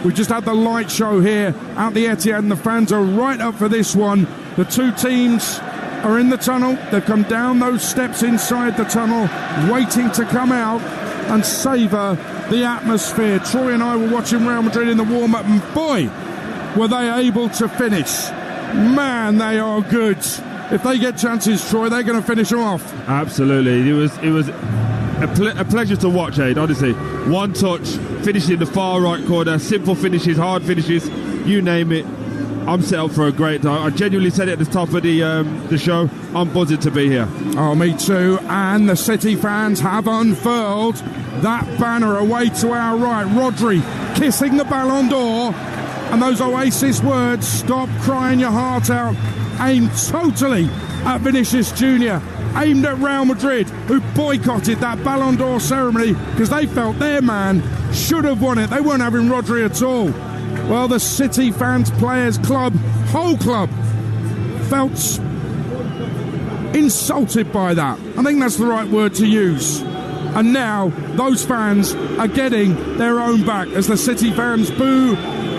We've just had the light show here at the Etihad, and the fans are right up for this one. The two teams are in the tunnel. They've come down those steps inside the tunnel, waiting to come out and savour the atmosphere. Troy and I were watching Real Madrid in the warm-up, and boy, were they able to finish. Man, they are good. If they get chances, Troy, they're going to finish them off. Absolutely. It was a pleasure to watch, Aid, honestly. One touch, finishing in the far right corner, simple finishes, hard finishes, you name it. I'm set up for a great time. I genuinely said it at the top of the show. I'm buzzing to be here. Oh, me too. And the City fans have unfurled that banner away to our right. Rodri kissing the Ballon d'Or. And those Oasis words, stop crying your heart out, aimed totally at Vinicius Jr., aimed at Real Madrid, who boycotted that Ballon d'Or ceremony because they felt their man should have won it. They weren't having Rodri at all. Well, the City fans, players, club, whole club felt insulted by that. I think that's the right word to use. And now those fans are getting their own back as the City fans boo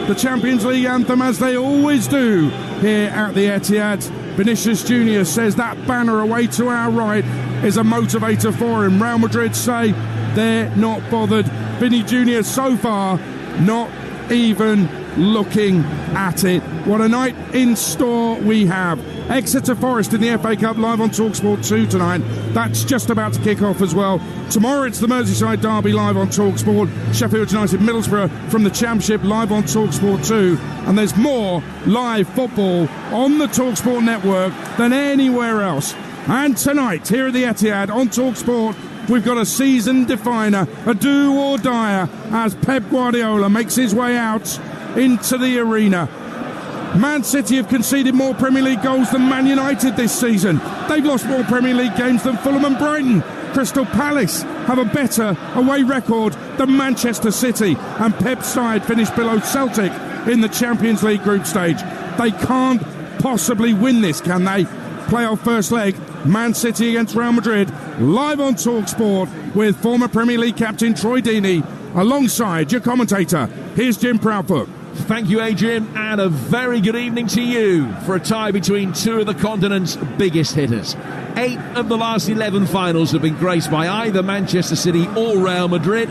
the Champions League anthem, as they always do here at the Etihad. Vinicius Jr. says that banner away to our right is a motivator for him. Real Madrid say they're not bothered. Vinny Jr. so far not even looking at it. What a night in store we have. Exeter Forest in the FA Cup live on Talksport 2 tonight. That's just about to kick off as well. Tomorrow it's the Merseyside Derby live on Talksport. Sheffield United Middlesbrough from the Championship live on Talksport 2. And there's more live football on the Talksport network than anywhere else. And tonight here at the Etihad on Talksport, we've got a season definer, a do or die, as Pep Guardiola makes his way out into the arena. Man City have conceded more Premier League goals than Man United this season. They've lost more Premier League games than Fulham and Brighton. Crystal Palace have a better away record than Manchester City, and Pep's side finished below Celtic in the Champions League group stage. They can't possibly win this, can they? Playoff first leg, Man City against Real Madrid, live on TalkSport with former Premier League captain Troy Deeney alongside your commentator. Here's Jim Proudfoot. Thank you, Adrian, and a very good evening to you for a tie between two of the continent's biggest hitters. 8 of the last 11 finals have been graced by either Manchester City or Real Madrid.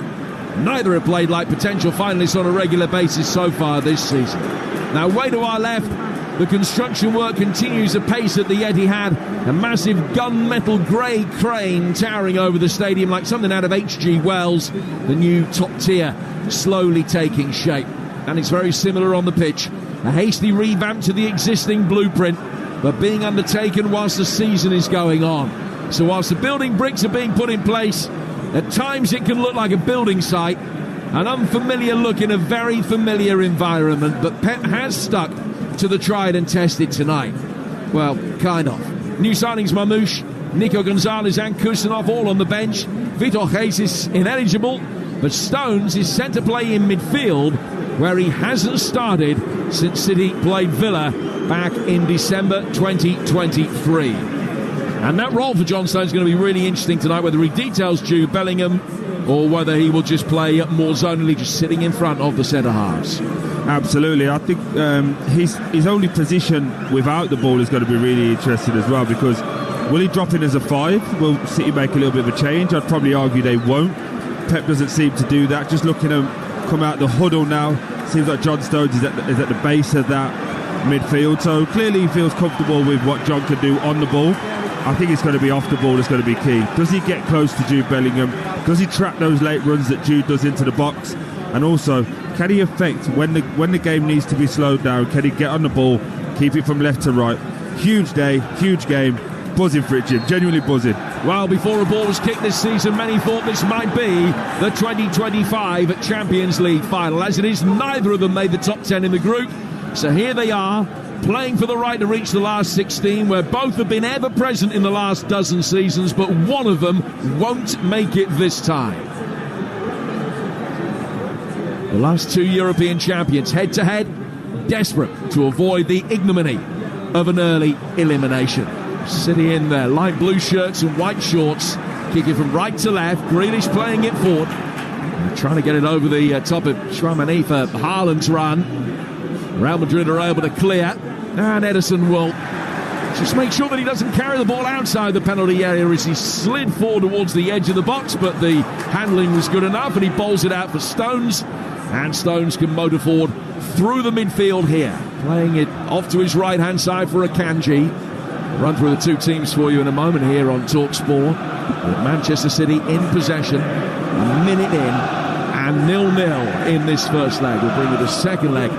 Neither have played like potential finalists on a regular basis so far this season. Now, way to our left, the construction work continues apace at the Etihad. A massive gunmetal grey crane towering over the stadium like something out of H.G. Wells. The new top tier slowly taking shape. And it's very similar on the pitch. A hasty revamp to the existing blueprint, but being undertaken whilst the season is going on. So whilst the building bricks are being put in place, at times it can look like a building site, an unfamiliar look in a very familiar environment, but Pep has stuck to the tried and tested tonight. Well, kind of. New signings Mamouche, Nico Gonzalez and Kusanov all on the bench. Vitor Jesus ineligible, but Stones is set to play in midfield, where he hasn't started since City played Villa back in December 2023. And that role for John Stones is going to be really interesting tonight, whether he details Jude Bellingham or whether he will just play more zonally, just sitting in front of the centre-halves. Absolutely. I think his only position without the ball is going to be really interesting as well, because will he drop in as a 5? Will City make a little bit of a change? I'd probably argue they won't. Pep doesn't seem to do that. Just looking at him come out the huddle now, seems like John Stones is at the base of that midfield, so clearly he feels comfortable with what John can do on the ball. I think it's going to be off the ball that's going to be key. Does he get close to Jude Bellingham? Does he trap those late runs that Jude does into the box? And also, can he affect when the game needs to be slowed down? Can he get on the ball, keep it from left to right? Huge day, huge game. Buzzing for it, Jim. Genuinely buzzing. Well, before a ball was kicked this season, many thought this might be the 2025 Champions League final. As it is, neither of them made the top 10 in the group. So here they are, playing for the right to reach the last 16, where both have been ever present in the last dozen seasons, but one of them won't make it this time. The last two European champions head-to-head, desperate to avoid the ignominy of an early elimination. City in there, light blue shirts and white shorts, kicking from right to left. Grealish playing it forward. trying to get it over the top of Tchouaméni for Haaland's run. Real Madrid are able to clear, and Ederson will just make sure that he doesn't carry the ball outside the penalty area as he slid forward towards the edge of the box, but the handling was good enough, and he bowls it out for Stones, and Stones can motor forward through the midfield here, playing it off to his right-hand side for Akanji. Run through the two teams for you in a moment here on Talksport. With Manchester City in possession, a minute in, and 0-0 in this first leg. We'll bring you the second leg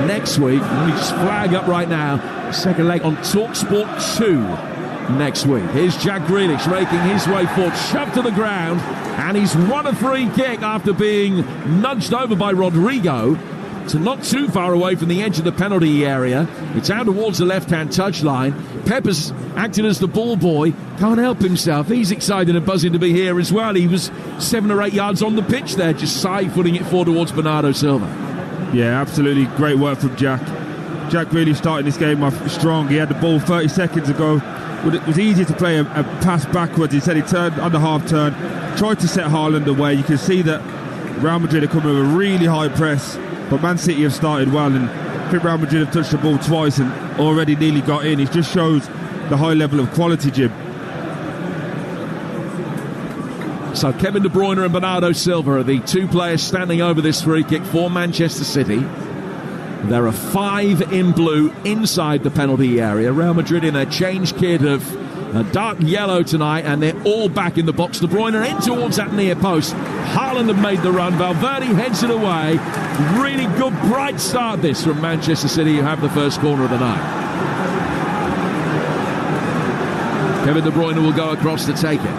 next week. Let me just flag up right now, second leg on Talksport 2 next week. Here's Jack Grealish making his way forward, shoved to the ground, and he's won a free kick after being nudged over by Rodrigo to not too far away from the edge of the penalty area. It's out towards the left-hand touchline. Pep has acted as the ball boy, can't help himself. He's excited and buzzing to be here as well. He was 7 or 8 yards on the pitch there, just side-footing it forward towards Bernardo Silva. Yeah, absolutely great work from Jack. Jack really started this game off strong. He had the ball 30 seconds ago. It was easier to play a pass backwards. He said he turned on the half-turn, tried to set Haaland away. You can see that Real Madrid are coming with a really high press, but Man City have started well, and I think Real Madrid have touched the ball twice and already nearly got in. It just shows the high level of quality, Jim. So Kevin De Bruyne and Bernardo Silva are the two players standing over this free kick for Manchester City. There are 5 in blue inside the penalty area. Real Madrid in a change kit of dark yellow tonight, and they're all back in the box. De Bruyne in towards that near post. Haaland have made the run. Valverde heads it away. Really good, bright start this from Manchester City, who have the first corner of the night. Kevin De Bruyne will go across to take it.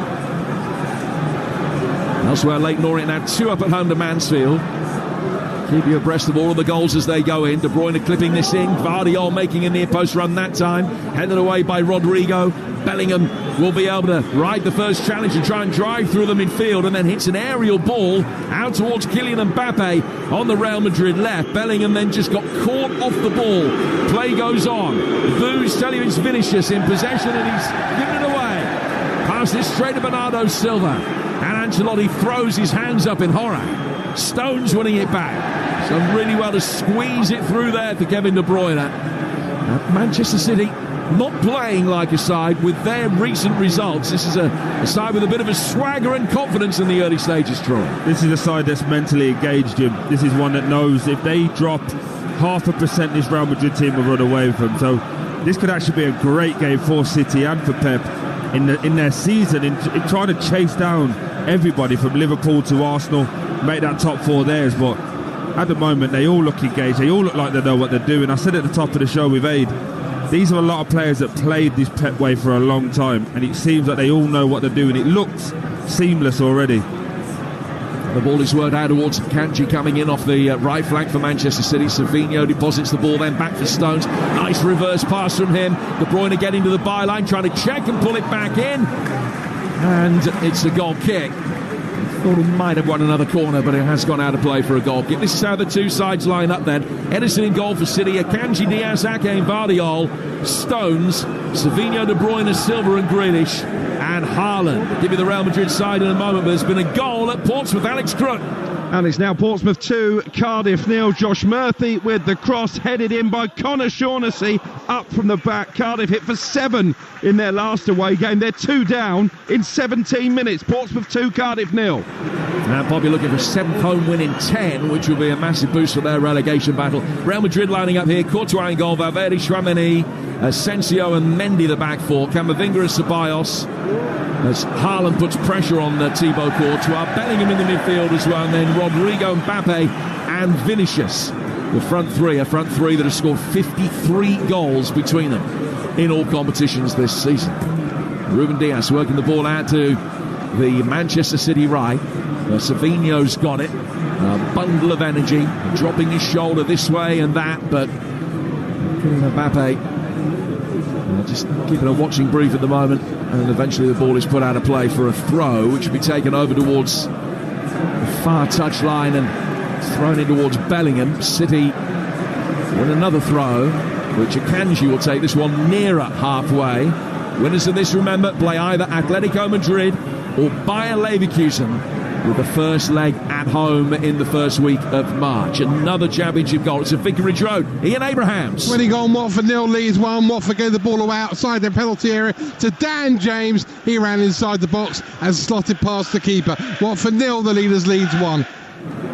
Elsewhere, Leyton Orient now 2 up at home to Mansfield. Keep you abreast of all of the goals as they go in. De Bruyne clipping this in. Gvardiol making a near post run that time. Headed away by Rodrigo. Bellingham will be able to ride the first challenge and try and drive through the midfield, and then hits an aerial ball out towards Kylian Mbappe on the Real Madrid left. Bellingham then just got caught off the ball. Play goes on. Boo's telling him it's Vinicius in possession, and he's given it away. Pass this straight to Bernardo Silva. And Ancelotti throws his hands up in horror. Stones winning it back. So really well to squeeze it through there for Kevin De Bruyne. Manchester City not playing like a side with their recent results. This is a side with a bit of a swagger and confidence in the early stages, Troy. This is a side that's mentally engaged, Jim. This is one that knows if they drop 0.5%, this Real Madrid team will run away with them. So this could actually be a great game for City and for Pep in their season, in trying to chase down everybody from Liverpool to Arsenal, make that top 4 theirs. But at the moment, they all look engaged. They all look like they know what they're doing. I said at the top of the show with Aid, these are a lot of players that played this Pep way for a long time, and it seems like they all know what they're doing. It looks seamless already. The ball is worked out towards Kanji coming in off the right flank for Manchester City. Savinho deposits the ball then back for Stones. Nice reverse pass from him. De Bruyne getting to the byline, trying to check and pull it back in. And it's a goal kick. Thought he might have won another corner, but it has gone out of play for a goal kick. This is how the two sides line up then. Ederson in goal for City. Akanji, Diaz, Ake and Gvardiol. Stones, Savinho, De Bruyne, Silva and Grealish. And Haaland. I'll give you the Real Madrid side in a moment, but there's been a goal at Portsmouth. Alex Crook. And it's now Portsmouth 2, Cardiff 0. Josh Murphy with the cross headed in by Connor Shaughnessy up from the back. Cardiff hit for 7 in their last away game. They're 2 down in 17 minutes. Portsmouth 2, Cardiff 0. Now Bobby looking for a 7th home win in 10, which will be a massive boost for their relegation battle. Real Madrid lining up here. Courtois in goal, Valverde, Tchouaméni, Asensio and Mendy the back 4. Camavinga and Ceballos. As Haaland puts pressure on Thibaut Courtois. Bellingham in the midfield as well, and then Rodrigo, Mbappe and Vinicius. The front three, a front three that has scored 53 goals between them in all competitions this season. Ruben Dias working the ball out to the Manchester City right. Savinho's got it. A bundle of energy, dropping his shoulder this way and that, but Mbappe just keeping a watching brief at the moment, and eventually the ball is put out of play for a throw, which will be taken over towards the far touchline and thrown in towards Bellingham. City win another throw, which Akanji will take, this one nearer halfway. Winners of this, remember, play either Atletico Madrid or Bayer Leverkusen with the first leg at home in the first week of March. Another championship goal. It's at Vicarage Road. Ian Abrahams. 20 goal, Watford 0 leads 1. Watford gave the ball away outside their penalty area to Dan James. He ran inside the box and slotted past the keeper. Watford 0, the leaders leads 1.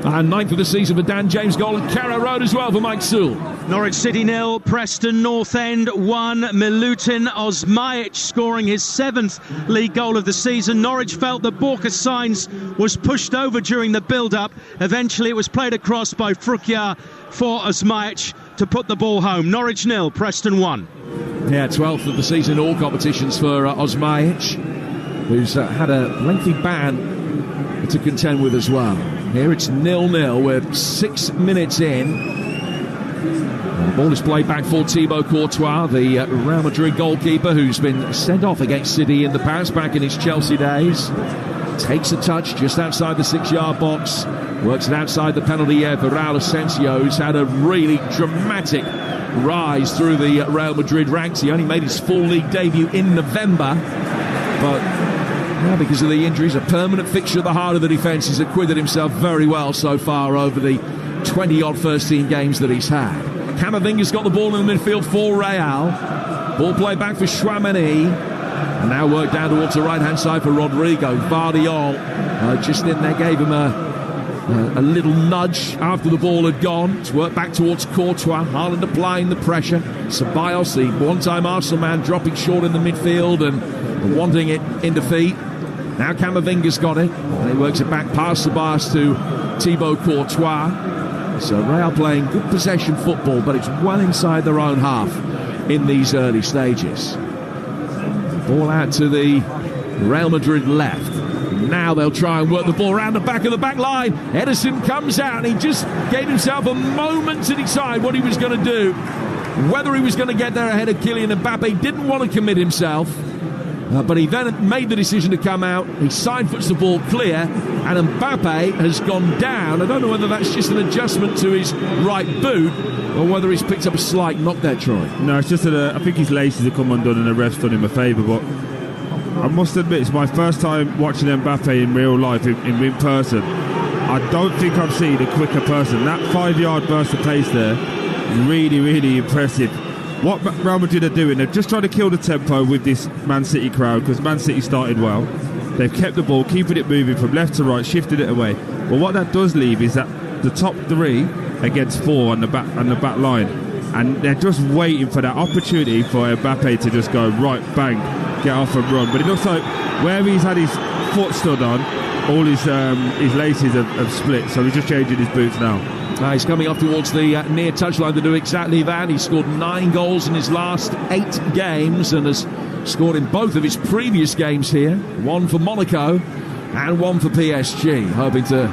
And 9th of the season for Dan James goal at Carrow Road as well for Mike Sewell. Norwich City 0, Preston North End 1. Milutin Osmajic scoring his 7th league goal of the season. Norwich felt that Borja Sainz was pushed over during the build-up. Eventually it was played across by Frukia for Osmajic to put the ball home. Norwich 0, Preston 1. Yeah, 12th of the season in all competitions for Osmajic, who's had a lengthy ban to contend with as well. Here it's 0-0. We're 6 minutes in. And the ball is played back for Thibaut Courtois, the Real Madrid goalkeeper who's been sent off against City in the past, back in his Chelsea days. Takes a touch just outside the 6-yard box. Works it outside the penalty area for Raul Asensio, who's had a really dramatic rise through the Real Madrid ranks. He only made his full league debut in November, but now, because of the injuries, a permanent fixture at the heart of the defence. He's acquitted himself very well so far over the 20-odd first-team games that he's had. Camavinga's got the ball in the midfield for Real. Ball played back for Chouameni. And now worked down towards the right-hand side for Rodrigo. Vardiol just in there gave him a little nudge after the ball had gone. It's worked back towards Courtois. Haaland applying the pressure. Ceballos, the one-time Arsenal man, dropping short in the midfield and wanting it in defeat. Now Camavinga's got it, and he works it back past Ceballos to Thibaut Courtois. So Real playing good possession football, but it's well inside their own half in these early stages. Ball out to the Real Madrid left. Now they'll try and work the ball around the back of the back line. Edison comes out, and he just gave himself a moment to decide what he was going to do. Whether he was going to get there ahead of Kylian Mbappe, didn't want to commit himself. But he then made the decision to come out. He side-foots the ball clear, and Mbappe has gone down. I don't know whether that's just an adjustment to his right boot or whether he's picked up a slight knock there, Troy. No, it's just that I think his laces have come undone and the ref's done him a favour. But I must admit, it's my first time watching Mbappe in real life, in person. I don't think I've seen a quicker person. That 5-yard burst of pace there, really, really impressive. What Real Madrid are doing, they're just trying to kill the tempo with this Man City crowd, because Man City started well. They've kept the ball, keeping it moving from left to right, shifted it away. But what that does leave is that the top 3 against 4 on the back line, and they're just waiting for that opportunity for Mbappe to just go right, bang, get off and run. But it looks like where he's had his foot stood on, all his laces have split, so he's just changing his boots now. He's coming up towards the near touchline to do exactly that. He's scored 9 goals in his last 8 games and has scored in both of his previous games here. 1 for Monaco and 1 for PSG, hoping to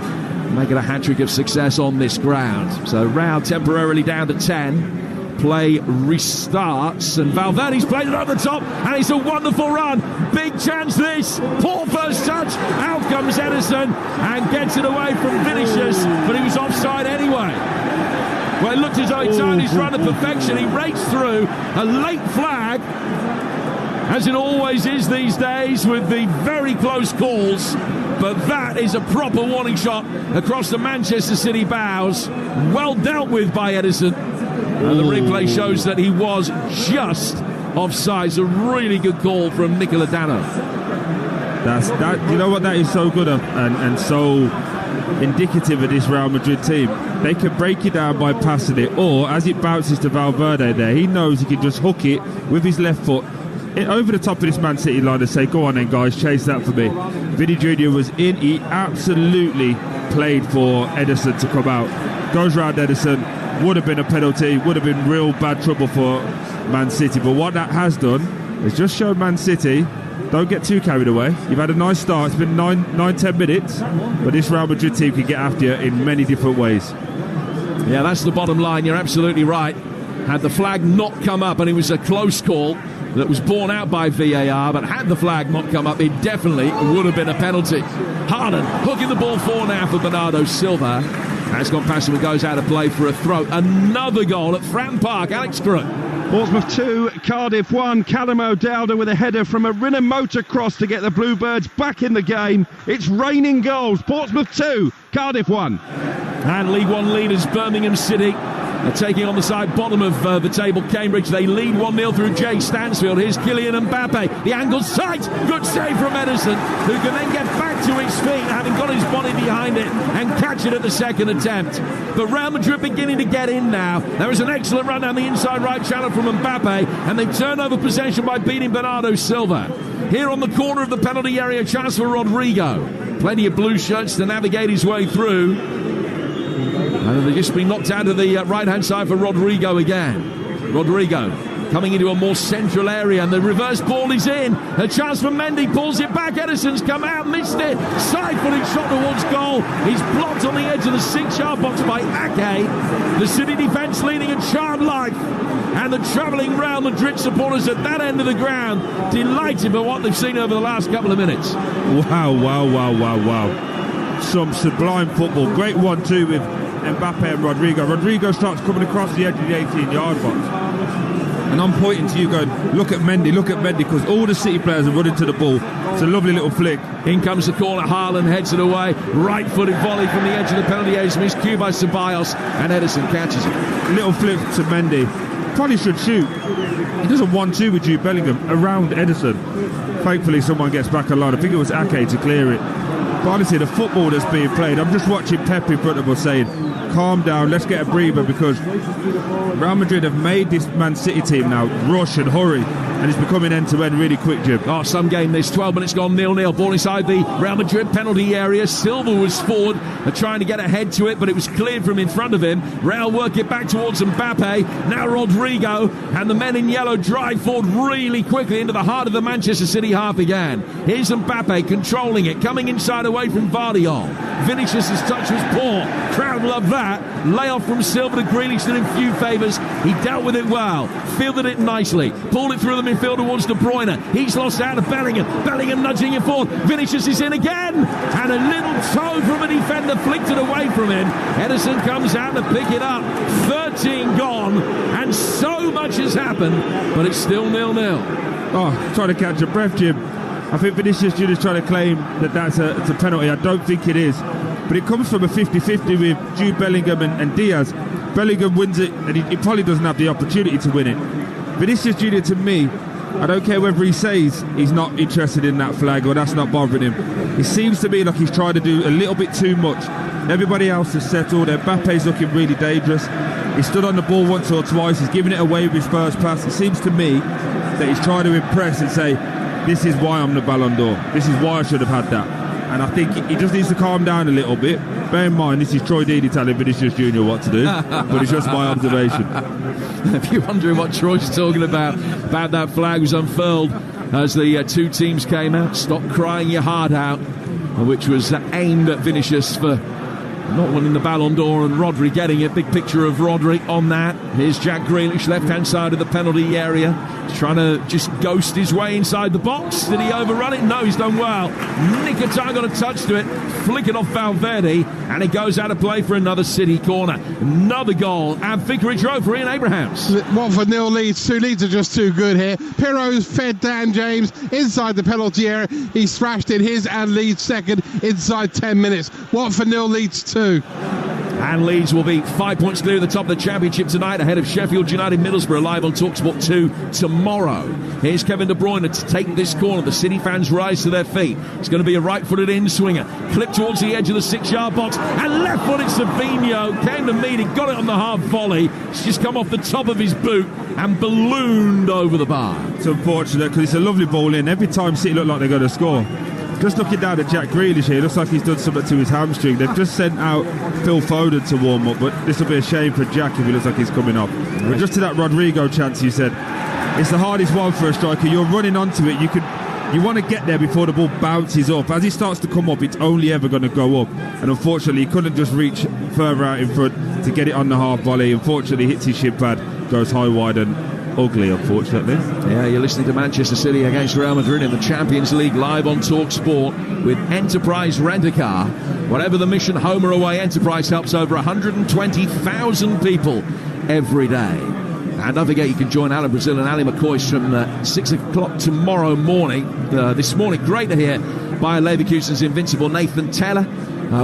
make it a hat-trick of success on this ground. So Real temporarily down to 10. Play restarts, and Valverde's played it over the top, and it's a wonderful run. Big chance this. Poor first touch. Out comes Edison and gets it away from Vinicius, but he was offside anyway. Well, it looked as though he timed his run to perfection. He raced through a late flag, as it always is these days with the very close calls. But that is a proper warning shot across the Manchester City bows. Well dealt with by Edison. And the replay shows that he was just offside. It's a really good call from Nicola Dano. You know what, that is so good and so indicative of this Real Madrid team. They can break it down by passing it, or as it bounces to Valverde there, he knows he can just hook it with his left foot over the top of this Man City line and say, go on then guys, chase that for me. Vinny Jr. was in, he absolutely played for Edison to come out. Goes round Edison, would have been a penalty, would have been real bad trouble for Man City. But what that has done is just shown Man City, don't get too carried away. You've had a nice start, it's been 9-10 minutes, but this Real Madrid team can get after you in many different ways. Yeah, that's the bottom line, you're absolutely right. Had the flag not come up, and it was a close call that was borne out by VAR, but had the flag not come up, it definitely would have been a penalty. Haaland hooking the ball for now for Bernardo Silva. Has gone past him and goes out of play for a throw. Another goal at Fratton Park. Alex Crook. Portsmouth 2, Cardiff 1. Callum O'Dowda with a header from a Rinner motocross to get the Bluebirds back in the game. It's raining goals. Portsmouth 2, Cardiff 1. And League One leaders Birmingham City are taking on the side bottom of the table, Cambridge. They lead 1-0 through Jay Stansfield. Here's Kylian Mbappe. The angle sight. Good save from Ederson, who can then get back to his feet, having got his body behind it, and catch it at the second attempt. But Real Madrid beginning to get in now. There is an excellent run down the inside right channel from Mbappe, and they turn over possession by beating Bernardo Silva. Here on the corner of the penalty area, chance for Rodrigo. Plenty of blue shirts to navigate his way through. And they've just been knocked out of the right-hand side for Rodrigo again. Rodrigo coming into a more central area, and the reverse ball is in. A chance for Mendy, pulls it back. Ederson's come out, missed it. Side-footed shot towards goal. He's blocked on the edge of the 6-yard box by Ake. The City defence leading a charmed life. And the travelling Real Madrid supporters at that end of the ground delighted by what they've seen over the last couple of minutes. Wow. Some sublime football. Great 1-2 with Mbappe and Rodrigo. Rodrigo starts coming across the edge of the 18-yard box. And I'm pointing to you going, look at Mendy, because all the City players are running to the ball. It's a lovely little flick. In comes the corner, Haaland heads it away. Right-footed volley from the edge of the penalty area. Missed cue by Ceballos, and Ederson catches it. Little flip to Mendy. Probably should shoot. He does a 1-2 with Jude Bellingham around Ederson. Thankfully, someone gets back alone. I think it was Ake to clear it. But honestly, the football that's being played, I'm just watching Pep in front of us saying, calm down, let's get a breather, because Real Madrid have made this Man City team now rush and hurry, and it's becoming end-to-end really quick, Jim. Oh, some game this. 12 minutes gone, 0-0. Ball inside the Real Madrid penalty area. Silva was forward, trying to get ahead to it, but it was cleared from in front of him. Real work it back towards Mbappe. Now Rodrigo, and the men in yellow drive forward really quickly into the heart of the Manchester City half again. Here's Mbappe controlling it, coming inside away from Vardiol. Vinicius' touch was poor. Crowd love that. Layoff from Silva to Grealish did him few favours. He dealt with it well, fielded it nicely, pulled it through the midfield towards De Bruyne. He's lost out of Bellingham. Bellingham nudging it forward. Vinicius is in again, and a little toe from a defender flicked it away from him. Ederson comes out to pick it up. 13 gone, and so much has happened, but it's still 0-0. Oh, trying to catch a breath, Jim. I think Vinicius Junior is trying to claim that it's a penalty. I don't think it is. But it comes from a 50-50 with Jude Bellingham and Diaz. Bellingham wins it, and he probably doesn't have the opportunity to win it. Vinicius Junior, to me, I don't care whether he says he's not interested in that flag or that's not bothering him. It seems to me like he's trying to do a little bit too much. Everybody else has settled. Mbappe's looking really dangerous. He stood on the ball once or twice. He's giving it away with his first pass. It seems to me that he's trying to impress and say, this is why I'm the Ballon d'Or. This is why I should have had that. And I think he just needs to calm down a little bit. Bear in mind, this is Troy Deeney telling Vinicius Junior what to do, but it's just my observation. If you're wondering what Troy's talking about that flag was unfurled as the two teams came out. Stop crying your heart out, which was aimed at Vinicius for not winning the Ballon d'Or, and Rodri getting it. Big picture of Rodri on that. Here's Jack Grealish, left-hand side of the penalty area. He's trying to just ghost his way inside the box. Did he overrun it? No, he's done well. Nikita got a touch to it, flick it off Valverde, and it goes out of play for another City corner. Another goal at Vicarage Road for Ian Abrahams. Watford 0 leads. 2 leads are just too good here. Pirro's fed Dan James inside the penalty area. He thrashed in his and Leeds second inside 10 minutes. Watford 0 leads 2. And Leeds will be 5 points clear at the top of the Championship tonight, ahead of Sheffield United Middlesbrough, live on Talksport 2 tomorrow. Here's Kevin De Bruyne to take this corner. The City fans rise to their feet. It's going to be a right-footed in-swinger. Clip towards the edge of the 6-yard box, and left-footed Savinho came to meet it, got it on the half volley. It's just come off the top of his boot and ballooned over the bar. It's unfortunate because it's a lovely ball in. Every time City look like they're going to score. Just looking down at Jack Grealish here, looks like he's done something to his hamstring. They've just sent out Phil Foden to warm up, but this will be a shame for Jack if he looks like he's coming off. But just to that Rodrigo chance you said, it's the hardest one for a striker. You're running onto it. You want to get there before the ball bounces up. As he starts to come up, it's only ever going to go up. And unfortunately, he couldn't just reach further out in front to get it on the half volley. Unfortunately, hits his shin pad, goes high wide and ugly, unfortunately. Yeah, you're listening to Manchester City against Real Madrid in the Champions League, live on Talksport with Enterprise Rent-A-Car. Whatever the mission, home or away, Enterprise helps over 120,000 people every day. And don't forget, you can join Alan Brazil and Ali McCoy from 6 o'clock tomorrow morning. This morning, great to hear Bayer Leverkusen's invincible Nathan Teller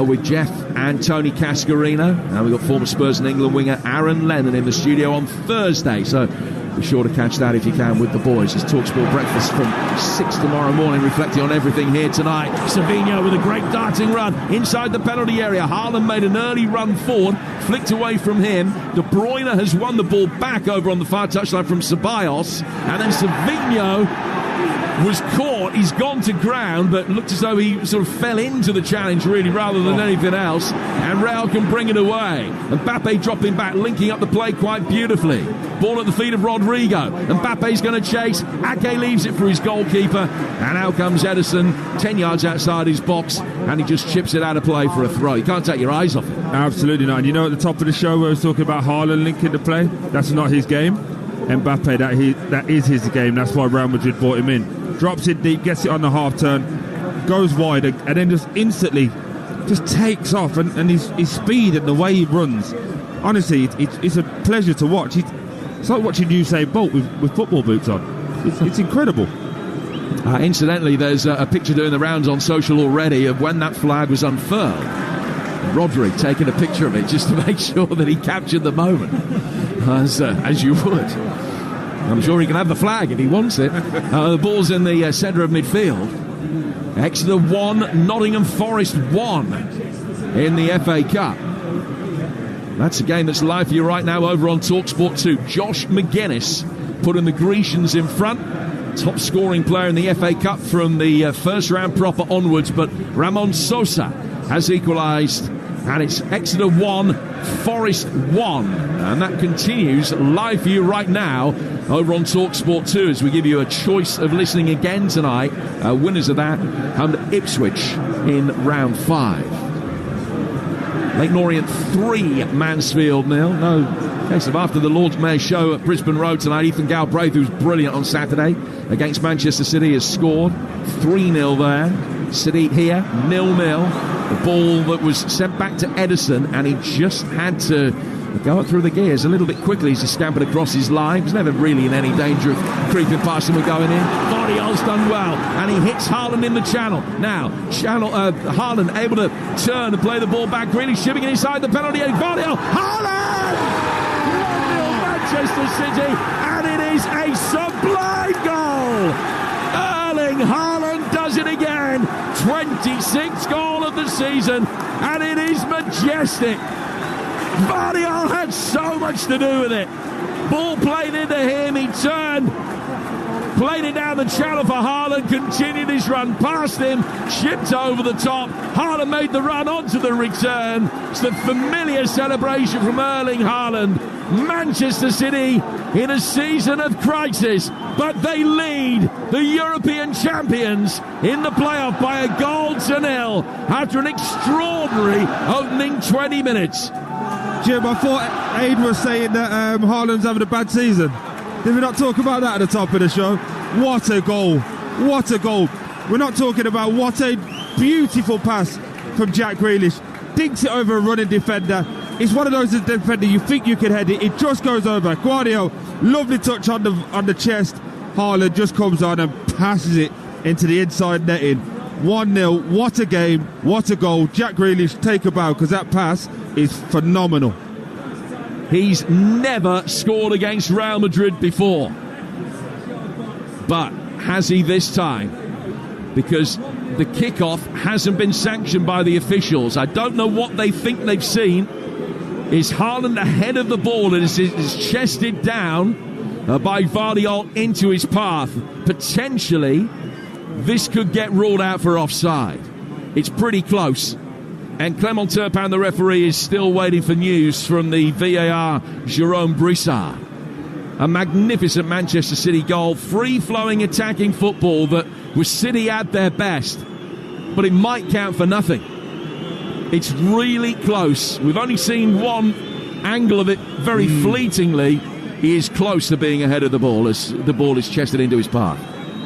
with Jeff and Tony Cascarino. And we've got former Spurs and England winger Aaron Lennon in the studio on Thursday. So be sure to catch that if you can with the boys. It's Talksport Breakfast from 6 tomorrow morning, reflecting on everything here tonight. Savinho with a great darting run inside the penalty area. Haaland made an early run forward, flicked away from him. De Bruyne has won the ball back over on the far touchline from Ceballos. And then Savinho was caught. He's gone to ground, but looked as though he sort of fell into the challenge, really, rather than anything else. And Real can bring it away. Mbappe dropping back, linking up the play quite beautifully. Ball at the feet of Rodrigo. Mbappe's going to chase. Ake leaves it for his goalkeeper. And out comes Edison, 10 yards outside his box, and he just chips it out of play for a throw. You can't take your eyes off it. Absolutely not. And you know, at the top of the show where I was talking about Haaland linking the play, that's not his game. Mbappe, that is his game. That's why Real Madrid brought him in. Drops it deep, gets it on the half turn, goes wide, and then just instantly just takes off. And his speed and the way he runs, honestly, it's a pleasure to watch. It's like watching Usain Bolt with football boots on. It's incredible. Incidentally, there's a picture doing the rounds on social already of when that flag was unfurled. Rodri taking a picture of it just to make sure that he captured the moment, as you would. I'm sure he can have the flag if he wants it. The ball's in the centre of midfield. Exeter 1, Nottingham Forest 1 in the FA Cup. That's a game that's live for you right now over on Talksport 2. Josh McGuinness putting the Grecians in front. Top scoring player in the FA Cup from the first round proper onwards. But Ramon Sosa has equalised. And it's Exeter 1, Forest 1. And that continues live for you right now over on Talksport 2 as we give you a choice of listening again tonight. Winners of that come to Ipswich in round 5. Lake Orient 3, Mansfield 0. No case of after the Lord's Mayor show at Brisbane Road tonight. Ethan Galbraith, who's brilliant on Saturday against Manchester City, has scored 3-0 there. City here, 0-0. The ball that was sent back to Edison, and he just had to go up through the gears a little bit quickly as he scampered across his line. He was never really in any danger of creeping past him and going in. Vardiol's done well, and he hits Haaland in the channel. Now, Haaland able to turn and play the ball back, really shipping it inside the penalty area. Vardiol, Haaland! 1-0 Manchester City, and it is a sublime goal! Erling Haaland does it again. 26th goal of the season, and it is majestic. Vardiol had so much to do with it. Ball played into him, he turned, played it down the channel for Haaland, continued his run past him, chipped over the top. Haaland made the run onto the return. It's the familiar celebration from Erling Haaland. Manchester City in a season of crisis, but they lead the European champions in the playoff by a goal to 0 after an extraordinary opening 20 minutes. Jim, I thought Aid was saying that Haaland's having a bad season. Did we not talk about that at the top of the show? What a goal. What a goal. We're not talking about what a beautiful pass from Jack Grealish. Dinks it over a running defender. It's one of those defenders you think you can head it. It just goes over. Guardiola, lovely touch on the chest. Haaland just comes on and passes it into the inside netting. 1-0. What a game. What a goal. Jack Grealish, take a bow, because that pass is phenomenal. He's never scored against Real Madrid before. But has he this time? Because the kickoff hasn't been sanctioned by the officials. I don't know what they think they've seen. Is Haaland ahead of the ball and is chested down by Vardiol into his path? Potentially, this could get ruled out for offside. It's pretty close. And Clement Turpin, the referee, is still waiting for news from the VAR, Jérôme Brissard. A magnificent Manchester City goal, free-flowing attacking football that was City at their best. But it might count for nothing. It's really close. We've only seen one angle of it very fleetingly. He is close to being ahead of the ball as the ball is chested into his path.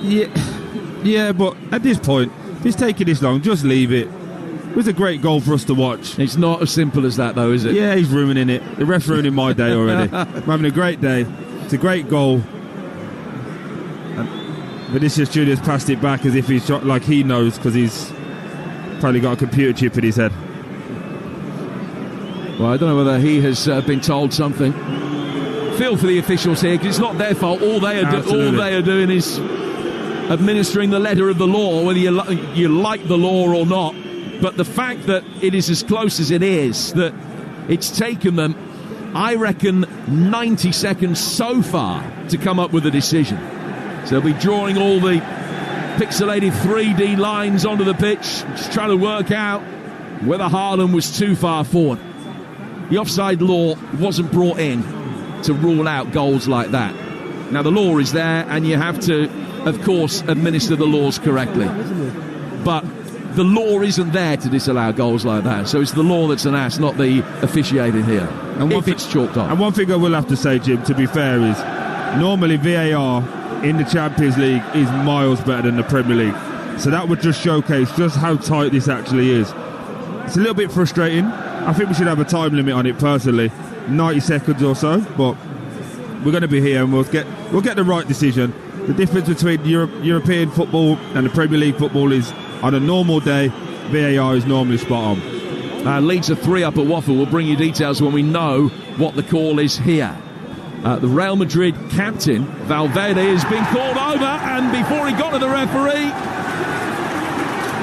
Yeah, but at this point, if it's taking this long, just leave it. It was a great goal for us to watch. It's not as simple as that, though, is it? Yeah, he's ruining it. The ref's ruining my day already. I'm having a great day. It's a great goal. And Vinicius Junior's passed it back as if he's shot, like he knows, because he's probably got a computer chip in his head. Well, I don't know whether he has been told something. Feel for the officials here, because it's not their fault. All they are doing is administering the letter of the law, whether you like the law or not. But the fact that it is as close as it is, that it's taken them, I reckon, 90 seconds so far to come up with a decision. So they'll be drawing all the pixelated 3D lines onto the pitch, just trying to work out whether Haaland was too far forward. The offside law wasn't brought in to rule out goals like that. Now, the law is there, and you have to, of course, administer the laws correctly. But the law isn't there to disallow goals like that. So it's the law that's an ass, not the officiating here, and if it's chalked up. And one thing I will have to say, Jim, to be fair, is normally VAR in the Champions League is miles better than the Premier League. So that would just showcase just how tight this actually is. It's a little bit frustrating. I think we should have a time limit on it personally, 90 seconds or so, but we're going to be here and we'll get the right decision. The difference between European football and the Premier League football is on a normal day, VAR is normally spot on. Leeds are 3 up at Watford. We'll bring you details when we know what the call is here. The Real Madrid captain, Valverde, has been called over, and before he got to the referee,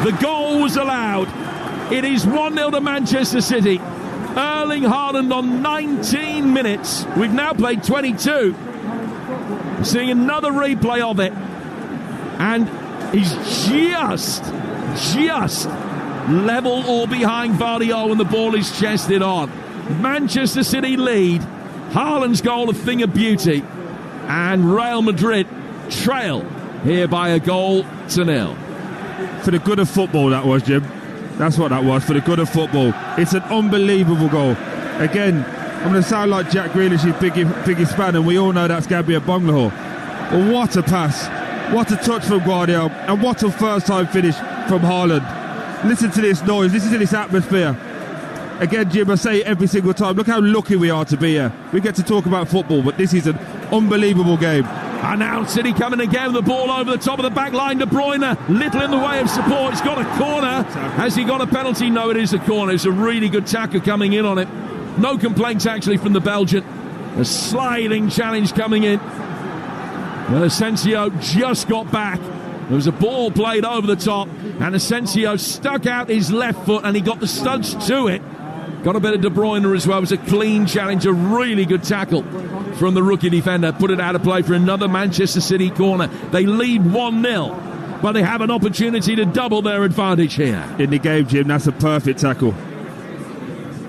the goal was allowed. It is 1-0 to Manchester City. Erling Haaland on 19 minutes. We've now played 22. Seeing another replay of it. And he's just level or behind Vardy when the ball is chested on. Manchester City lead. Haaland's goal, a thing of beauty. And Real Madrid trail here by a goal to 0. For the good of football, that was, Jim. That's what that was, for the good of football. It's an unbelievable goal. Again, I'm going to sound like Jack Grealish's biggest fan, and we all know that's going to be a bungalow. But what a pass. What a touch from Guardiola. And what a first-time finish from Haaland. Listen to this noise. Listen to this atmosphere. Again, Jim, I say it every single time. Look how lucky we are to be here. We get to talk about football, but this is an unbelievable game. And now City coming again with the ball over the top of the back line. De Bruyne, little in the way of support. He's got a corner. Has he got a penalty? No, it is a corner. It's a really good tackle coming in on it. No complaints, actually, from the Belgian. A sliding challenge coming in. Well, Asensio just got back. There was a ball played over the top, and Asensio stuck out his left foot, and he got the studs to it. Got a bit of De Bruyne as well. It was a clean challenge, a really good tackle from the rookie defender. Put it out of play for another Manchester City corner. They lead 1-0, but they have an opportunity to double their advantage here. In the game, Jim, that's a perfect tackle.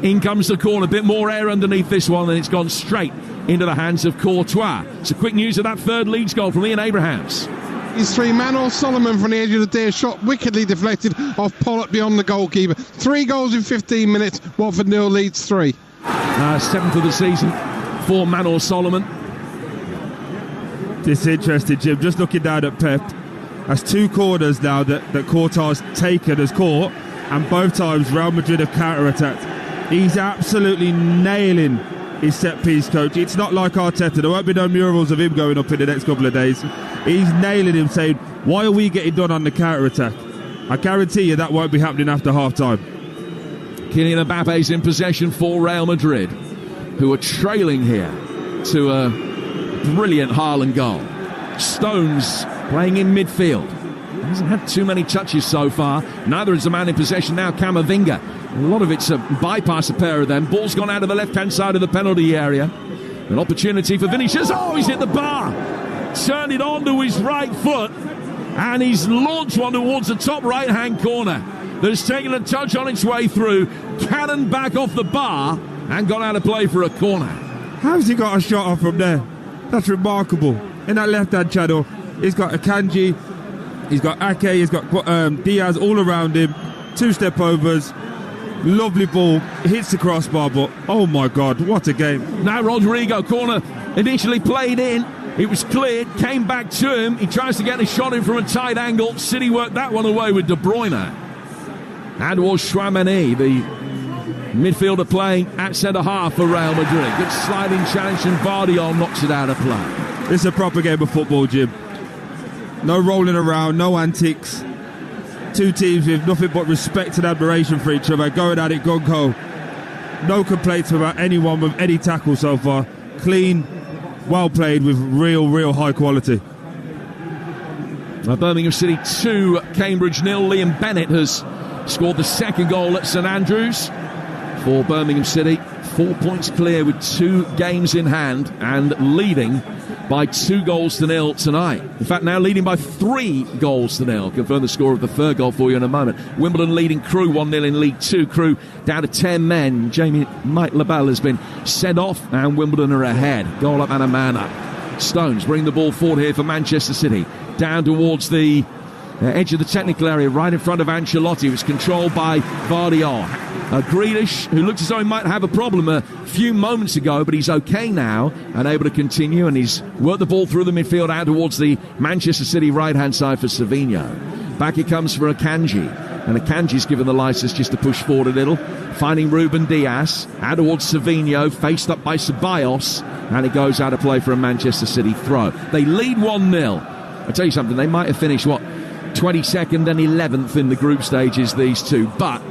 In comes the corner. A bit more air underneath this one, and it's gone straight into the hands of Courtois. So quick news of that third Leeds goal from Ian Abrahams. He's 3 man or Solomon from the edge of the day, shot wickedly deflected off Pollock beyond the goalkeeper. 3 goals in 15 minutes. Watford 0, Leeds 3. 7th of the season for Manor Solomon. It's interesting, Jim. Just looking down at Pep, that's 2 corners now that Courtois has taken as caught, and both times Real Madrid have counter-attacked. He's absolutely nailing his set-piece coach. It's not like Arteta. There won't be no murals of him going up in the next couple of days. He's nailing him, saying, why are we getting done on the counter-attack? I guarantee you that won't be happening after half-time. Kylian Mbappe's in possession for Real Madrid, who are trailing here to a brilliant Haaland goal. Stones playing in midfield. He hasn't had too many touches so far. Neither is the man in possession now, Camavinga. A lot of it's a bypass, a pair of them. Ball's gone out of the left-hand side of the penalty area. An opportunity for Vinicius. Oh, he's hit the bar. Turned it onto his right foot, and he's launched one towards the top right-hand corner. That's taken a touch on its way through, cannoned back off the bar, and gone out of play for a corner. How's he got a shot off from there? That's remarkable. In that left-hand channel, he's got Akanji, he's got Ake, he's got Diaz all around him. 2-step overs. Lovely ball, hits the crossbar, but oh my God, what a game. Now Rodrigo, corner initially played in, it was cleared, came back to him, he tries to get a shot in from a tight angle. City worked that one away with De Bruyne. And was Chouameni, the midfielder playing at centre-half for Real Madrid. Good sliding challenge, and Vardiol knocks it out of play. It's a proper game of football, Jim. No rolling around, no antics. Two teams with nothing but respect and admiration for each other, going at it gung-ho. No complaints about anyone with any tackle so far. Clean, well played with real high quality. Birmingham City 2, Cambridge 0. Liam Bennett has scored the second goal at St Andrews for Birmingham City. 4 points clear with 2 games in hand and leading by 2-0 tonight. In fact, now leading by 3-0. Confirm the score of the third goal for you in a moment. Wimbledon leading Crewe 1-0 in League 2. Crewe down to 10 men. Mike LaBelle has been sent off and Wimbledon are ahead. Goal up and a man up. Stones bring the ball forward here for Manchester City. Down towards the edge of the technical area, right in front of Ancelotti. It was controlled by Vardiol. Grealish, who looks as though he might have a problem a few moments ago, but he's okay now and able to continue, and he's worked the ball through the midfield out towards the Manchester City right-hand side for Savinho. Back it comes for Akanji, and Akanji's given the licence just to push forward a little, finding Ruben Diaz, out towards Savinho, faced up by Ceballos, and it goes out of play for a Manchester City throw. They lead 1-0. I'll tell you something, they might have finished, 22nd and 11th in the group stages, these two, but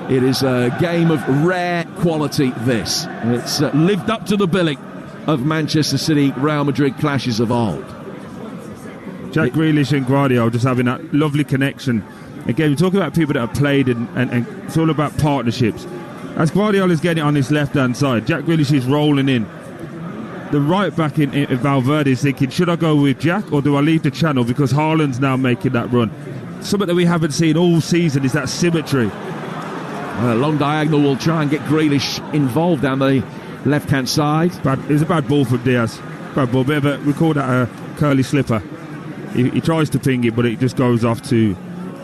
it is a game of rare quality, this. It's lived up to the billing of Manchester City, Real Madrid clashes of old. Jack Grealish and Guardiola just having that lovely connection. Again, we're talking about people that have played and it's all about partnerships. As Guardiola is getting it on his left-hand side, Jack Grealish is rolling in. The right back in Valverde is thinking, should I go with Jack or do I leave the channel because Haaland's now making that run? Something that we haven't seen all season is that symmetry. A long diagonal will try and get Grealish involved down the left-hand side. It was a bad ball from Diaz. Bad ball, bit of a, we call that a curly slipper. He tries to ping it, but it just goes off too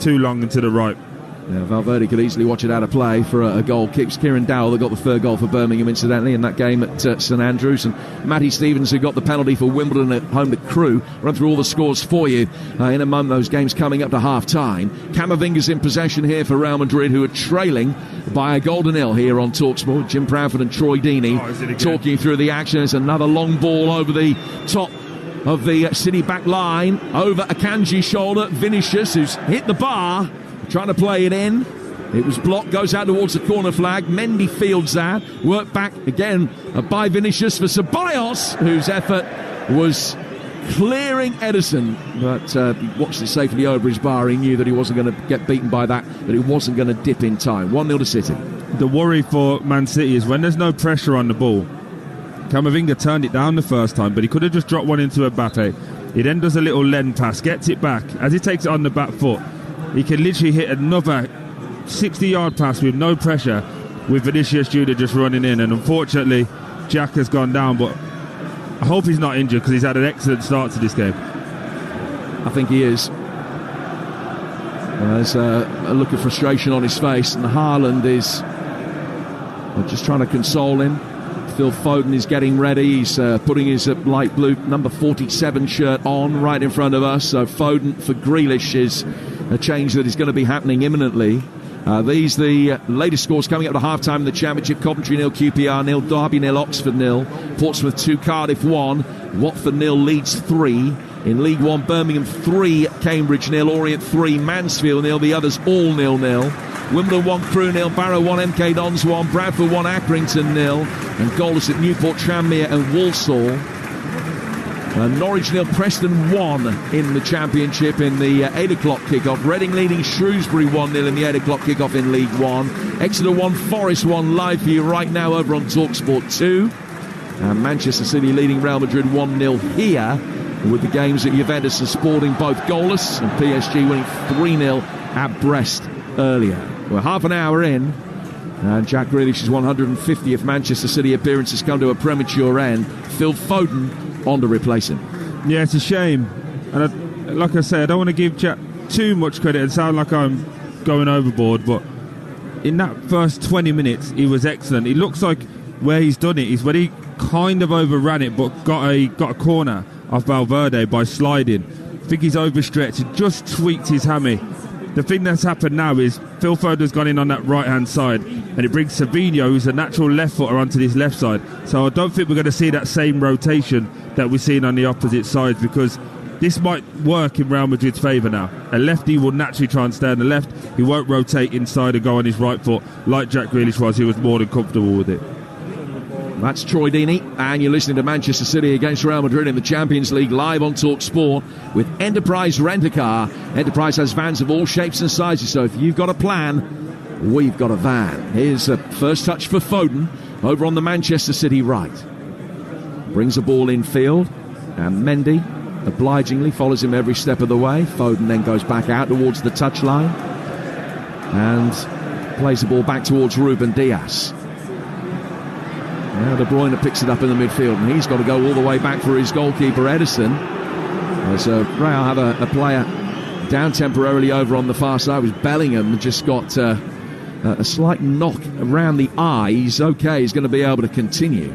long and to the right. Yeah, Valverde could easily watch it out of play for a goal kick. Kieran Dowell that got the third goal for Birmingham, incidentally, in that game at St Andrews. And Matty Stevens, who got the penalty for Wimbledon at home to Crewe. Run through all the scores for you in a moment. Those games coming up to half-time. Camavinga's in possession here for Real Madrid, who are trailing by a goal to nil here on Talksport. Jim Proudfoot and Troy Deeney talking through the action. There's another long ball over the top of the City back line. Over Akanji's shoulder. Vinicius, who's hit the bar, trying to play it in. It was blocked, goes out towards the corner flag. Mendy fields that. Work back again by Vinicius for Ceballos, whose effort was clearing Edison, but he watched it safely over his bar. He knew that he wasn't going to get beaten by that, but he wasn't going to dip in time. 1-0 to City. The worry for Man City is when there's no pressure on the ball. Camavinga turned it down the first time, but he could have just dropped one into Mbappe. He then does a little lend pass, gets it back. As he takes it on the back foot, he can literally hit another 60-yard pass with no pressure, with Vinicius Junior just running in. And unfortunately, Jack has gone down, but I hope he's not injured because he's had an excellent start to this game. I think he is. There's a look of frustration on his face, and Haaland is just trying to console him. Phil Foden is getting ready. He's putting his light blue number 47 shirt on right in front of us. So Foden for Grealish is a change that is going to be happening imminently. These the latest scores coming up to half-time in the Championship. Coventry 0, QPR 0, Derby 0, Oxford 0, Portsmouth 2, Cardiff 1, Watford 0, Leeds 3. In League 1, Birmingham 3, Cambridge 0, Orient 3, Mansfield 0, the others all 0-0. Wimbledon 1, Crewe 0, Barrow 1, MK Dons 1, Bradford 1, Accrington 0, and goalless at Newport, Tranmere and Walsall. Norwich 0, Preston 1 in the Championship in the 8 o'clock kickoff. Reading leading Shrewsbury 1-0 in the 8 o'clock kickoff in League 1. Exeter 1, Forest 1 live for you right now over on Talksport 2. And Manchester City leading Real Madrid 1-0 here, with the games at Juventus and Sporting both goalless, and PSG winning 3-0 at Brest earlier. We're half an hour in, and Jack Grealish's 150th Manchester City appearance has come to a premature end. Phil Foden on to replace him. Yeah, it's a shame. And like I say, I don't want to give Jack too much credit and sound like I'm going overboard, but in that first 20 minutes, he was excellent. It looks like where he's done it is when he kind of overran it, but got a corner off Valverde by sliding. I think he's overstretched and just tweaked his hammy the thing that's happened now is Phil Foden's gone in on that right-hand side, and it brings Savinho, who's a natural left footer, onto this left side. So I don't think we're going to see that same rotation that we're seeing on the opposite sides, because this might work in Real Madrid's favour now. A lefty will naturally try and stay on the left. He won't rotate inside and go on his right foot like Jack Grealish was. He was more than comfortable with it. That's Troy Deeney, and you're listening to Manchester City against Real Madrid in the Champions League live on Talksport with Enterprise Rent-A-Car. Enterprise has vans of all shapes and sizes, so if you've got a plan, we've got a van. Here's a first touch for Foden over on the Manchester City right. Brings the ball in field, and Mendy obligingly follows him every step of the way. Foden then goes back out towards the touchline and plays the ball back towards Ruben Dias. Now De Bruyne picks it up in the midfield, and he's got to go all the way back for his goalkeeper, Ederson. So Real have a player down temporarily over on the far side. It was Bellingham, just got a slight knock around the eye. He's okay, he's going to be able to continue.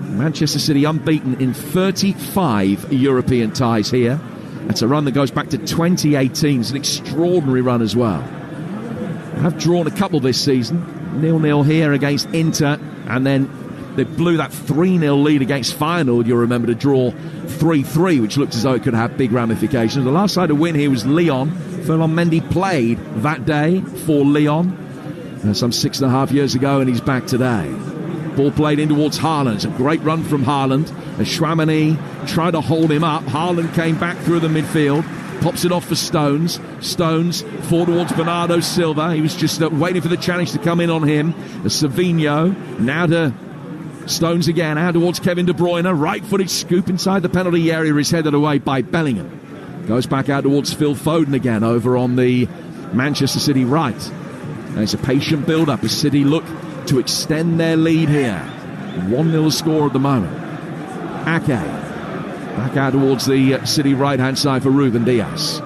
Manchester City unbeaten in 35 European ties here. That's a run that goes back to 2018. It's an extraordinary run as well. Have drawn a couple this season. 0-0 here against Inter, and then they blew that 3-0 lead against Feyenoord, you'll remember, to draw 3-3, which looked as though it could have big ramifications. The last side to win here was Lyon. Ferland Mendy played that day for Lyon some 6.5 years ago, and he's back today. Ball played in towards Haaland. It's a great run from Haaland. As Chouamani tried to hold him up, Haaland came back through the midfield, pops it off for Stones. Stones forward towards Bernardo Silva. He was just waiting for the challenge to come in on him. Savinho now to Stones again, out towards Kevin De Bruyne. Right-footed scoop inside the penalty area is headed away by Bellingham. Goes back out towards Phil Foden again over on the Manchester City right. There's a patient build-up as City look to extend their lead here. 1-0 score at the moment. Ake back out towards the City right-hand side for Ruben Dias.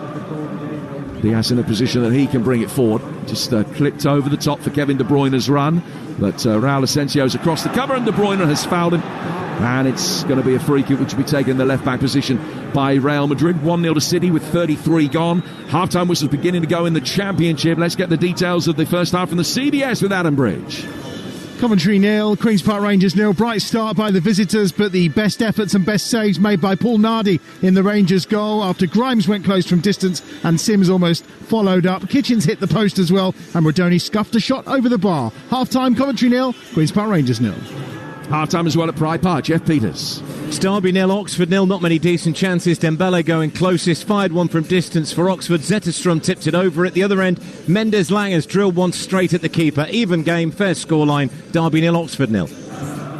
Dias in a position that he can bring it forward. Just clipped over the top for Kevin De Bruyne's run. But Raul Asensio's across the cover, and De Bruyne has fouled him. And it's going to be a free kick which will be taken in the left-back position by Real Madrid. 1-0 to City with 33 gone. Half-time whistle's beginning to go in the Championship. Let's get the details of the first half from the CBS with Adam Bridge. Coventry 0, Queen's Park Rangers 0. Bright start by the visitors, but the best efforts and best saves made by Paul Nardi in the Rangers goal after Grimes went close from distance and Sims almost followed up. Kitchens hit the post as well, and Rodoni scuffed a shot over the bar. Half-time, Coventry 0, Queen's Park Rangers 0. Half-time as well at Pride Park. Jeff Peters. Derby 0, Oxford 0. Not many decent chances. Dembele going closest, fired one from distance for Oxford. Zetterstrom tipped it over at the other end. Mendes Langers drilled one straight at the keeper. Even game, fair scoreline. Derby 0, Oxford 0.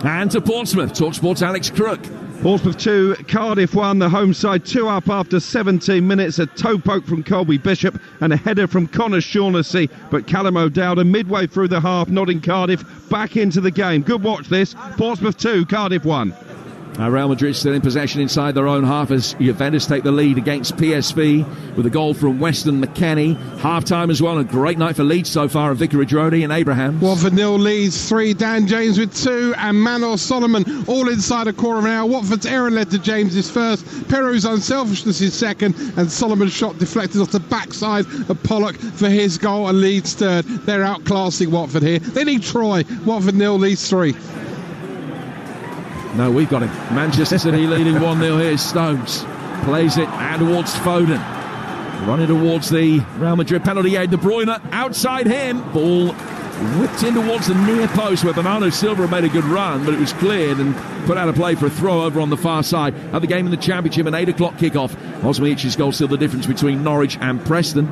And to Portsmouth, Talksport's Alex Crook. Portsmouth 2, Cardiff 1, the home side 2 up after 17 minutes. A toe poke from Colby Bishop and a header from Connor Shaughnessy. But Callum O'Dowda midway through the half, nodding Cardiff back into the game. Good watch this. Portsmouth 2, Cardiff 1. Real Madrid still in possession inside their own half as Juventus take the lead against PSV with a goal from Weston McKennie. Half-time as well, a great night for Leeds so far at Vicarage Road. Ian Abrahams. Watford 0 leads 3, Dan James with 2 and Manor Solomon all inside a quarter of an hour. Watford's error led to James's first, Peru's unselfishness his second, and Solomon's shot deflected off the backside of Pollock for his goal, and Leeds third. They're outclassing Watford here. They need Troy. Watford 0 leads 3. No, we've got him. Manchester City leading 1-0 here. Stones plays it and towards Foden. Running towards the Real Madrid penalty area. De Bruyne outside him. Ball whipped in towards the near post where Bernardo Silva made a good run, but it was cleared and put out of play for a throw over on the far side. Other game in the Championship, an 8 o'clock kickoff. Osmaich's goal still the difference between Norwich and Preston,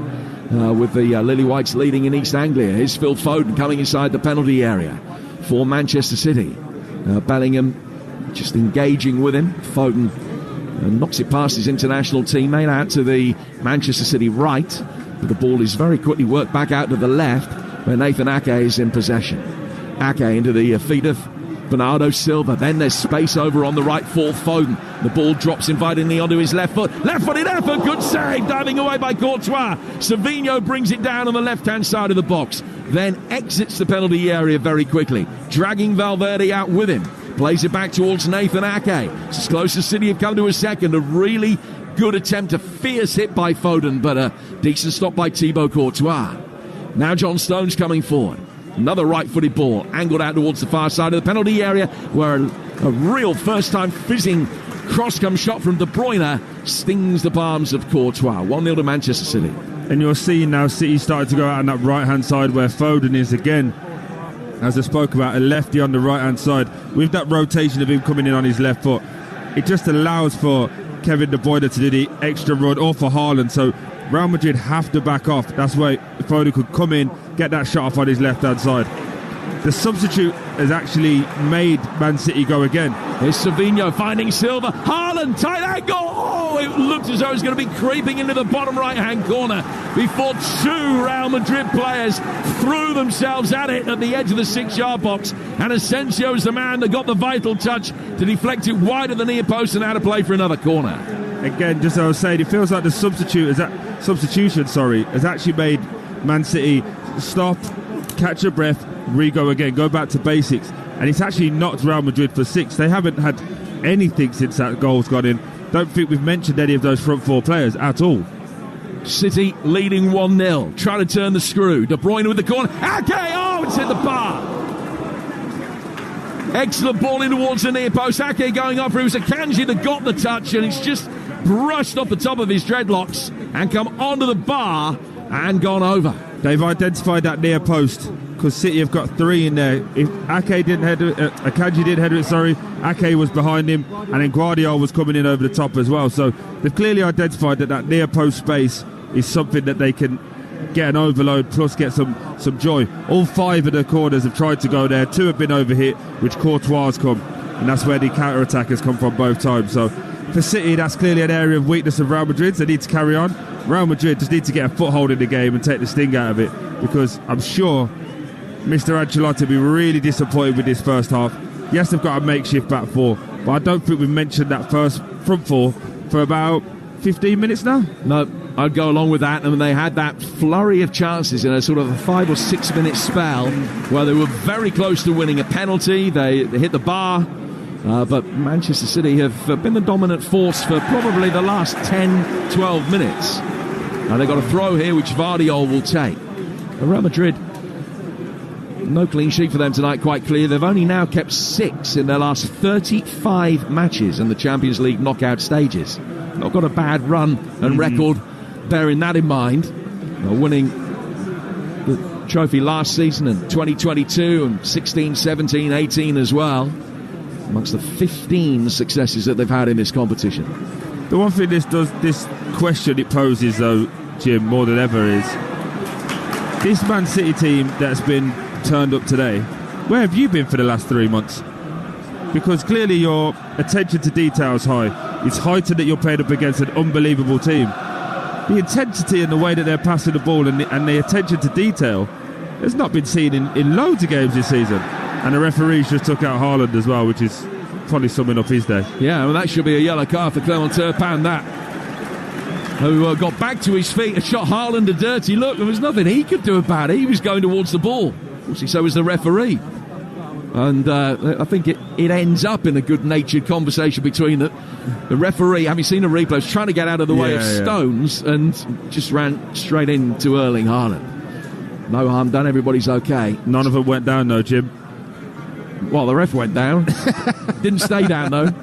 with the Lily Whites leading in East Anglia. Here's Phil Foden coming inside the penalty area for Manchester City. Bellingham just engaging with him. Foden knocks it past his international teammate out to the Manchester City right, but the ball is very quickly worked back out to the left where Nathan Ake is in possession. Ake into the feet of Bernardo Silva. Then there's space over on the right for Foden. The ball drops invitingly onto his left foot. Left-footed effort, good save, diving away by Courtois. Savinho brings it down on the left-hand side of the box, then exits the penalty area very quickly, dragging Valverde out with him. Plays it back towards Nathan Ake. It's as close as City have come to a second. A really good attempt, a fierce hit by Foden, but a decent stop by Thibaut Courtois. Now John Stones coming forward. Another right-footed ball, angled out towards the far side of the penalty area, where a real first-time fizzing cross-come shot from De Bruyne stings the palms of Courtois. 1-0 to Manchester City. And you're seeing now City starting to go out on that right-hand side where Foden is again. As I spoke about, a lefty on the right-hand side. With that rotation of him coming in on his left foot, it just allows for Kevin De Bruyne to do the extra run, or for Haaland. So Real Madrid have to back off. That's why Foden could come in, get that shot off on his left-hand side. The substitute has actually made Man City go again. Here's Savinho finding Silva. Haaland, tight angle. Oh, it looked as though it was going to be creeping into the bottom right-hand corner before two Real Madrid players threw themselves at it at the edge of the 6-yard box. And Asensio is the man that got the vital touch to deflect it wide of the near post and out of play for another corner. Again, just as I was saying, it feels like the substitution has actually made Man City stop, catch a breath, re-go again, go back to basics. And it's actually knocked Real Madrid for 6. They haven't had anything since that goal's gone in. Don't think we've mentioned any of those front four players at all. City leading 1-0, trying to turn the screw. De Bruyne with the corner. Ake, oh, it's hit the bar. Excellent ball in towards the near post. Ake going up for it. It was Akanji that got the touch, and it's just brushed off the top of his dreadlocks and come onto the bar and gone over. They've identified that near post because City have got 3 in there. If Akanji didn't header it, Ake was behind him, and then Guardiola was coming in over the top as well. So they've clearly identified that near post space is something that they can get an overload plus get some joy. All 5 of the corners have tried to go there. 2 have been overhit, which Courtois has come, and that's where the counter-attack has come from both times. So for City, that's clearly an area of weakness of Real Madrid. They need to carry on. Real Madrid just need to get a foothold in the game and take the sting out of it, because I'm sure Mr. Ancelotti will be really disappointed with this first half. Yes, they've got a makeshift back four, but I don't think we've mentioned that first front four for about 15 minutes now. No, I'd go along with that. And they had that flurry of chances in a sort of a 5 or 6 minute spell where they were very close to winning a penalty. They hit the bar. But Manchester City have been the dominant force for probably the last 10, 12 minutes. They've got a throw here which Vardiol will take. Real Madrid, no clean sheet for them tonight, quite clear. They've only now kept 6 in their last 35 matches in the Champions League knockout stages. Not got a bad run and record, bearing that in mind. Winning the trophy last season in 2022 and 16, 17, 18 as well, amongst the 15 successes that they've had in this competition. The one thing this question it poses, though, Jim, more than ever, is this Man City team that's been turned up today, where have you been for the last 3 months? Because clearly your attention to detail is high. It's heightened that you're playing up against an unbelievable team. The intensity and the way that they're passing the ball and the attention to detail has not been seen in loads of games this season. And the referees just took out Haaland as well, which is probably summing up his day. Yeah, well, that should be a yellow card for Clement Turpin, that. Who got back to his feet and shot Haaland a dirty look. There was nothing he could do about it. He was going towards the ball. So was the referee. And I think it ends up in a good-natured conversation between the referee, having seen a replay, was trying to get out of the way of Stones and just ran straight into Erling Haaland. No harm done, everybody's okay. None of them went down though, Jim. Well, the ref went down. Didn't stay down though.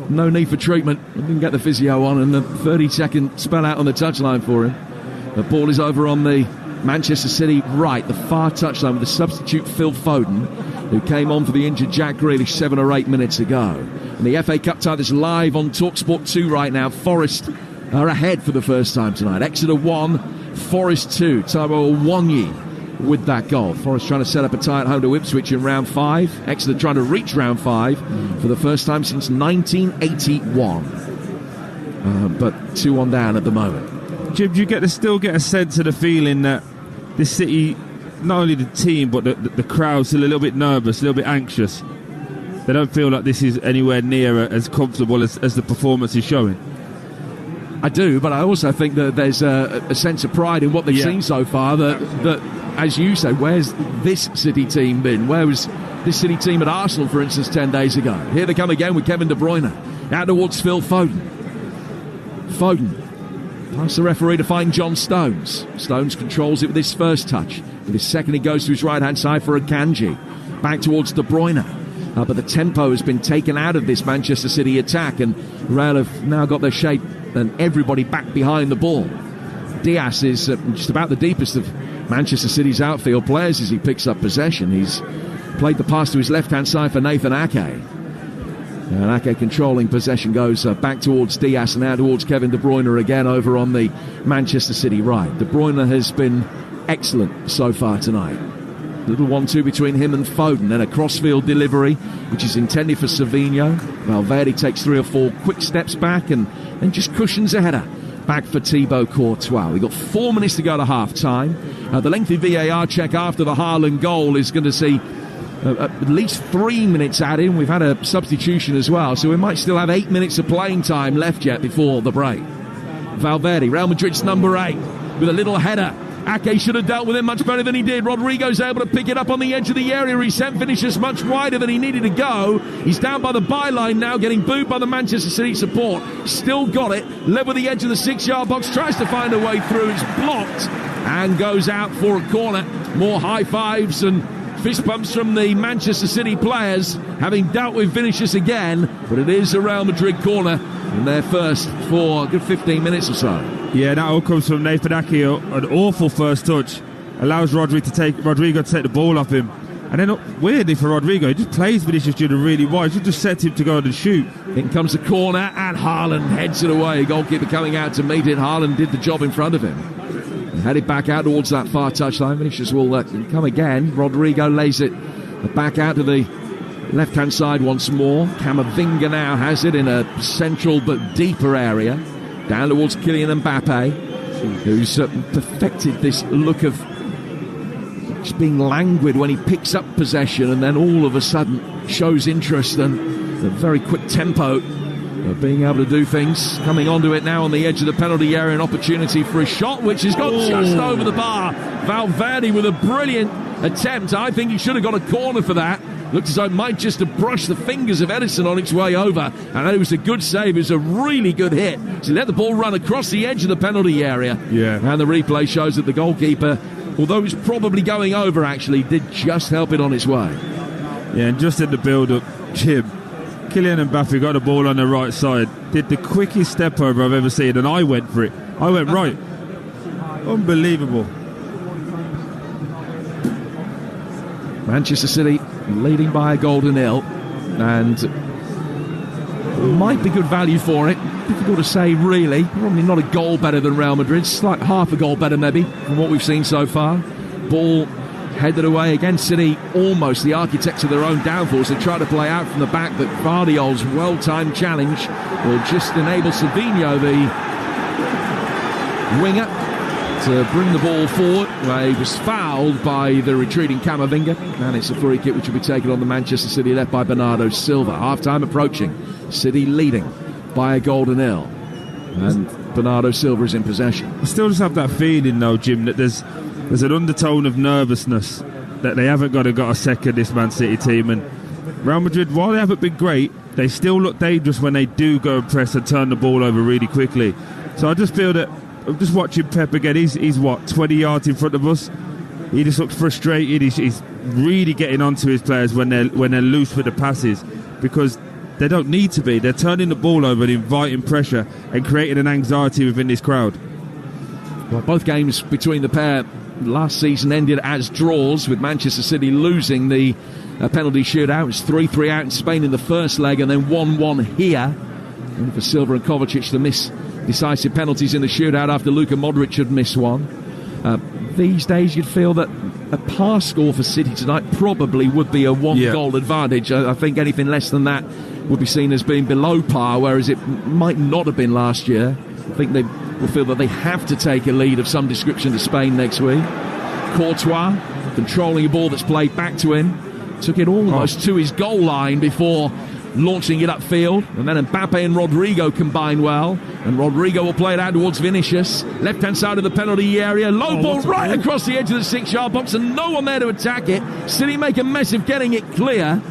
No need for treatment. Didn't get the physio on, and the 30-second spell out on the touchline for him. The ball is over on the Manchester City right, the far touchline, with the substitute Phil Foden, who came on for the injured Jack Grealish 7 or 8 minutes ago. And the FA Cup tie is live on Talksport 2 right now. Forest are ahead for the first time tonight. Exeter 1, Forest 2. Taiwo Awoniyi with that goal. Forest trying to set up a tie at home to Ipswich in round 5. Exeter trying to reach round 5 for the first time since 1981. But 2-1 down at the moment. Jim, do you still get a sense of the feeling that this City, not only the team but the crowd's a little bit nervous, a little bit anxious? They don't feel like this is anywhere near as comfortable as the performance is showing. I do, but I also think that there's a sense of pride in what they've seen so far. That, as you say, where's this City team been? Where was this City team at Arsenal, for instance, 10 days ago? Here they come again with Kevin De Bruyne out towards Phil Foden. Foden. Past the referee to find John Stones. Stones controls it with his first touch. With his second, he goes to his right-hand side for Akanji. Back towards De Bruyne. But the tempo has been taken out of this Manchester City attack, and Real have now got their shape and everybody back behind the ball. Diaz is just about the deepest of Manchester City's outfield players as he picks up possession. He's played the pass to his left-hand side for Nathan Ake. And Ake controlling possession goes back towards Diaz and now towards Kevin De Bruyne again over on the Manchester City right. De Bruyne has been excellent so far tonight. Little 1-2 between him and Foden, then a crossfield delivery which is intended for Savinho. Valverde takes 3 or 4 quick steps back and just cushions a header back for Thibaut Courtois. We've got 4 minutes to go to half-time. The lengthy VAR check after the Haaland goal is going to see at least 3 minutes added. We've had a substitution as well, so we might still have 8 minutes of playing time left yet before the break. Valverde, Real Madrid's number 8, with a little header. Ake should have dealt with him much better than he did. Rodrigo's able to pick it up on the edge of the area. He sent Vinicius much wider than he needed to go. He's down by the byline now, getting booed by the Manchester City support. Still got it, led with the edge of the 6-yard box, tries to find a way through. It's blocked and goes out for a corner. More high fives and fist bumps from the Manchester City players, having dealt with Vinicius again, but it is a Real Madrid corner, and they're first for a good 15 minutes or so. Yeah, that all comes from Nathan Ake. An awful first touch allows Rodrigo to take the ball off him, and then weirdly for Rodrigo, he just plays Vinicius Junior really wide. He just set him to go and shoot. In comes the corner, and Haaland heads it away. Goalkeeper coming out to meet it. Haaland did the job in front of him. Headed back out towards that far touchline. Vinicius will come again. Rodrigo lays it back out to the left-hand side once more. Camavinga now has it in a central but deeper area. Down towards Kylian Mbappe, who's perfected this look of just being languid when he picks up possession and then all of a sudden shows interest and a very quick tempo of being able to do things. Coming onto it now on the edge of the penalty area, an opportunity for a shot which has gone just over the bar. Valverde with a brilliant attempt. I think he should have got a corner for that. Looked as though it might just have brushed the fingers of Ederson on its way over. And it was a good save. It was a really good hit. So he let the ball run across the edge of the penalty area. Yeah. And the replay shows that the goalkeeper, although he was probably going over, actually did just help it on its way. Yeah, and just in the build-up, Jim, Kylian Mbappe got the ball on the right side, did the quickest step over I've ever seen, and I went for it. I went right. Unbelievable. Manchester City leading by a goal to nil, and might be good value for it. Difficult to say, really. Probably not a goal better than Real Madrid. It's like half a goal better, maybe, from what we've seen so far. Ball headed away again. City almost the architects of their own downfalls. They try to play out from the back, but Guardiola's well-timed challenge will just enable Savinho, the winger, to bring the ball forward. He was fouled by the retreating Camavinga, and it's a free kick which will be taken on the Manchester City left by Bernardo Silva. Half-time approaching. City leading by a goal to nil, and Bernardo Silva is in possession. I still just have that feeling though, Jim, that there's an undertone of nervousness that they haven't got a second, this Man City team, and Real Madrid, while they haven't been great, they still look dangerous when they do go and press and turn the ball over really quickly. So I just feel that I'm just watching Pep again. He's what, 20 yards in front of us. He just looks frustrated. He's really getting onto his players when they're loose with the passes, because they don't need to be. They're turning the ball over and inviting pressure and creating an anxiety within this crowd. Well, both games between the pair last season ended as draws, with Manchester City losing the penalty shootout. It was 3-3 out in Spain in the first leg and then 1-1 here. And for Silva and Kovacic to miss decisive penalties in the shootout after Luka Modric had missed one. These days you'd feel that a pass score for City tonight probably would be a one-goal advantage. I think anything less than that would be seen as being below par, whereas it might not have been last year. I think they will feel that they have to take a lead of some description to Spain next week. Courtois controlling a ball that's played back to him, took it almost to his goal line before launching it upfield, and then Mbappe and Rodrigo combine well, and Rodrigo will play it out towards Vinicius, left-hand side of the penalty area, low ball right across the edge of the 6-yard box, and no one there to attack it. City make a mess of getting it clear.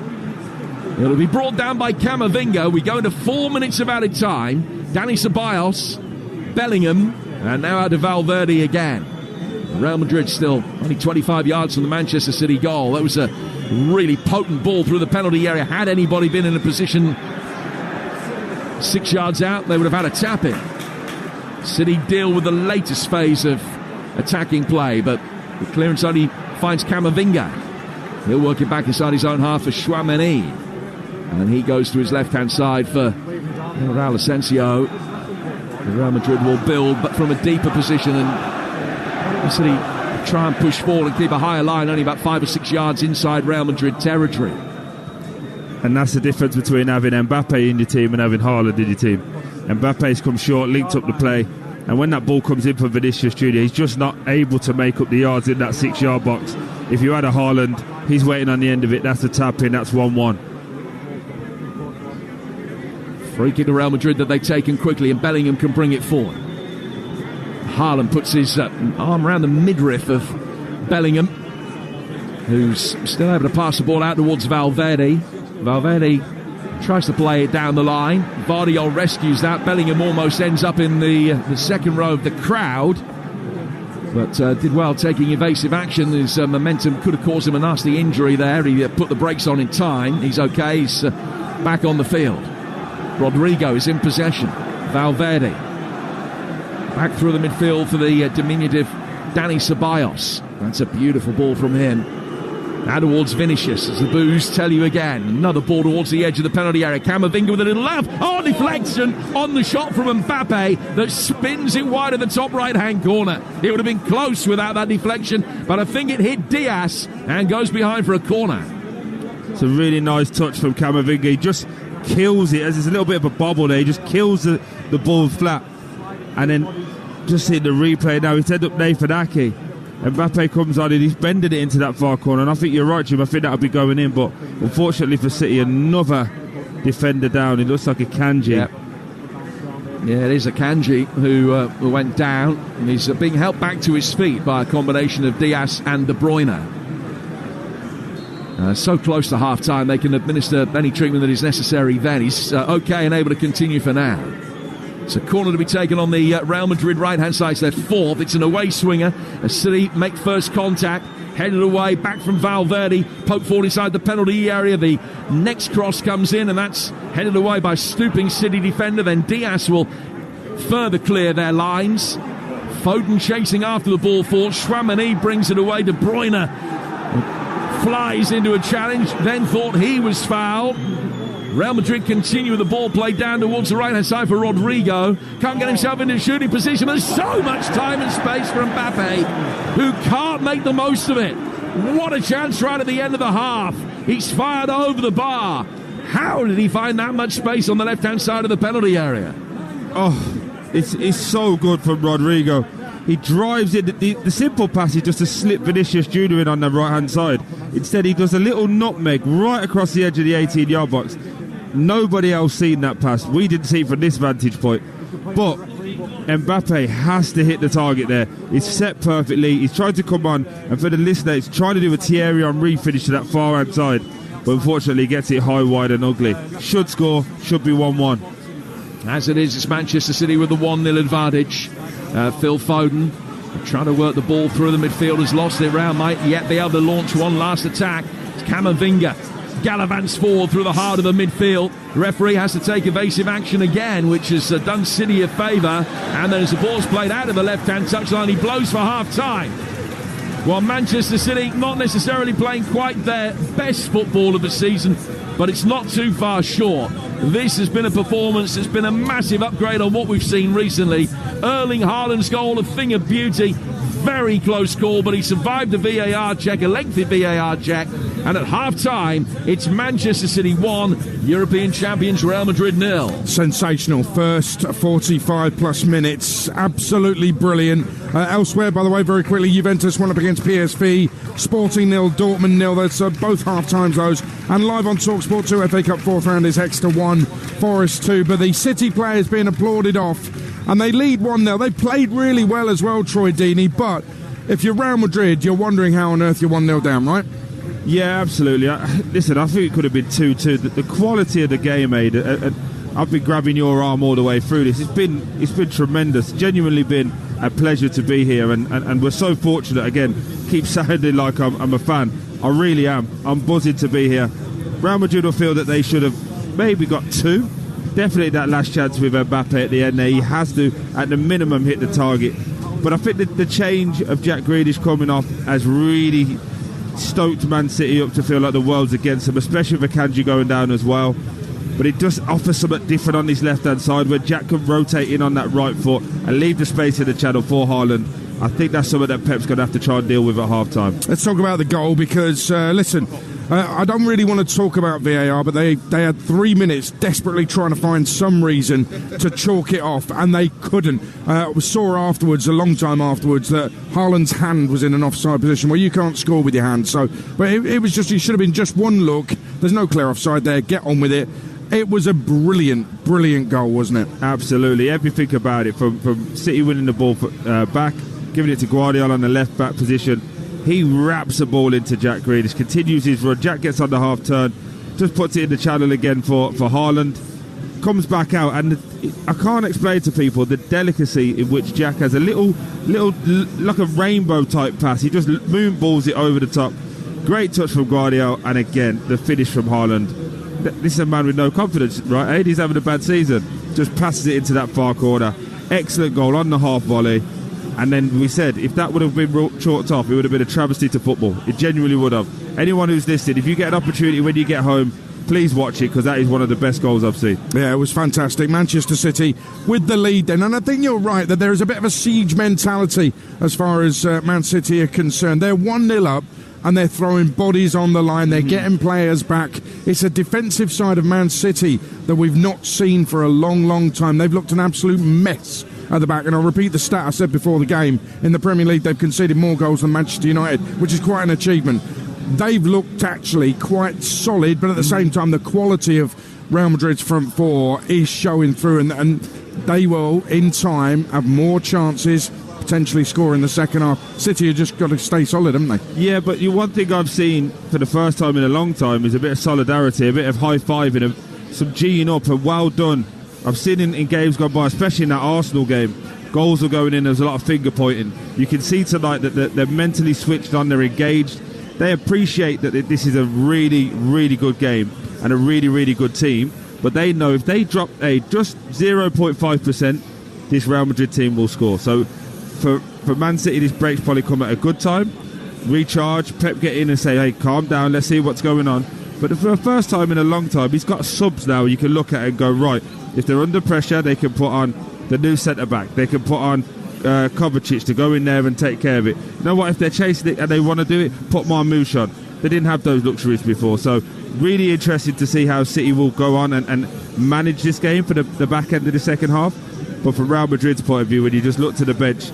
It'll be brought down by Camavinga. We go into 4 minutes of added time. Dani Ceballos Bellingham, and now out to Valverde again. Real Madrid still only 25 yards from the Manchester City goal. That was a really potent ball through the penalty area. Had anybody been in a position 6 yards out, they would have had a tap-in. City deal with the latest phase of attacking play, but the clearance only finds Camavinga. He'll work it back inside his own half for Tchouaméni, and he goes to his left-hand side for Raul Asensio. Real Madrid will build, but from a deeper position, and City try and push forward and keep a higher line, only about 5 or 6 yards inside Real Madrid territory. And that's the difference between having Mbappe in your team and having Haaland in your team. Mbappe's come short, linked up the play, and when that ball comes in for Vinicius Junior, he's just not able to make up the yards in that 6-yard box. If you had a Haaland, he's waiting on the end of it. That's the tap in. That's 1-1. Free kick to Real Madrid that they've taken quickly, and Bellingham can bring it forward. Haaland puts his arm around the midriff of Bellingham, who's still able to pass the ball out towards Valverde. Valverde tries to play it down the line. Vardiol rescues that. Bellingham almost ends up in the second row of the crowd, but did well taking evasive action. His momentum could have caused him a nasty injury there. He put the brakes on in time. He's okay. He's back on the field. Rodrigo is in possession. Valverde back through the midfield for the diminutive Dani Ceballos. That's a beautiful ball from him. Now towards Vinicius, as the boos tell you again. Another ball towards the edge of the penalty area. Camavinga with a little laugh. Oh, deflection on the shot from Mbappe that spins it wide of the top right-hand corner. It would have been close without that deflection, but I think it hit Diaz and goes behind for a corner. It's a really nice touch from Camavinga. He just kills it, as there's a little bit of a bobble there. He just kills the ball flat. And then just see the replay now. He's head up Nathan Ake. Mbappe comes on and he's bending it into that far corner, and I think you're right, Jim. I think that'll be going in, but unfortunately for City, another defender down. It looks like a Kanji. Yeah, it is a Kanji who went down, and he's being helped back to his feet by a combination of Diaz and De Bruyne. So close to half-time, they can administer any treatment that is necessary then. He's okay and able to continue for now. It's a corner to be taken on the Real Madrid right-hand side. It's their fourth. It's an away swinger. As City make first contact, headed away, back from Valverde, poke forward inside the penalty area. The next cross comes in, and that's headed away by stooping City defender. Then Diaz will further clear their lines. Foden chasing after the ball forward. Tchouaméni brings it away. De Bruyne flies into a challenge, then thought he was fouled. Real Madrid continue with the ball played down towards the right-hand side for Rodrigo. Can't get himself into a shooting position. There's so much time and space for Mbappe, who can't make the most of it. What a chance right at the end of the half. He's fired over the bar. How did he find that much space on the left-hand side of the penalty area? Oh, it's so good from Rodrigo. He drives in. The simple pass is just to slip Vinicius Junior in on the right-hand side. Instead, he does a little nutmeg right across the edge of the 18-yard box. Nobody else seen that pass. We didn't see it from this vantage point. But Mbappe has to hit the target there. It's set perfectly. He's trying to come on, and for the listener, he's trying to do a Thierry Henry finish to that far-hand side. But unfortunately, he gets it high, wide and ugly. Should score, should be 1-1. As it is, it's Manchester City with the 1-0 advantage. Phil Foden trying to work the ball through the midfield, has lost it round, might yet be able to launch one last attack. It's Camavinga gallivants forward through the heart of the midfield. The referee has to take evasive action again, which has done City a favour, and then as the ball's played out of the left-hand touchline, he blows for half-time. While Manchester City not necessarily playing quite their best football of the season, but it's not too far short. This has been a performance that's been a massive upgrade on what we've seen recently. Erling Haaland's goal, a thing of beauty. Very close call, but he survived the VAR check, a lengthy VAR check. And at half-time, it's Manchester City 1, European champions Real Madrid 0. Sensational first 45-plus minutes. Absolutely brilliant. Elsewhere, by the way, very quickly, Juventus won up against PSV. Sporting 0, Dortmund 0. That's both half-times those. And live on Talksport 2, FA Cup fourth round is Exeter 1, Forest 2. But the City players being applauded off. And they lead 1-0. They played really well as well, Troy Deeney. But if you're Real Madrid, you're wondering how on earth you're 1-0 down, right? Yeah, absolutely. Listen, I think it could have been 2-2. The quality of the game made a I've been grabbing your arm all the way through this. It's been tremendous. Genuinely been a pleasure to be here, and we're so fortunate. Again, keep sounding like I'm a fan. I really am. I'm buzzing to be here. Real Madrid will feel that they should have maybe got 2. Definitely that last chance with Mbappe at the end there. He has to, at the minimum, hit the target. But I think that the change of Jack Grealish coming off has really stoked Man City up to feel like the world's against them, especially with Akanji going down as well. But it does offer something different on his left-hand side where Jack can rotate in on that right foot and leave the space in the channel for Haaland. I think that's something that Pep's going to have to try and deal with at half-time. Let's talk about the goal because, listen, I don't really want to talk about VAR, but they had 3 minutes desperately trying to find some reason to chalk it off, and they couldn't. We saw afterwards, a long time afterwards, that Haaland's hand was in an offside position where you can't score with your hand. So, but it was just, it should have been just one look. There's no clear offside there. Get on with it. It was a brilliant, brilliant goal, wasn't it? Absolutely. Everything about it, from City winning the ball back, giving it to Guardiola on the left-back position. He wraps the ball into Jack Grealish, continues his run. Jack gets on the half-turn, just puts it in the channel again for Haaland, comes back out, and I can't explain to people the delicacy in which Jack has a little like a rainbow-type pass. He just moonballs it over the top. Great touch from Guardiola, and again, the finish from Haaland. This is a man with no confidence, right? He's having a bad season. Just passes it into that far corner. Excellent goal on the half volley. And then we said, if that would have been chalked off, it would have been a travesty to football. It genuinely would have. Anyone who's listening, if you get an opportunity when you get home, please watch it, because that is one of the best goals I've seen. Yeah, it was fantastic. Manchester City with the lead then. And I think you're right that there is a bit of a siege mentality as far as Man City are concerned. They're 1-0 up, and they're throwing bodies on the line. They're getting players back. It's a defensive side of Man City that we've not seen for a long, long time. They've looked an absolute mess at the back. And I'll repeat the stat I said before the game. In the Premier League, they've conceded more goals than Manchester United, which is quite an achievement. They've looked actually quite solid, but at the same time, the quality of Real Madrid's front four is showing through, and they will, in time, have more chances, potentially score in the second half. City have just got to stay solid, haven't they? Yeah, but one thing I've seen for the first time in a long time is a bit of solidarity, a bit of high-fiving, some G'ing up, and well done. I've seen in games gone by, especially in that Arsenal game, goals are going in, there's a lot of finger-pointing. You can see tonight that they're mentally switched on, they're engaged. They appreciate that this is a really, really good game and a really, really good team, but they know if they drop just 0.5%, this Real Madrid team will score. So for Man City, this break's probably come at a good time. Recharge, Pep get in and say, hey, calm down, let's see what's going on. But for the first time in a long time, he's got subs now you can look at and go, right, if they're under pressure, they can put on the new centre-back. They can put on Kovacic to go in there and take care of it. You know what, if they're chasing it and they want to do it, put Marmoush on. They didn't have those luxuries before. So really interested to see how City will go on and manage this game for the back end of the second half. But from Real Madrid's point of view, when you just look to the bench,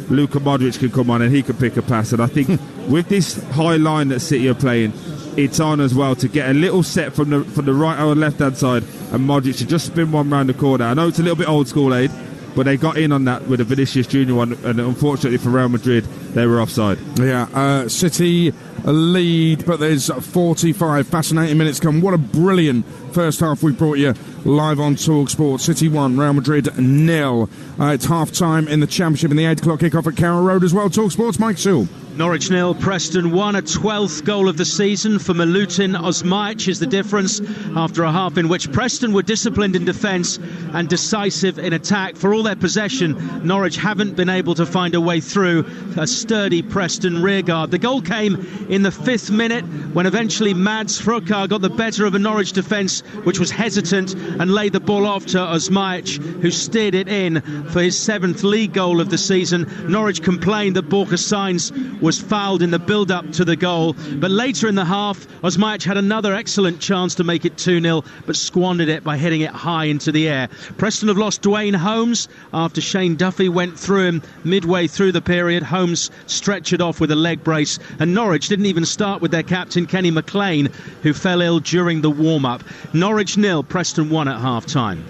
Luka Modric can come on and he can pick a pass. And I think with this high line that City are playing, it's on as well to get a little set from the right or left hand side, and Modric to just spin one round the corner. I know it's a little bit old school, Aid, but they got in on that with a Vinicius Junior one, and unfortunately for Real Madrid, they were offside. Yeah, City lead, but there's 45 fascinating minutes come. What a brilliant first half we brought you live on Talksport. City 1, Real Madrid 0. It's half time in the Championship in the 8 o'clock kickoff at Carrow Road as well. Talksport's Mike Sewell. Norwich 0, Preston 1, a 12th goal of the season for Milutin Osmaic is the difference after a half in which Preston were disciplined in defence and decisive in attack. For all their possession, Norwich haven't been able to find a way through a sturdy Preston rearguard. The goal came in the 5th minute when eventually Mads Frukar got the better of a Norwich defence which was hesitant and laid the ball off to Osmaic, who steered it in for his 7th league goal of the season. Norwich complained that Borja Sainz was fouled in the build-up to the goal, but later in the half Osmaic had another excellent chance to make it 2-0 but squandered it by hitting it high into the air. Preston have lost Dwayne Holmes after Shane Duffy went through him midway through the period. Holmes stretchered off with a leg brace, and Norwich didn't even start with their captain Kenny McLean, who fell ill during the warm-up. Norwich 0, Preston 1 at half-time.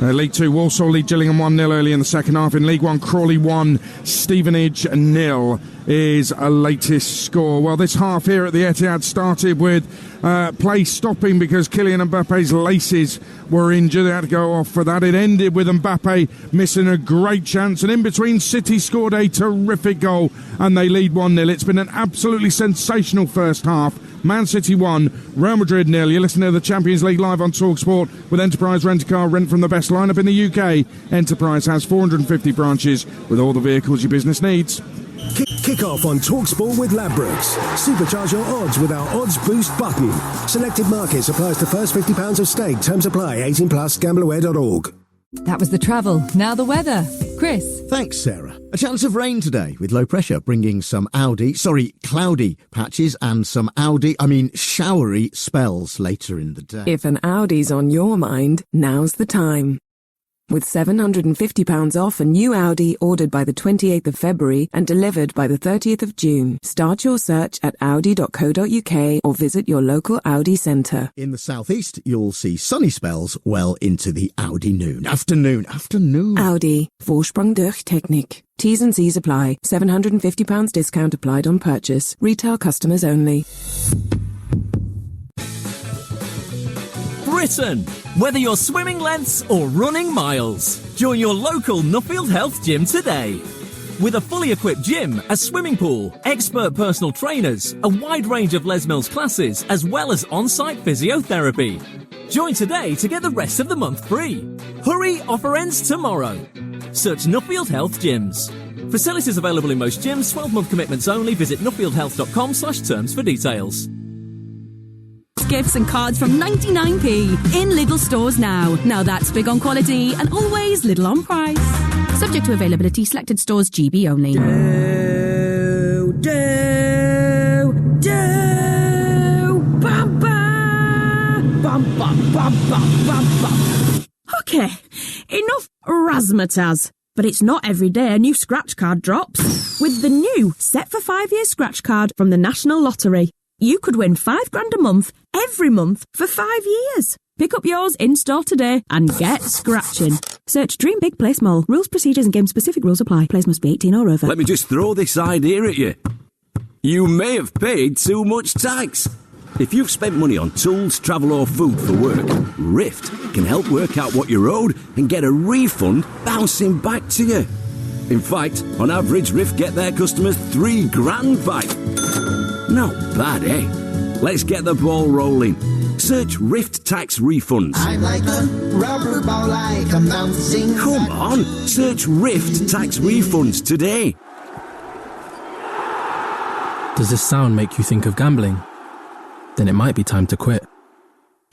League 2, Walsall lead Gillingham 1-0 early in the second half. In League 1, Crawley 1, Stevenage 0 is a latest score. Well, this half here at the Etihad started with play stopping because Kylian Mbappe's laces were injured. They had to go off for that. It ended with Mbappe missing a great chance, and in between, City scored a terrific goal and they lead 1-0. It's been an absolutely sensational first half. Man City 1, Real Madrid 0. You're listening to the Champions League live on Talksport with Enterprise Rent-A-Car. Rent from the best lineup in the UK. Enterprise has 450 branches with all the vehicles your business needs. Kick off on Talksport with Ladbrokes. Supercharge your odds with our Odds Boost button. Selected markets applies to first £50 of stake. Terms apply. 18+. Gambleaware.org. That was the travel. Now the weather. Chris. Thanks, Sarah. A chance of rain today with low pressure bringing some cloudy patches and some showery spells later in the day. If an Audi's on your mind, now's the time. With £750 off a new Audi ordered by the 28th of February and delivered by the 30th of June. Start your search at audi.co.uk or visit your local Audi centre. In the southeast, you'll see sunny spells well into the Audi afternoon. Audi. Vorsprung durch Technik. T's and C's apply. £750 discount applied on purchase. Retail customers only. Britain. Whether you're swimming lengths or running miles, join your local Nuffield Health Gym today. With a fully equipped gym, a swimming pool, expert personal trainers, a wide range of Les Mills classes, as well as on-site physiotherapy. Join today to get the rest of the month free. Hurry, offer ends tomorrow. Search Nuffield Health Gyms. Facilities available in most gyms, 12-month commitments only. Visit nuffieldhealth.com/terms for details. Gifts and cards from 99p in Lidl stores now. Now that's big on quality and always Lidl on price. Subject to availability, selected stores, GB only. Okay, enough razzmatazz. But it's not every day a new scratch card drops. With the new Set for 5 Year scratch card from the National Lottery. You could win £5 a month, every month, for 5 years. Pick up yours in-store today and get scratching. Search Dream Big Play Small. Rules, procedures and game-specific rules apply. Players must be 18 or over. Let me just throw this idea at you. You may have paid too much tax. If you've spent money on tools, travel or food for work, Rift can help work out what you're owed and get a refund bouncing back to you. In fact, on average, Rift get their customers $3,000 back. Not bad, eh? Let's get the ball rolling. Search Rift Tax Refunds. I'm like a rubber ball, like I'm bouncing. Come on, search Rift Tax Refunds today. Does this sound make you think of gambling? Then it might be time to quit.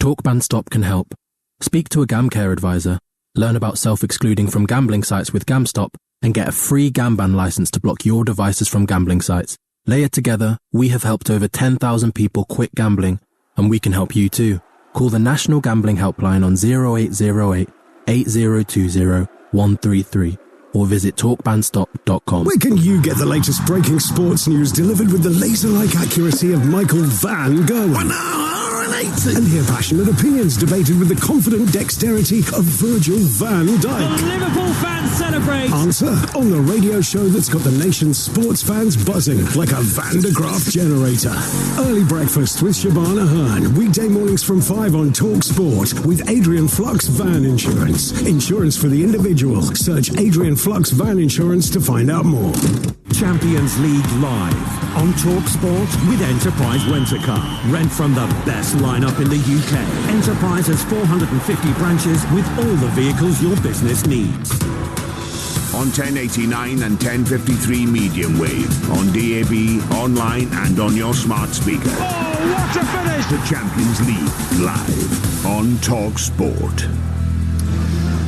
TalkBan Stop can help. Speak to a GamCare advisor, learn about self-excluding from gambling sites with GamStop, and get a free GamBan license to block your devices from gambling sites. Layered together, we have helped over 10,000 people quit gambling, and we can help you too. Call the National Gambling Helpline on 0808 8020 133 or visit talkbanstop.com. Where can you get the latest breaking sports news delivered with the laser-like accuracy of Michael Van Gogh? 1 hour and 8. And hear passionate opinions debated with the confident dexterity of Virgil van Dijk. The Liverpool fans celebrate. Answer on the radio show that's got the nation's sports fans buzzing like a Van de Graaff generator. Early breakfast with Shabana Hearn. Weekday mornings from 5 on Talksport with Adrian Flux Van Insurance. Insurance for the individual. Search Adrian Flux Van Insurance to find out more. Champions League live on Talksport with Enterprise Rent-A-Car. Rent from the best lineup in the UK. Enterprise has 450 branches with all the vehicles your business needs. On 1089 and 1053 medium wave, on DAB, online and on your smart speaker. Oh, what a finish! The Champions League live on Talksport.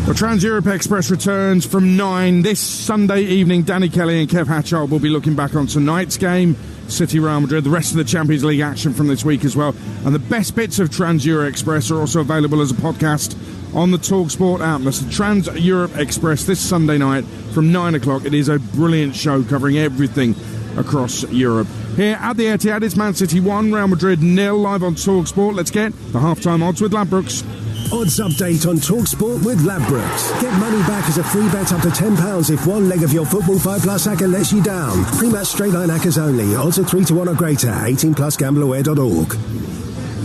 The Trans-Europe Express returns from 9 this Sunday evening. Danny Kelly and Kev Hatchard will be looking back on tonight's game, City Real Madrid, the rest of the Champions League action from this week as well. And the best bits of Trans-Europe Express are also available as a podcast on the TalkSport app. That's the Trans-Europe Express this Sunday night from 9 o'clock. It is a brilliant show covering everything across Europe. Here at the Etihad, it's Man City 1, Real Madrid 0, live on Talksport. Let's get the half-time odds with Ladbrokes. Odds update on Talksport with Ladbrokes. Get money back as a free bet up to £10 if one leg of your Football 5 Plus acca lets you down. Pre-match straight line accas only. Odds are 3-1 or greater. 18 plus gambleaware.org.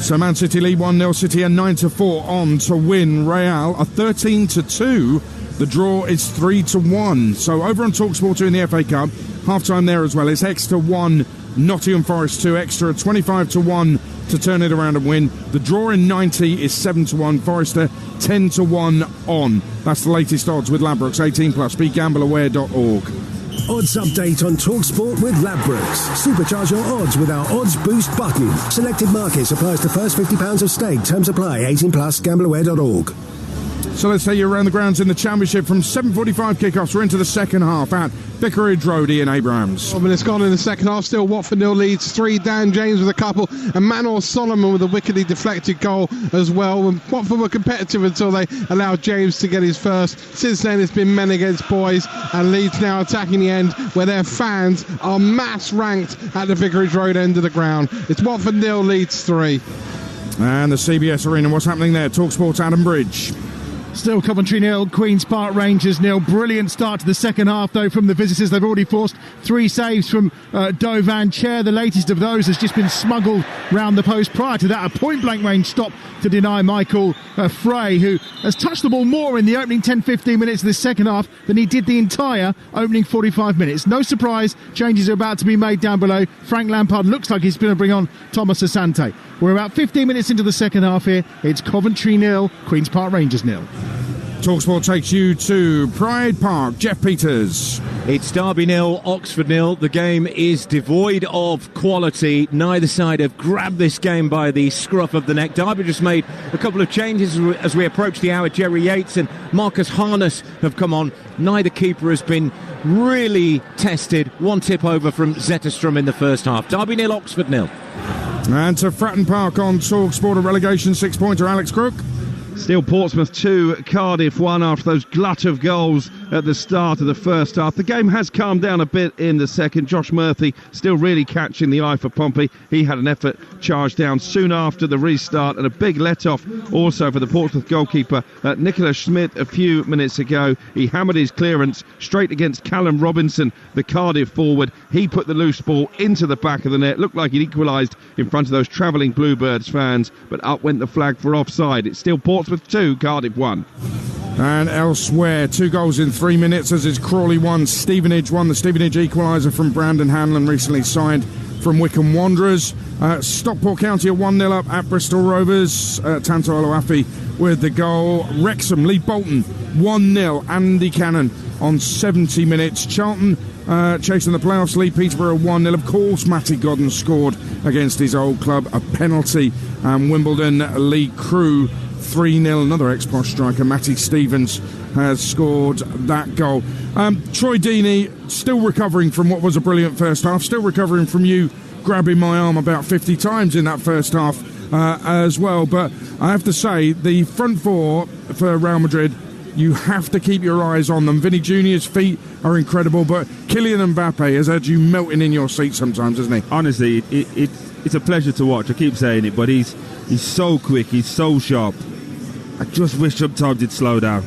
So Man City lead 1-0. City are 9-4 on to win. Real are 13-2. The draw is 3-1. So over on Talksport 2 in the FA Cup, half-time there as well. It's extra 1, Nottingham Forest 2, extra 25-1 to turn it around and win. The draw in 90 is 7-1. Forester 10-1 on. That's the latest odds with Ladbrokes 18 plus. BeGambleAware.org. Odds update on Talksport with Ladbrokes. Supercharge your odds with our Odds Boost button. Selected markets applies to first £50 of stake. Terms apply. 18 plus. GambleAware.org. So let's take you around the grounds in the Championship from 7:45 kickoffs. We're into the second half at Vicarage Road. Ian Abrahams. 12 minutes gone in the second half. Still Watford 0 leads 3. Dan James with a couple, and Manor Solomon with a wickedly deflected goal as well. And Watford were competitive until they allowed James to get his first. Since then it's been men against boys, and Leeds now attacking the end where their fans are mass ranked at the Vicarage Road end of the ground. It's Watford 0, Leeds 3. And the CBS Arena, what's happening there? Talksport's Adam Bridge. Still Coventry 0, Queen's Park Rangers 0. Brilliant start to the second half, though, from the visitors. They've already forced 3 saves from Dovan Chair. The latest of those has just been smuggled round the post. Prior to that, a point-blank range stop to deny Michael Frey, who has touched the ball more in the opening 10-15 minutes of the second half than he did the entire opening 45 minutes. No surprise, changes are about to be made down below. Frank Lampard looks like he's going to bring on Thomas Asante. We're about 15 minutes into the second half here. It's Coventry 0, Queen's Park Rangers 0. Talksport takes you to Pride Park. Jeff Peters. It's Derby 0, Oxford 0. The game is devoid of quality. Neither side have grabbed this game by the scruff of the neck. Derby just made a couple of changes as we approach the hour. Jerry Yates and Marcus Harness have come on. Neither keeper has been really tested. One tip over from Zetterstrom in the first half. Derby 0, Oxford 0. And to Fratton Park on Talksport, a relegation 6-pointer. Alex Crook. Still Portsmouth 2, Cardiff 1 after those glut of goals at the start of the first half. The game has calmed down a bit in the second. Josh Murphy still really catching the eye for Pompey. He had an effort charged down soon after the restart, and a big let-off also for the Portsmouth goalkeeper Nicholas Schmidt a few minutes ago. He hammered his clearance straight against Callum Robinson, the Cardiff forward. He put the loose ball into the back of the net. Looked like he'd equalised in front of those travelling Bluebirds fans, but up went the flag for offside. It's still Portsmouth 2, Cardiff 1. And elsewhere, 2 goals in 3 minutes as it's Crawley 1, Stevenage 1. The Stevenage equaliser from Brandon Hanlon, recently signed from Wycombe Wanderers. Stockport County are 1-0 up at Bristol Rovers. Tanto Oluwafi with the goal. Wrexham lead Bolton 1-0. Andy Cannon on 70 minutes. Charlton chasing the playoffs lead Peterborough 1-0. Of course, Matty Godden scored against his old club, a penalty. Wimbledon lead Crewe 3-0. Another ex-Posh striker, Matty Stevens, has scored that goal. Troy Deeney still recovering from what was a brilliant first half, still recovering from you grabbing my arm about 50 times in that first half as well. But I have to say, the front four for Real Madrid, you have to keep your eyes on them. Vinny Jr.'s feet are incredible, but Kylian Mbappe has had you melting in your seat sometimes, hasn't he? Honestly, it's a pleasure to watch. I keep saying it, but he's so quick, he's so sharp. I just wish sometimes he'd slow down.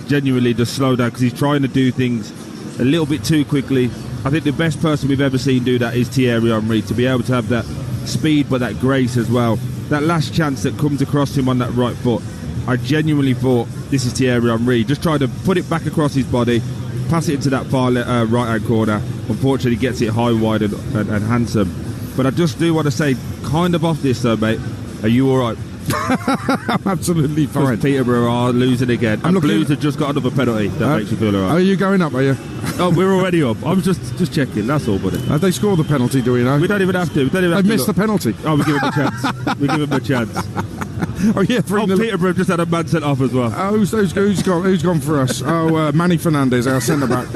Genuinely just slow down, because he's trying to do things a little bit too quickly. I think the best person we've ever seen do that is Thierry Henry, to be able to have that speed but that grace as well. That last chance that comes across him on that right foot, I genuinely thought, this is Thierry Henry. Just trying to put it back across his body, pass it into that far right-hand corner. Unfortunately, gets it high, wide and handsome. But I just do want to say, kind of off this though, mate, are you all right? I'm absolutely fine. Peterborough are losing again. And Blues have just got another penalty. That makes you feel all right. Are you going up, are you? Oh, we're already up. I'm just checking. That's all, buddy. They scored the penalty, do we know? We don't even have to. They missed the penalty. Oh, we give him a chance. We give him a chance. Oh, yeah. Peterborough just had a man sent off as well. Who's gone for us? Manny Fernandez, our centre-back,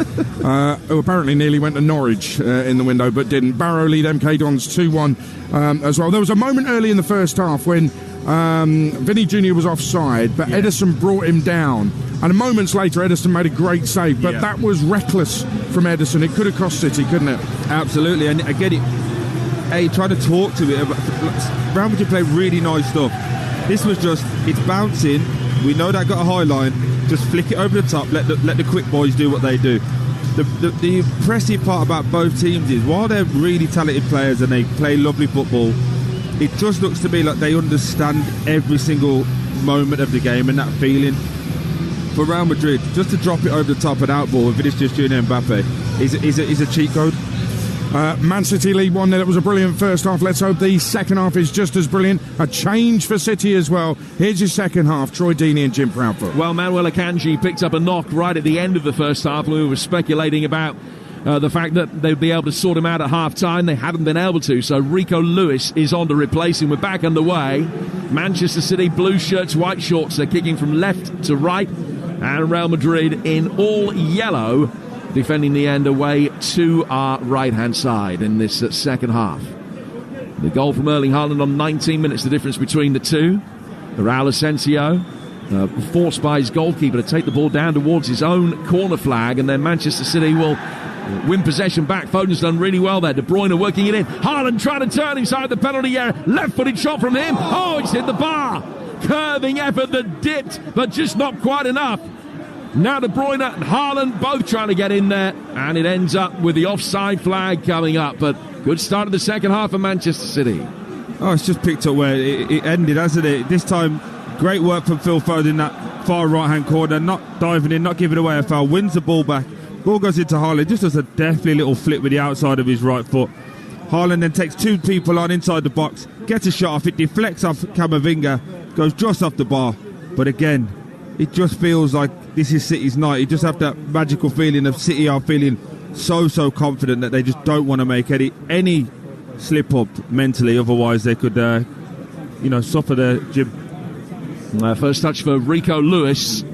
who apparently nearly went to Norwich in the window, but didn't. Barrow lead MK Dons 2-1 as well. There was a moment early in the first half when Vinny Jr. was offside, but Edison brought him down And moments later, Ederson made a great save, but that was reckless from Ederson. It could have cost City, couldn't it? Absolutely, and I get it. Hey, trying to talk to it. Real Madrid played really nice stuff. This was just, it's bouncing. We know that got a high line. Just flick it over the top. Let the quick boys do what they do. The impressive part about both teams is, while they're really talented players and they play lovely football, it just looks to me like they understand every single moment of the game and that feeling. For Real Madrid, just to drop it over the top and outball with Vinicius Junior Mbappe is a cheat code. Man City lead 1-0. It was a brilliant first half. Let's hope the second half is just as brilliant. A change for City as well. Here's your second half. Troy Deeney and Jim Proudfoot. Well, Manuel Akanji picked up a knock right at the end of the first half. We were speculating about the fact that they'd be able to sort him out at half-time. They haven't been able to, so Rico Lewis is on to replace him. We're back underway. Manchester City, blue shirts, white shorts. They're kicking from left to right. And Real Madrid in all yellow, defending the end away to our right-hand side in this second half. The goal from Erling Haaland on 19 minutes, the difference between the two. Raul Asensio, forced by his goalkeeper to take the ball down towards his own corner flag, and then Manchester City will win possession back. Foden's done really well there. De Bruyne working it in. Haaland trying to turn inside the penalty area. Left-footed shot from him. Oh, it's hit the bar. Curving effort that dipped, but just not quite enough. Now De Bruyne and Haaland both trying to get in there, and it ends up with the offside flag coming up. But good start of the second half for Manchester City. Oh, it's just picked up where it ended, hasn't it? This time, great work from Phil Foden in that far right-hand corner, not diving in, not giving away a foul, wins the ball back. Ball goes into Haaland, just does a deftly little flip with the outside of his right foot. Haaland then takes two people on inside the box, gets a shot off, it deflects off Camavinga, goes just off the bar. But again, it just feels like this is City's night. You just have that magical feeling of City are feeling so confident that they just don't want to make any slip up mentally, otherwise they could suffer the Jim. First touch for Rico Lewis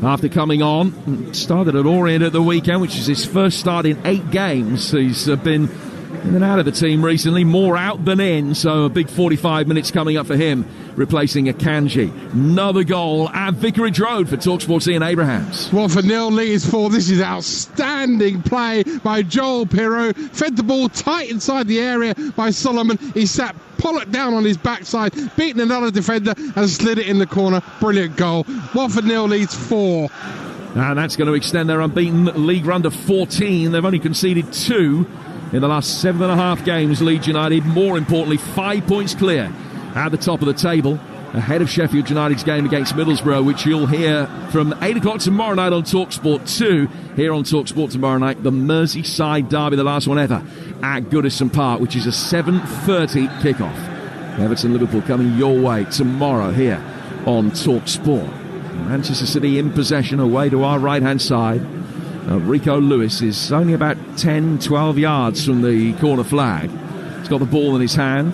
after coming on. Started at Orient at the weekend, which is his first start in 8 games. He's been in and out of the team recently, more out than in, so a big 45 minutes coming up for him, replacing Akanji. Another goal at Vicarage Road for Talksport's Ian Abrahams. Watford 0, Leeds 4. This is outstanding play by Joel Pirou. Fed the ball tight inside the area by Solomon. He sat Pollock down on his backside, beaten another defender and slid it in the corner. Brilliant goal. Watford 0, Leeds 4. And that's going to extend their unbeaten league run to 14. They've only conceded 2 in the last 7.5 games. Leeds United, more importantly, 5 points clear at the top of the table, ahead of Sheffield United's game against Middlesbrough, which you'll hear from 8 o'clock tomorrow night on TalkSport 2. Here on TalkSport tomorrow night, the Merseyside derby, the last one ever, at Goodison Park, which is a 7:30 kickoff. Everton-Liverpool coming your way tomorrow here on TalkSport. Manchester City in possession away to our right-hand side. Rico Lewis is only about 10-12 yards from the corner flag. He's got the ball in his hand,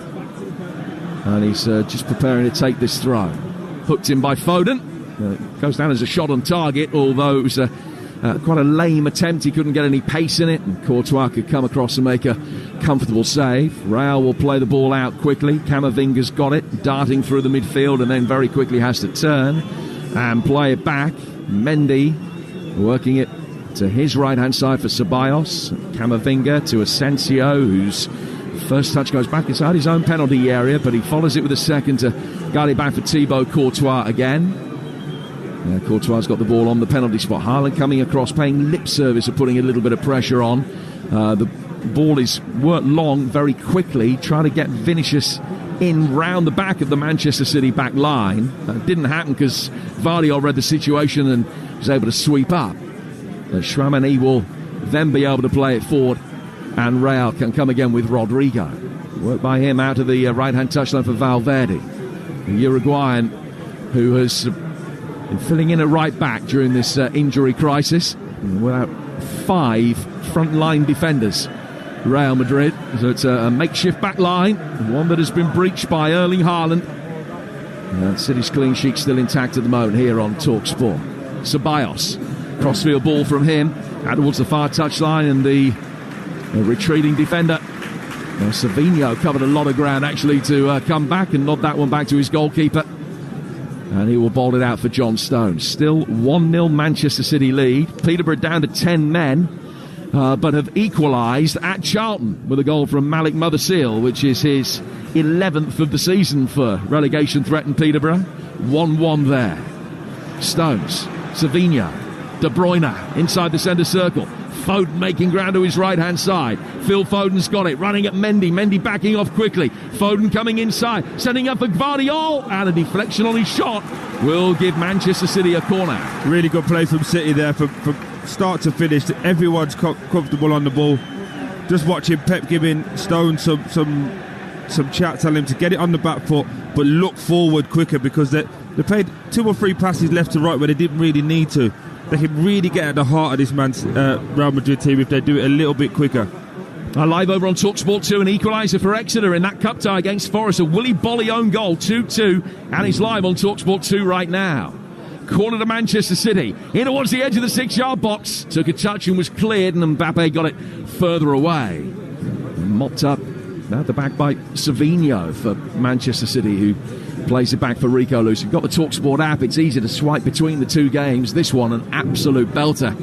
and he's just preparing to take this throw. Hooked in by Foden. Goes down as a shot on target, although it was quite a lame attempt. He couldn't get any pace in it, and Courtois could come across and make a comfortable save. Real will play the ball out quickly. Camavinga's got it, darting through the midfield, and then very quickly has to turn and play it back. Mendy working it to his right-hand side for Ceballos. Camavinga to Asensio, whose first touch goes back inside his own penalty area, but he follows it with a second to guide it back for Thibaut Courtois again. Courtois got the ball on the penalty spot. Haaland coming across, paying lip service of putting a little bit of pressure on. The ball is worked long very quickly, trying to get Vinicius in round the back of the Manchester City back line. That didn't happen because Vardiol read the situation and was able to sweep up. Tchouaméni will then be able to play it forward, and Real can come again with Rodrigo. Work by him out of the right-hand touchline for Valverde, the Uruguayan who has been filling in at right back during this injury crisis. Without 5 front-line defenders, Real Madrid. So it's a makeshift back line, one that has been breached by Erling Haaland. And City's clean sheet still intact at the moment here on TalkSport. Ceballos. Crossfield ball from him out towards the far touchline, and the retreating defender Savinho covered a lot of ground actually to come back and nod that one back to his goalkeeper. And he will bowl it out for John Stones. Still 1-0 Manchester City lead. Peterborough down to 10 men, but have equalised at Charlton with a goal from Malik Motherseal, which is his 11th of the season for relegation-threatened Peterborough. 1-1 there. Stones, Savinho, De Bruyne inside the centre circle. Foden making ground to his right-hand side. Phil Foden's got it, running at Mendy. Mendy backing off quickly. Foden coming inside, setting up for Gvardiol. And a deflection on his shot will give Manchester City a corner. Really good play from City there from start to finish. Everyone's comfortable on the ball. Just watching Pep giving Stone some chat, telling him to get it on the back foot, but look forward quicker, because they played 2 or 3 passes left to right where they didn't really need to. They can really get at the heart of this man's Real Madrid team if they do it a little bit quicker. Live over on Talksport 2, an equaliser for Exeter in that cup tie against Forest. A Willy Bolly own goal, 2-2, and it's live on Talksport 2 right now. Corner to Manchester City, in towards the edge of the 6-yard box. Took a touch and was cleared, and Mbappe got it further away. Mopped up at the back by Savinho for Manchester City, who plays it back for Rico Lewis. You've got the Talksport app. It's easy to swipe between the 2 games. This one, an absolute belter.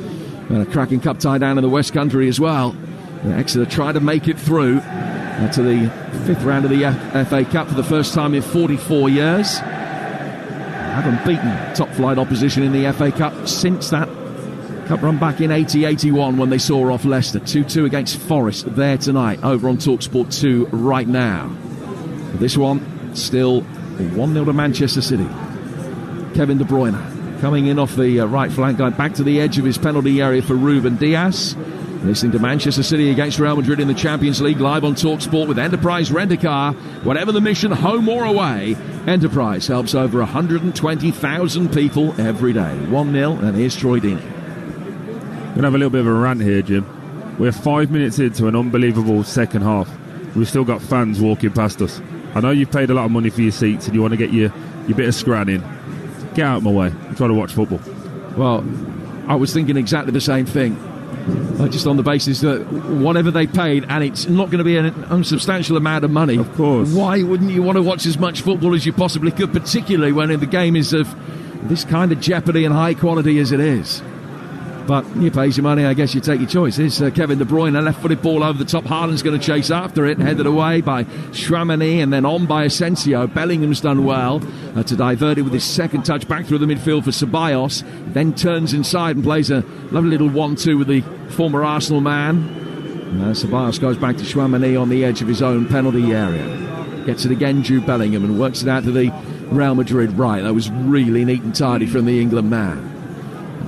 And a cracking cup tie down in the West Country as well. Exeter try to make it through to the 5th round of the FA Cup for the first time in 44 years. Haven't beaten top-flight opposition in the FA Cup since that cup run back in 80-81 when they saw off Leicester. 2-2 against Forest there tonight over on Talksport 2 right now. This one still 1-0 to Manchester City. Kevin De Bruyne coming in off the right flank, going back to the edge of his penalty area for Ruben Diaz. Listening to Manchester City against Real Madrid in the Champions League live on Talksport with Enterprise Rent-A-Car. Whatever the mission, home or away, Enterprise helps over 120,000 people every day. 1-0, and here's Troy Deeney. Going to have a little bit of a rant here, Jim. We're 5 minutes into an unbelievable second half. We've still got fans walking past us. I know you've paid a lot of money for your seats and you want to get your bit of scran in. Get out of my way. I'm trying to watch football. Well, I was thinking exactly the same thing. Just on the basis that whatever they paid, and it's not going to be an unsubstantial amount of money. Of course. Why wouldn't you want to watch as much football as you possibly could, particularly when the game is of this kind of jeopardy and high quality as it is? But you pay your money, I guess you take your choice. Here's Kevin De Bruyne, a left-footed ball over the top. Haaland's going to chase after it, headed away by Chouameni and then on by Asensio. Bellingham's done well to divert it with his second touch back through the midfield for Ceballos. Then turns inside and plays a lovely little 1-2 with the former Arsenal man. Ceballos goes back to Chouameni on the edge of his own penalty area. Gets it again, Jude Bellingham, and works it out to the Real Madrid right. That was really neat and tidy from the England man.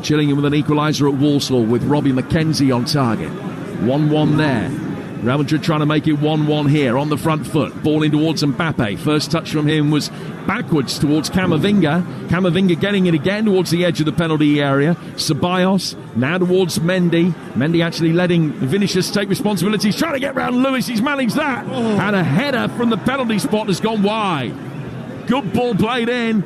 Chillingham with an equaliser at Walsall with Robbie McKenzie on target. 1-1 there. Real Madrid trying to make it 1-1 here on the front foot. Ball in towards Mbappe. First touch from him was backwards towards Camavinga. Camavinga getting it again towards the edge of the penalty area. Ceballos now towards Mendy. Mendy actually letting Vinicius take responsibility. He's trying to get round Lewis. He's managed that. And a header from the penalty spot has gone wide. Good ball played in.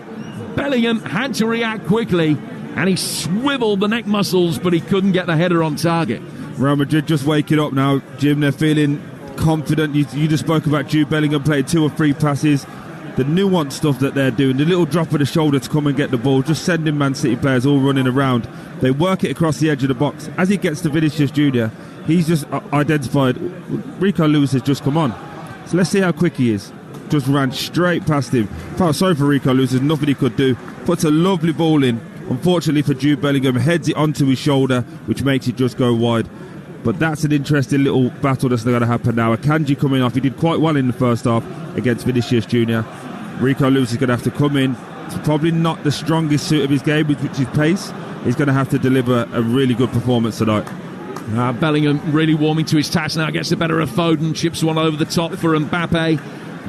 Bellingham had to react quickly. And he swiveled the neck muscles, but he couldn't get the header on target. Real Madrid just waking up now, Jim. They're feeling confident. You just spoke about Jude Bellingham playing 2 or 3 passes. The nuanced stuff that they're doing, the little drop of the shoulder to come and get the ball, just sending Man City players all running around. They work it across the edge of the box. As he gets to Vinicius Jr., he's just identified Rico Lewis has just come on. So let's see how quick he is. Just ran straight past him. Felt sorry for Rico Lewis. There's nothing he could do. Puts a lovely ball in. Unfortunately for Jude Bellingham, heads it onto his shoulder, which makes it just go wide. But that's an interesting little battle that's going to happen now. Akanji coming off. He did quite well in the first half against Vinicius Jr. Rico Lewis is going to have to come in. It's probably not the strongest suit of his game, which is pace. He's going to have to deliver a really good performance tonight. Bellingham really warming to his task now. Gets the better of Foden. Chips one over the top for Mbappe.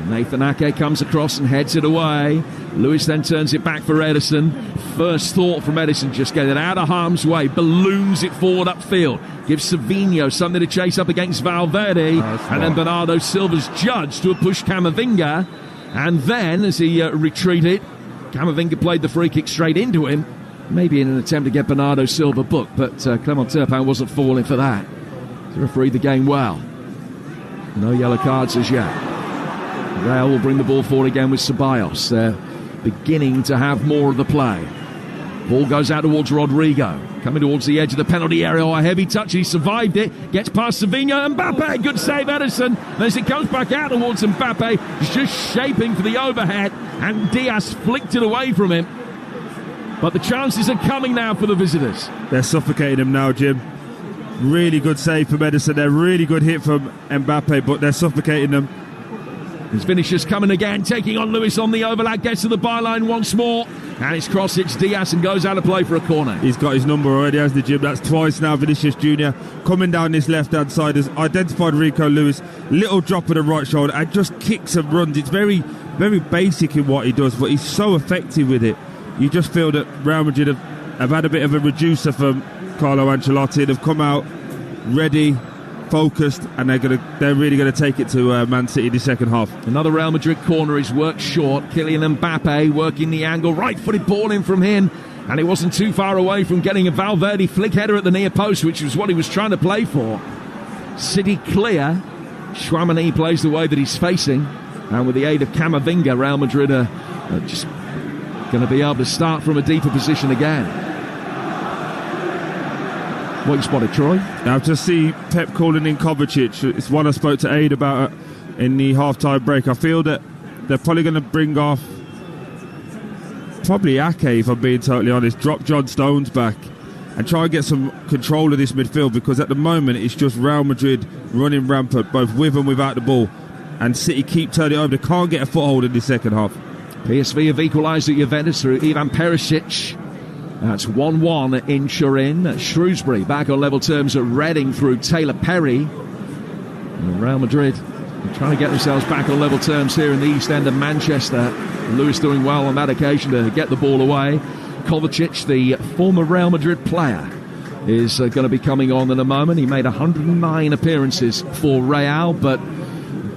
Nathan Ake comes across and heads it away. Lewis then turns it back for Ederson. First thought from Ederson, just get it out of harm's way. Balloons it forward upfield. Gives Savinho something to chase up against Valverde. And then Bernardo Silva's judged to have pushed Camavinga. And then, as he retreated, Camavinga played the free kick straight into him. Maybe in an attempt to get Bernardo Silva booked. But Clement Turpin wasn't falling for that. He refereed the game well. No yellow cards as yet. Real will bring the ball forward again with Ceballos. beginning to have more of the play. Ball goes out towards Rodrigo. Coming towards the edge of the penalty area. Oh, a heavy touch. He survived it. Gets past Savinho. Mbappe. Good save, Ederson. As it comes back out towards Mbappe. He's just shaping for the overhead. And Diaz flicked it away from him. But the chances are coming now for the visitors. They're suffocating him now, Jim. Really good save from Ederson. They're really good hit from Mbappe, but they're suffocating them. His Vinicius coming again, taking on Lewis on the overlap, gets to the byline once more, and it's cross, it's Diaz and goes out of play for a corner. He's got his number already, hasn't he, Jim? That's twice now. Vinicius Jr. coming down this left-hand side has identified Rico Lewis, little drop of the right shoulder and just kicks and runs. It's very, very basic in what he does, but he's so effective with it. You just feel that Real Madrid have had a bit of a reducer from Carlo Ancelotti. They've come out ready, focused, and they're really going to take it to Man City the second half. Another Real Madrid corner is worked short. Kylian Mbappe working the angle, right-footed ball in from him, and it wasn't too far away from getting a Valverde flick header at the near post, which was what he was trying to play for. City clear. Chouamani plays the way that he's facing, and with the aid of Camavinga, Real Madrid are just going to be able to start from a deeper position again. What you spotted, Troy? Now to see Pep calling in Kovacic, it's one I spoke to Aid about in the half-time break. I feel that they're probably going to bring off probably Ake, if I'm being totally honest, drop John Stones back and try and get some control of this midfield, because at the moment it's just Real Madrid running rampant, both with and without the ball, and City keep turning it over. They can't get a foothold in the second half. PSV have equalised at Juventus through Ivan Perisic. That's 1-1 in Turin. Shrewsbury back on level terms at Reading through Taylor Perry. And Real Madrid trying to get themselves back on level terms here in the East End of Manchester. Lewis doing well on that occasion to get the ball away. Kovacic, the former Real Madrid player, is going to be coming on in a moment. He made 109 appearances for Real, but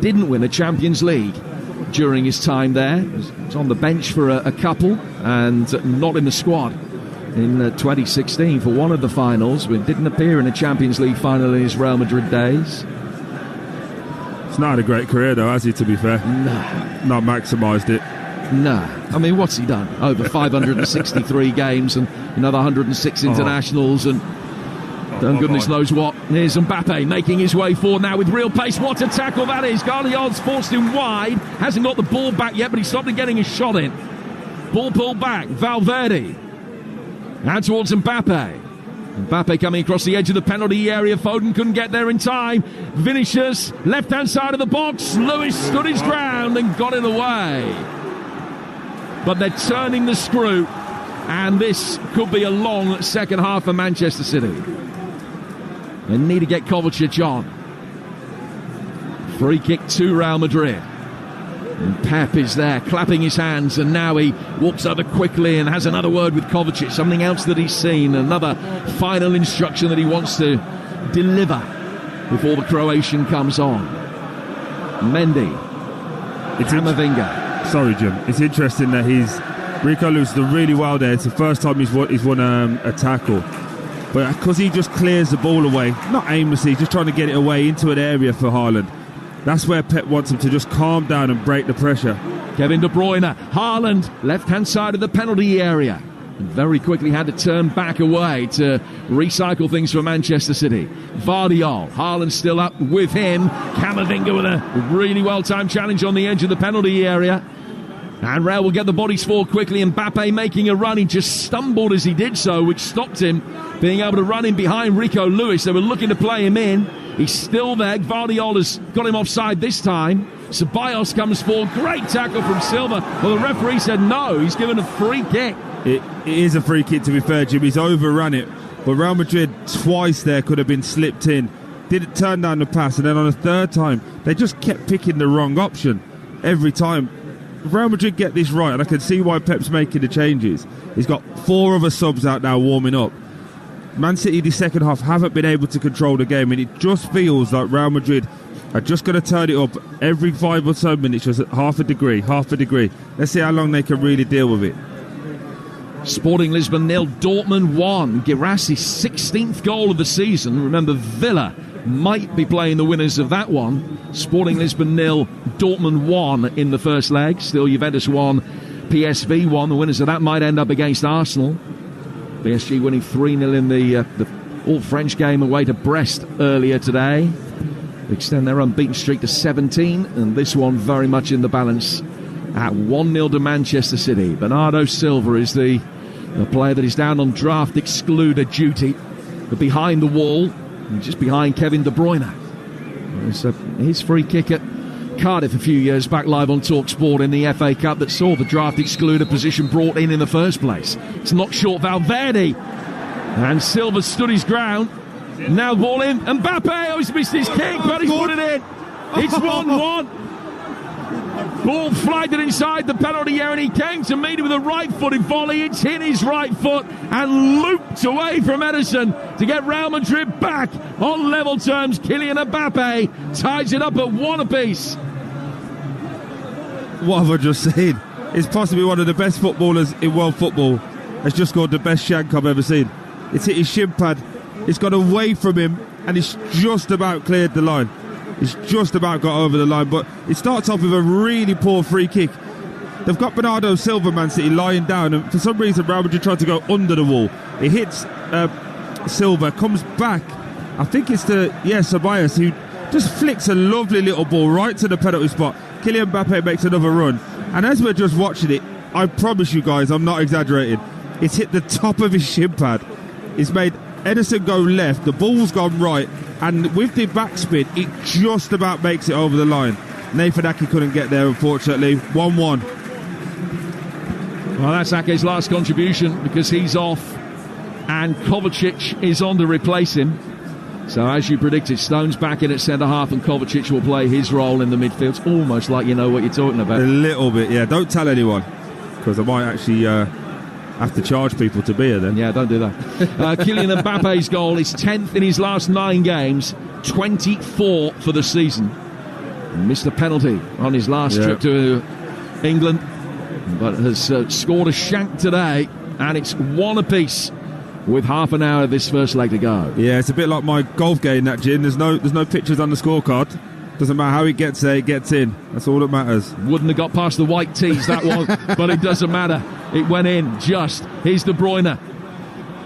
didn't win a Champions League during his time there. He was on the bench for a couple and not in the squad in 2016 for one of the finals, but didn't appear in a Champions League final in his Real Madrid days. It's not had a great career though, has he, to be fair? No. Not maximised it. No. I mean, what's he done? Over 563 games and another 106 internationals and goodness knows what. Here's Mbappe making his way forward now with real pace. What a tackle that is. Guardiol's forced him wide. Hasn't got the ball back yet, but he stopped getting a shot in. Ball pulled back. Valverde. Now towards Mbappe. Mbappe coming across the edge of the penalty area. Foden couldn't get there in time. Vinicius, left-hand side of the box. Lewis stood his ground and got it away. But they're turning the screw, and this could be a long second half for Manchester City. They need to get Kovacic on. Free kick to Real Madrid. And Pep is there, clapping his hands, and now he walks over quickly and has another word with Kovacic, something else that he's seen, another final instruction that he wants to deliver before the Croatian comes on. Mendy. It's Camavinga. Sorry, Jim. It's interesting that Rico Lewis done really well there. It's the first time he's won a tackle. But because he just clears the ball away, not aimlessly, just trying to get it away into an area for Haaland. That's where Pep wants him to just calm down and break the pressure. Kevin De Bruyne, Haaland, left-hand side of the penalty area. And very quickly had to turn back away to recycle things for Manchester City. Vardiol, Haaland still up with him. Camavinga with a really well-timed challenge on the edge of the penalty area. And Real will get the bodies forward quickly. Mbappe making a run. He just stumbled as he did so, which stopped him being able to run in behind Rico Lewis. They were looking to play him in. He's still there. Guardiola has got him offside this time. Ceballos comes forward. Great tackle from Silva. Well, the referee said no. He's given a free kick. It is a free kick, to be fair, Jim. He's overrun it. But Real Madrid twice there could have been slipped in. Didn't turn down the pass. And then on a third time, they just kept picking the wrong option every time. If Real Madrid get this right, and I can see why Pep's making the changes. He's got 4 other subs out now warming up. Man City, the second half, haven't been able to control the game, and it just feels like Real Madrid are just going to turn it up every 5 or so minutes, just at half a degree. Let's see how long they can really deal with it. Sporting Lisbon 0, Dortmund 1. Guirassi's 16th goal of the season. Remember, Villa might be playing the winners of that one. Sporting Lisbon 0, Dortmund 1 in the first leg. Still Juventus 1, PSV won. The winners of that might end up against Arsenal. PSG winning 3-0 in the all-French game away to Brest earlier today. They extend their unbeaten streak to 17, and this one very much in the balance at 1-0 to Manchester City. Bernardo Silva is the player that is down on draft excluder duty, but behind the wall, just behind Kevin De Bruyne. It's his free kick at Cardiff a few years back, live on Talksport in the FA Cup, that saw the draft excluder position brought in the first place. It's not short. Valverde, and Silva stood his ground. Now ball in, Mbappe, he's missed his kick, but he's put it in. It's 1-1. Ball flagged inside the penalty area, and he came to meet it with a right-footed volley. It's hit his right foot and looped away from Ederson to get Real Madrid back on level terms. Kylian Mbappe ties it up at 1 apiece. What have I just said? It's possibly one of the best footballers in world football. Has just scored the best shank I've ever seen. It's hit his shin pad. It's got away from him, and it's just about cleared the line. It's just about got over the line, but it starts off with a really poor free kick. They've got Bernardo Silva, Man City, lying down, and for some reason Real Madrid tried to go under the wall. It hits Silva, comes back. I think it's Ceballos, who just flicks a lovely little ball right to the penalty spot. Kylian Mbappe makes another run, and as we're just watching it, I promise you guys, I'm not exaggerating, it's hit the top of his shin pad. It's made Ederson go left, the ball's gone right, and with the backspin, it just about makes it over the line. Nathan Ake couldn't get there, unfortunately. 1-1. Well, that's Ake's last contribution, because he's off, and Kovacic is on to replace him. So, as you predicted, Stone's back in at centre-half, and Kovacic will play his role in the midfield. It's almost like you know what you're talking about. A little bit, yeah. Don't tell anyone, because I might actually have to charge people to be here then. Yeah, don't do that. Kylian Mbappe's goal is 10th in his last 9 games, 24 for the season. Missed a penalty on his last trip to England, but has scored a shank today, and it's 1 apiece with half an hour of this first leg to go. Yeah, it's a bit like my golf game, that, Jim. There's no pictures on the scorecard. Doesn't matter how he gets there, he gets in. That's all that matters. Wouldn't have got past the white tees, that one, but it doesn't matter. It went in just. Here's De Bruyne.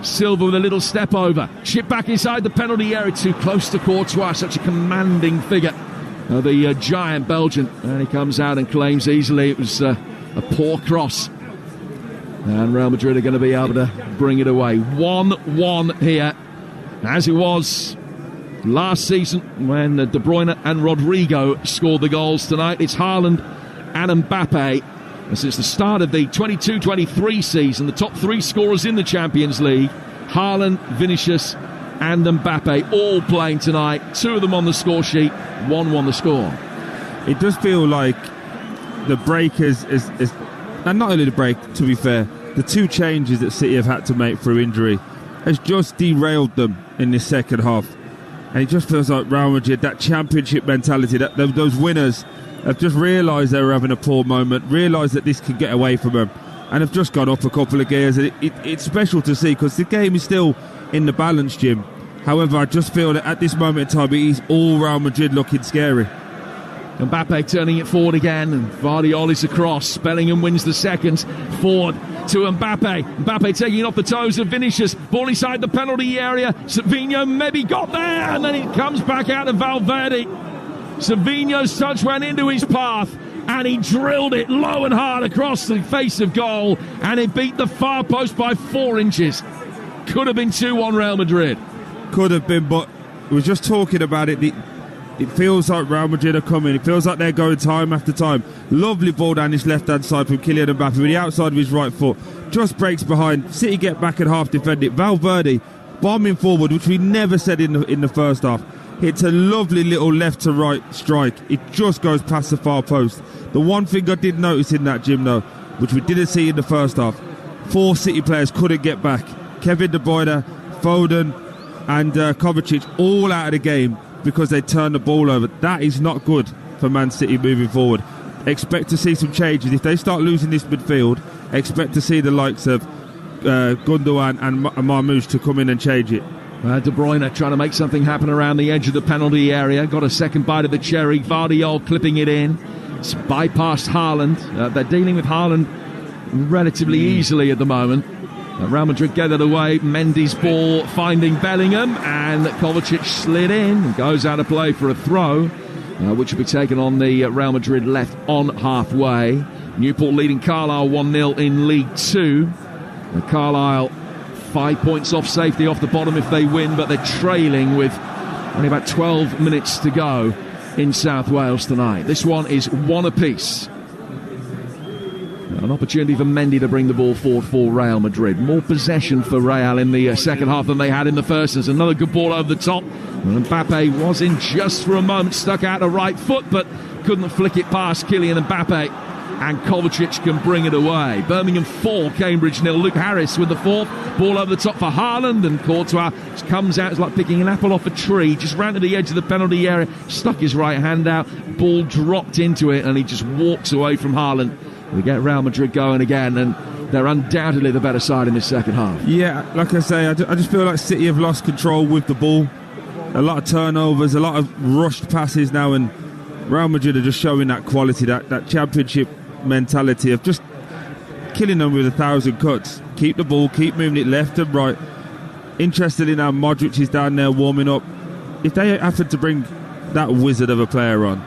Silva with a little step over. Chip back inside the penalty area, too close to Courtois, such a commanding figure. The giant Belgian. And he comes out and claims easily it was a poor cross. And Real Madrid are going to be able to bring it away. 1-1 here, as it was last season when De Bruyne and Rodrigo scored the goals. Tonight it's Haaland and Mbappe. And since the start of the 22-23 season, the top 3 scorers in the Champions League, Haaland, Vinicius and Mbappe, all playing tonight. 2 of them on the score sheet, 1-1 the score. It does feel like the break is and not only the break, to be fair, the 2 changes that City have had to make through injury has just derailed them in this second half. And it just feels like Real Madrid, that championship mentality, that those winners have just realised they were having a poor moment, realised that this could get away from them, and have just gone up a couple of gears. And it's special to see, because the game is still in the balance, Jim. However, I just feel that at this moment in time, it is all Real Madrid looking scary. Mbappe turning it forward again, and Vardioli's across. Bellingham wins the second. Forward to Mbappe. Mbappe taking it off the toes of Vinicius. Ball inside the penalty area. Savinho maybe got there, and then it comes back out of Valverde. Savinho's touch went into his path, and he drilled it low and hard across the face of goal, and it beat the far post by 4 inches. Could have been 2-1 Real Madrid. Could have been, but we were just talking about it. It feels like Real Madrid are coming. It feels like they're going time after time. Lovely ball down his left-hand side from Kylian Mbappe with the outside of his right foot. Just breaks behind. City get back and half defend it. Valverde bombing forward, which we never said in the first half. It's a lovely little left-to-right strike. It just goes past the far post. The one thing I did notice in that, Jim, though, which we didn't see in the first half, 4 City players couldn't get back. Kevin De Bruyne, Foden and Kovacic all out of the game because they turned the ball over. That is not good for Man City moving forward. Expect to see some changes. If they start losing this midfield, expect to see the likes of Gundogan and Marmoush to come in and change it. De Bruyne trying to make something happen around the edge of the penalty area. Got a second bite of the cherry. Vardiol clipping it in. It's bypassed Haaland. They're dealing with Haaland relatively easily at the moment. Real Madrid get it away. Mendy's ball finding Bellingham, and Kovacic slid in and goes out of play for a throw, which will be taken on the Real Madrid left on halfway. Newport leading Carlisle 1-0 in League 2. Carlisle 5 points off safety off the bottom if they win, but they're trailing with only about 12 minutes to go in South Wales tonight. This one is one apiece. An opportunity for Mendy to bring the ball forward for Real Madrid. More possession for Real in the second half than they had in the first. There's another good ball over the top. And Mbappe was in just for a moment, stuck out a right foot, but couldn't flick it past Kylian Mbappe. And Kovacic can bring it away. Birmingham 4, Cambridge 0. Luke Harris with the fourth. Ball over the top for Haaland, and Courtois comes out. It's like picking an apple off a tree. Just ran to the edge of the penalty area, stuck his right hand out. Ball dropped into it, and he just walks away from Haaland. We get Real Madrid going again, and they're undoubtedly the better side in this second half. Yeah, like I say, I just feel like City have lost control with the ball. A lot of turnovers, a lot of rushed passes now, and Real Madrid are just showing that quality, that championship mentality of just killing them with 1,000 cuts. Keep the ball, keep moving it left and right. Interestingly now, Modric is down there warming up. If they happen to bring that wizard of a player on,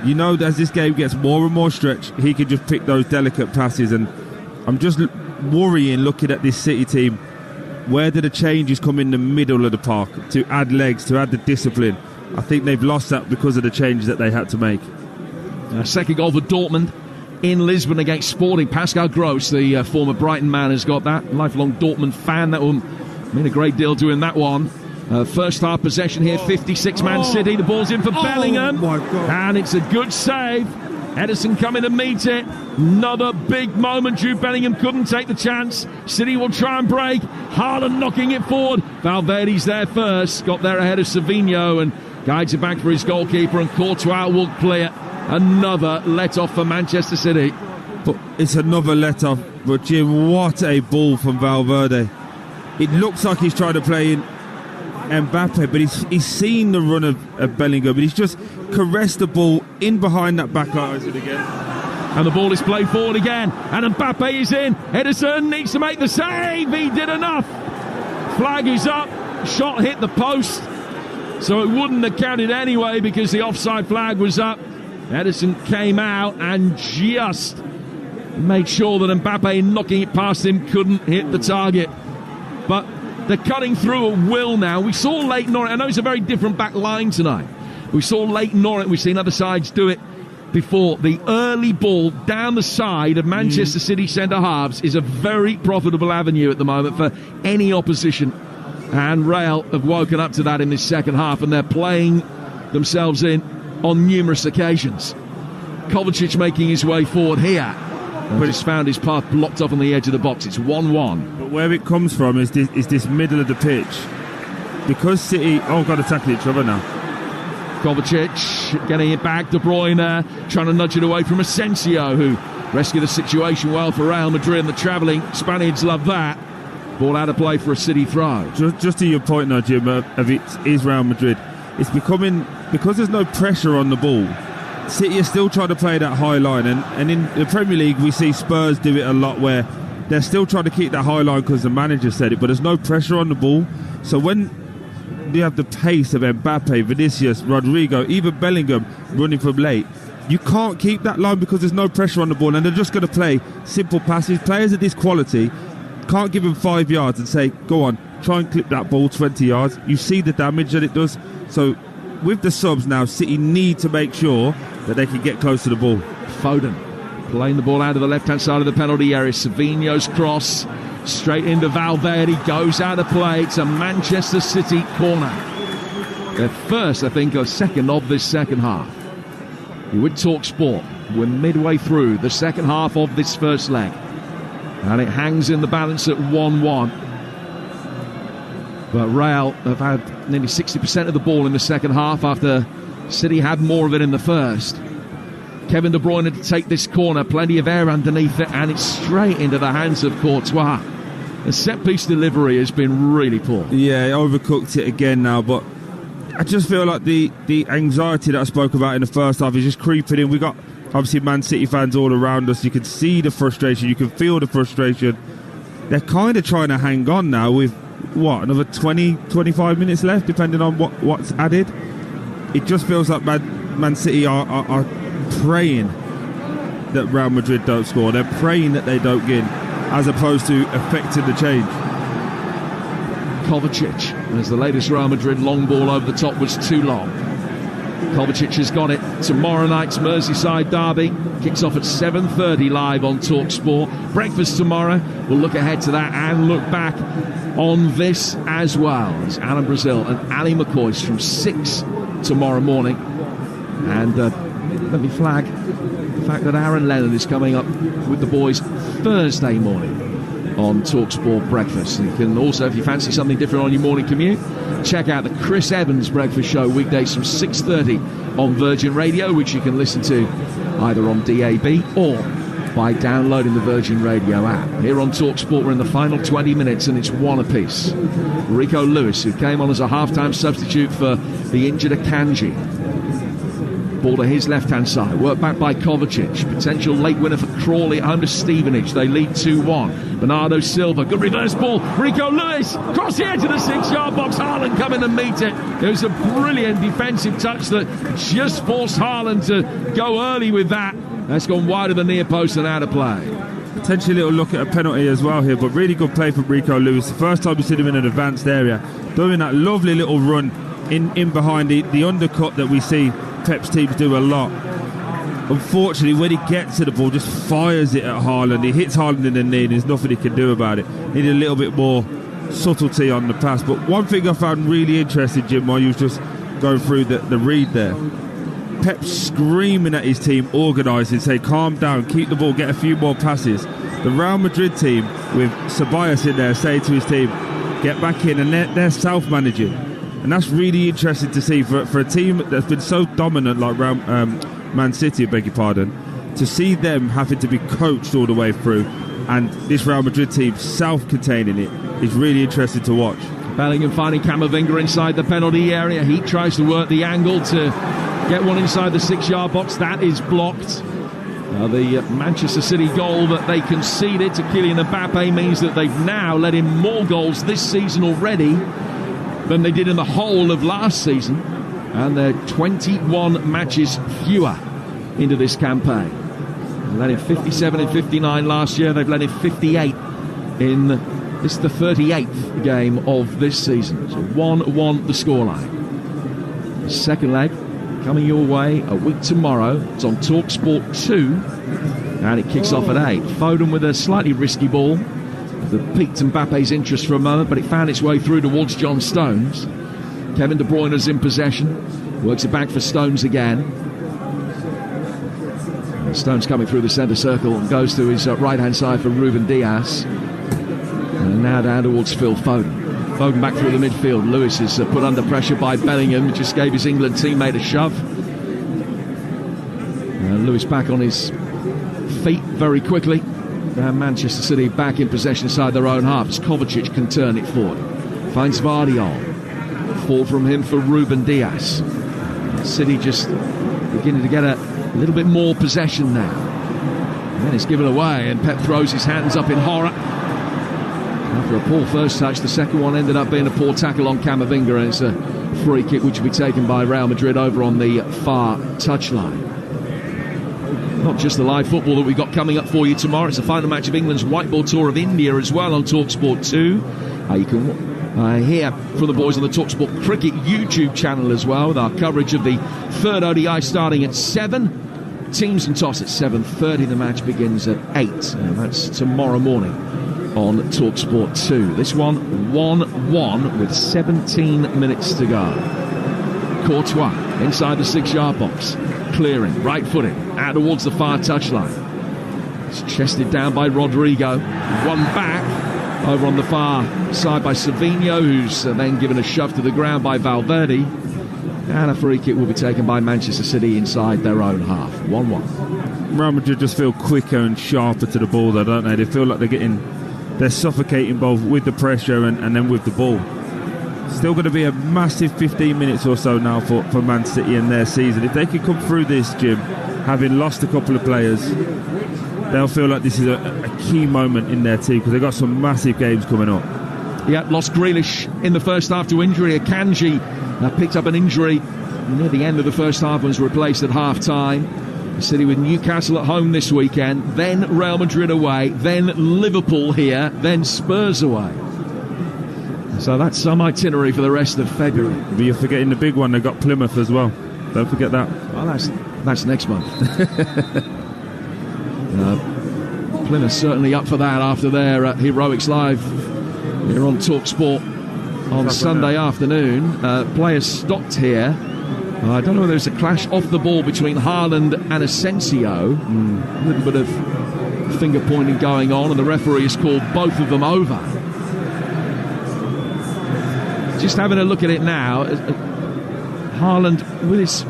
you know, as this game gets more and more stretched, he can just pick those delicate passes. And I'm just worrying, looking at this City team, where do the changes come in the middle of the park to add legs, to add the discipline? I think they've lost that because of the changes that they had to make. Second goal for Dortmund in Lisbon against Sporting. Pascal Gross, the former Brighton man, has got that. Lifelong Dortmund fan. That will mean a great deal to him, that one. First half possession here, 56 Man City. The ball's in for Bellingham, and it's a good save. Ederson coming to meet it. Another big moment. Jude Bellingham couldn't take the chance. City will try and break. Haaland knocking it forward. Valverde's there first, got there ahead of Savinho and guides it back for his goalkeeper, and Courtois will clear. Another let-off for Manchester City. But it's another let-off. But Jim, what a ball from Valverde. It looks like he's trying to play in Mbappe, but he's seen the run of Bellingham, but he's just caressed the ball in behind that back line again. And the ball is played forward again, and Mbappe is in. Ederson needs to make the save. He did enough. Flag is up. Shot hit the post, so it wouldn't have counted anyway because the offside flag was up. Ederson came out and just made sure that Mbappe, knocking it past him, couldn't hit the target. But they're cutting through at will now. We saw Leighton Orient. I know it's a very different back line tonight. We saw Leighton Orient. We've seen other sides do it before. The early ball down the side of Manchester City centre-halves is a very profitable avenue at the moment for any opposition. And Real have woken up to that in this second half, and they're playing themselves in on numerous occasions. Kovacic making his way forward here. But he's found his path blocked off on the edge of the box. It's 1-1. But where it comes from is this middle of the pitch. Because City... got to tackle each other now. Kovacic getting it back. De Bruyne trying to nudge it away from Asensio, who rescued the situation well for Real Madrid. And the travelling Spaniards love that. Ball out of play for a City throw. Just to your point now, Jim, of it is Real Madrid. It's becoming... Because there's no pressure on the ball, City are still trying to play that high line, and in the Premier League we see Spurs do it a lot, where they're still trying to keep that high line because the manager said it, but there's no pressure on the ball. So when you have the pace of Mbappe, Vinicius, Rodrigo, even Bellingham running from late, you can't keep that line because there's no pressure on the ball, and they're just going to play simple passes. Players of this quality can't give them 5 yards and say, go on, try and clip that ball 20 yards. You see the damage that it does. So with the subs now, City need to make sure that they can get close to the ball. Foden playing the ball out of the left-hand side of the penalty area. Savinho's cross straight into Valverde, goes out of play. It's a Manchester City corner. Their first, I think, or second of this second half. You're with Talksport. We're midway through the second half of this first leg, and it hangs in the balance at 1-1. But Real have had nearly 60% of the ball in the second half after City had more of it in the first. Kevin De Bruyne to take this corner, plenty of air underneath it, and it's straight into the hands of Courtois. The set-piece delivery has been really poor. Yeah, overcooked it again now, but I just feel like the anxiety that I spoke about in the first half is just creeping in. obviously Man City fans all around us. You can see the frustration, you can feel the frustration. They're kind of trying to hang on now with, another 20-25 minutes left, depending on what's added. It just feels like Man City are praying that Real Madrid don't score. They're praying that they don't get in, as opposed to affecting the change. Kovacic, as the latest Real Madrid long ball over the top was too long. Kovacic has got it. Tomorrow night's Merseyside derby kicks off at 7:30 live on Talksport. Breakfast tomorrow. We'll look ahead to that and look back on this as well. It's Alan Brazil and Ali McCoy from 6 tomorrow morning. And let me flag the fact that Aaron Lennon is coming up with the boys Thursday morning on Talksport Breakfast. And you can also, if you fancy something different on your morning commute, check out the Chris Evans Breakfast Show weekdays from 6:30 on Virgin Radio, which you can listen to either on DAB or by downloading the Virgin Radio app. Here on Talksport, we're in the final 20 minutes and it's one apiece. Rico Lewis, who came on as a half-time substitute for the injured Akanji. Ball to his left-hand side, worked back by Kovacic. Potential late winner for Crawley at home to Stevenage. They lead 2-1. Bernardo Silva, good reverse ball. Rico Lewis, cross the edge of the 6-yard box. Haaland come in and meet it. It was a brilliant defensive touch that just forced Haaland to go early with that. That's gone wide of the near post and out of play. Potentially a little look at a penalty as well here, but really good play from Rico Lewis. The first time we see him in an advanced area, doing that lovely little run in behind the undercut that we see Pep's teams do a lot. Unfortunately, when he gets to the ball, just fires it at Haaland. He hits Haaland in the knee and there's nothing he can do about it. Needed a little bit more subtlety on the pass. But one thing I found really interesting, Jim, while you was just going through the read there, Pep screaming at his team, organising, say calm down, keep the ball, get a few more passes. The Real Madrid team with Ceballos in there saying to his team, get back in, and they're self-managing. And that's really interesting to see for a team that's been so dominant like Man City, I beg your pardon, to see them having to be coached all the way through, and this Real Madrid team self-containing it is really interesting to watch. Bellingham finding Camavinga inside the penalty area. He tries to work the angle to get one inside the 6-yard box. That is blocked. The Manchester City goal that they conceded to Kylian Mbappe means that they've now let in more goals this season already than they did in the whole of last season, and they're 21 matches fewer into this campaign. They let in 57 in 59 last year. They've let in 58 in this is the 38th game of this season. So 1-1 the scoreline. The second leg coming your way a week tomorrow. It's on Talksport 2, and it kicks off at 8. Foden with a slightly risky ball that piqued Mbappe's interest for a moment, but it found its way through towards John Stones. Kevin De Bruyne's in possession, works it back for Stones again. And Stones coming through the centre circle and goes to his right-hand side for Ruben Diaz. And now down towards Phil Foden. Foden back through the midfield. Lewis is put under pressure by Bellingham, just gave his England teammate a shove. Lewis back on his feet very quickly. And Manchester City back in possession inside their own half as Kovacic can turn it forward. Finds Vardiol. Fall from him for Ruben Diaz. City just beginning to get a little bit more possession now. And then it's given away and Pep throws his hands up in horror. After a poor first touch, the second one ended up being a poor tackle on Camavinga, and it's a free kick which will be taken by Real Madrid over on the far touchline. Not just the live football that we've got coming up for you tomorrow. It's the final match of England's white ball tour of India as well on Talksport 2. You can hear from the boys on the Talksport Cricket YouTube channel as well, with our coverage of the third ODI starting at 7. Teams and toss at 7:30. The match begins at 8. And that's tomorrow morning on Talksport 2. This one 1-1 with 17 minutes to go. Courtois inside the 6-yard box. Clearing, right footing, out towards the far touchline. It's chested down by Rodrigo. One back over on the far side by Savinho, who's then given a shove to the ground by Valverde. And a free kick will be taken by Manchester City inside their own half. 1-1. Real Madrid just feel quicker and sharper to the ball, though, don't they? They feel like they're suffocating both with the pressure and then with the ball. Still going to be a massive 15 minutes or so now for Man City in their season. If they can come through this, Jim, having lost a couple of players, they'll feel like this is a key moment in their team because they've got some massive games coming up. Yeah, lost Grealish in the first half to injury. Akanji picked up an injury near the end of the first half and was replaced at half-time. City with Newcastle at home this weekend, then Real Madrid away, then Liverpool here, then Spurs away. So that's some itinerary for the rest of February. But you're forgetting the big one, they've got Plymouth as well. Don't forget that. Well, that's next month. Plymouth certainly up for that after their heroics live here on Talksport on Sunday afternoon. Players stopped here. I don't know whether there's a clash off the ball between Haaland and Asensio. A little bit of finger pointing going on, and the referee has called both of them over. Just having a look at it now, Haaland with his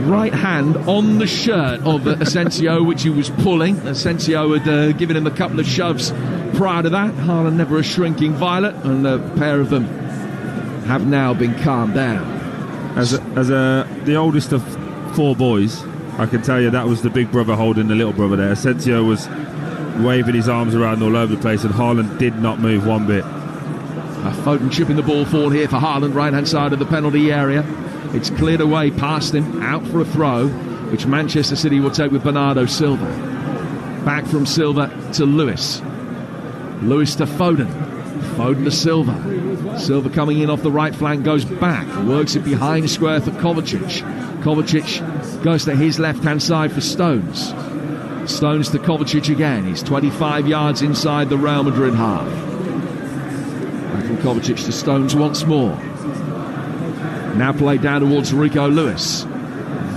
right hand on the shirt of Asensio, which he was pulling. Asensio had given him a couple of shoves prior to that. Haaland never a shrinking violet, and a pair of them have now been calmed down. As the oldest of four boys, I can tell you that was the big brother holding the little brother there. Asensio was waving his arms around all over the place, and Haaland did not move one bit. Foden chipping the ball forward here for Haaland, right-hand side of the penalty area. It's cleared away past him, out for a throw, which Manchester City will take with Bernardo Silva. Back from Silva to Lewis. Lewis to Foden. Foden to Silva. Silva coming in off the right flank, goes back, works it behind square for Kovacic. Kovacic goes to his left-hand side for Stones. Stones to Kovacic again. He's 25 yards inside the Real Madrid half. Back from Kovacic to Stones once more. Now played down towards Rico Lewis.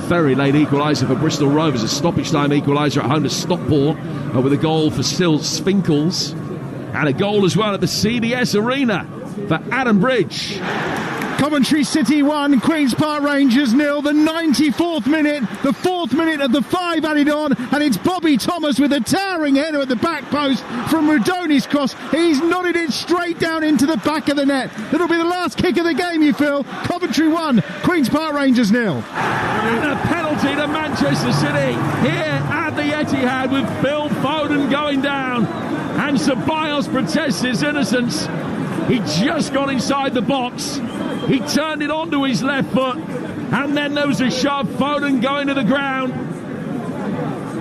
Very late equaliser for Bristol Rovers. A stoppage time equaliser at home to Stockport with a goal for Spinkles. And a goal as well at the CBS Arena for Adam Bridge. Coventry City 1, Queen's Park Rangers 0, the 94th minute, the 4th minute of the 5 added on, and it's Bobby Thomas with a towering header at the back post from Rudoni's cross. He's nodded it straight down into the back of the net. It'll be the last kick of the game, you feel. Coventry 1, Queen's Park Rangers 0. And a penalty to Manchester City here at the Etihad with Phil Foden going down. And Ceballos protests his innocence. He just got inside the box. He turned it onto his left foot, and then there was a shove. Foden going to the ground,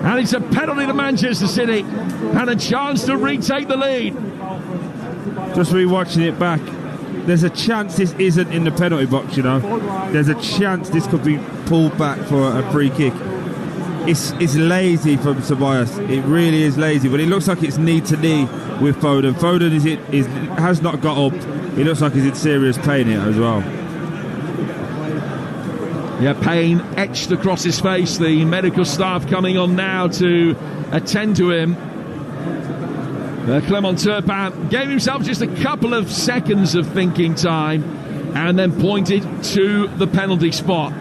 and it's a penalty to Manchester City and a chance to retake the lead. Just rewatching it back, there's a chance this isn't in the penalty box, you know. There's a chance this could be pulled back for a free kick. It's lazy from Ceballos. It really is lazy, but it looks like it's knee to knee with Foden. Foden has not got up. It looks like he's in serious pain here as well. Yeah, pain etched across his face. The medical staff coming on now to attend to him. Clement Turpin gave himself just a couple of seconds of thinking time and then pointed to the penalty spot.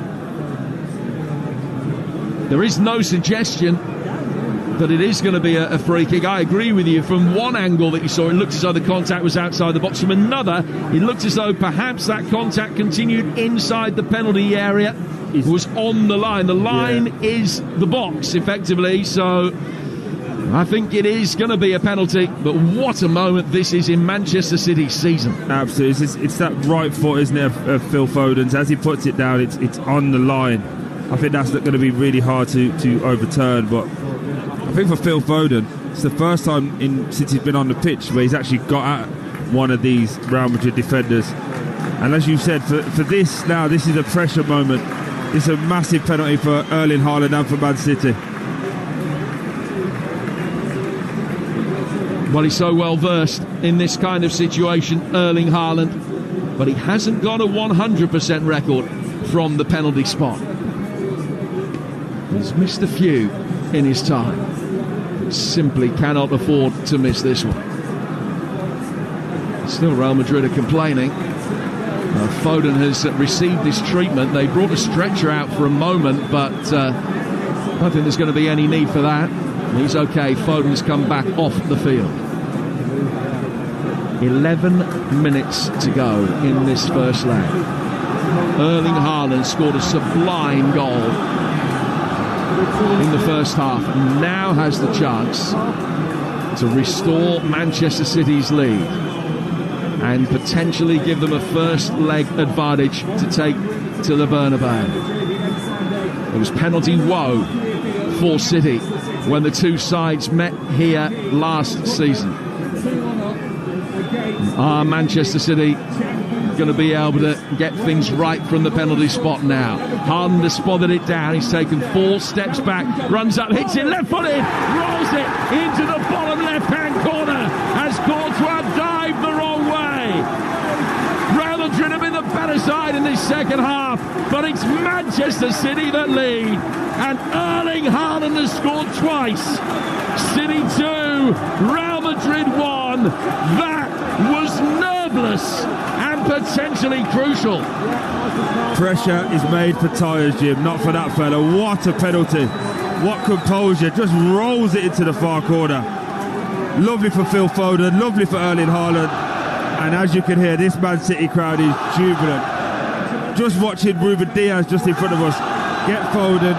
There is no suggestion that it is going to be a free kick. I agree with you. From one angle that you saw, it looked as though the contact was outside the box. From another, it looked as though perhaps that contact continued inside the penalty area. It was on the line. The line is the box, effectively. So I think it is going to be a penalty. But what a moment this is in Manchester City's season. Absolutely. It's that right foot, isn't it, of Phil Foden's. As he puts it down, it's on the line. I think that's going to be really hard to overturn, but I think for Phil Foden, it's the first time since he's been on the pitch where he's actually got at one of these Real Madrid defenders. And as you said, for this now, this is a pressure moment. It's a massive penalty for Erling Haaland and for Man City. Well, he's so well versed in this kind of situation, Erling Haaland, but he hasn't got a 100% record from the penalty spot. He's missed a few in his time. Simply cannot afford to miss this one. Still, Real Madrid are complaining. Foden has received this treatment. They brought a stretcher out for a moment, but I don't think there's going to be any need for that. He's okay. Foden's come back off the field. 11 minutes to go in this first leg. Erling Haaland scored a sublime goal in the first half, now has the chance to restore Manchester City's lead and potentially give them a first leg advantage to take to the Bernabeu. It was penalty woe for City when the two sides met here last season. Are Manchester City going to be able to get things right from the penalty spot now? Haaland has spotted it down. He's taken 4 steps back, runs up, hits it left-footed, rolls it into the bottom left-hand corner as Courtois dived the wrong way. Real Madrid have been the better side in this second half, but it's Manchester City that lead, and Erling Haaland has scored twice. City 2, Real Madrid 1. That was nerveless and potentially crucial. Pressure is made for tyres, Jim, not for that fella. What a penalty. What composure. Just rolls it into the far corner. Lovely for Phil Foden, lovely for Erling Haaland. And as you can hear, this Man City crowd is jubilant. Just watching Ruben Diaz just in front of us get Foden,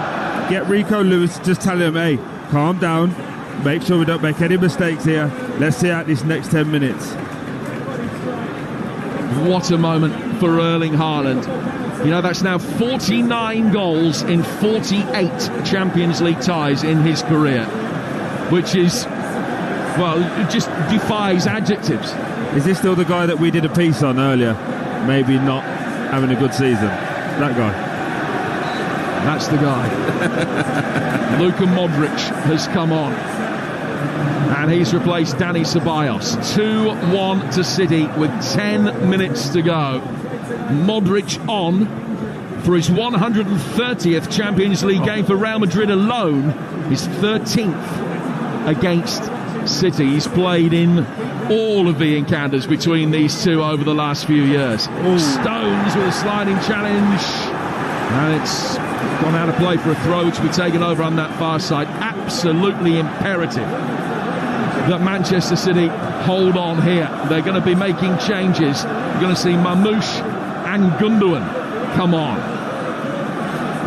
get Rico Lewis, just tell him, hey, calm down, make sure we don't make any mistakes here. Let's see out this next 10 minutes. What a moment for Erling Haaland. You know, that's now 49 goals in 48 Champions League ties in his career, which is, well, it just defies adjectives. Is this still the guy that we did a piece on earlier? Maybe not having a good season. That guy. That's the guy. Luka Modric has come on, and he's replaced Dani Ceballos. 2-1 to City with 10 minutes to go. Modric on for his 130th Champions League game for Real Madrid alone, his 13th against City. He's played in all of the encounters between these two over the last few years. Ooh. Stones with a sliding challenge, and it's gone out of play for a throw which will be taken over on that far side. Absolutely imperative that Manchester City hold on here. They're going to be making changes. You're going to see Mamouche and Gundogan come on.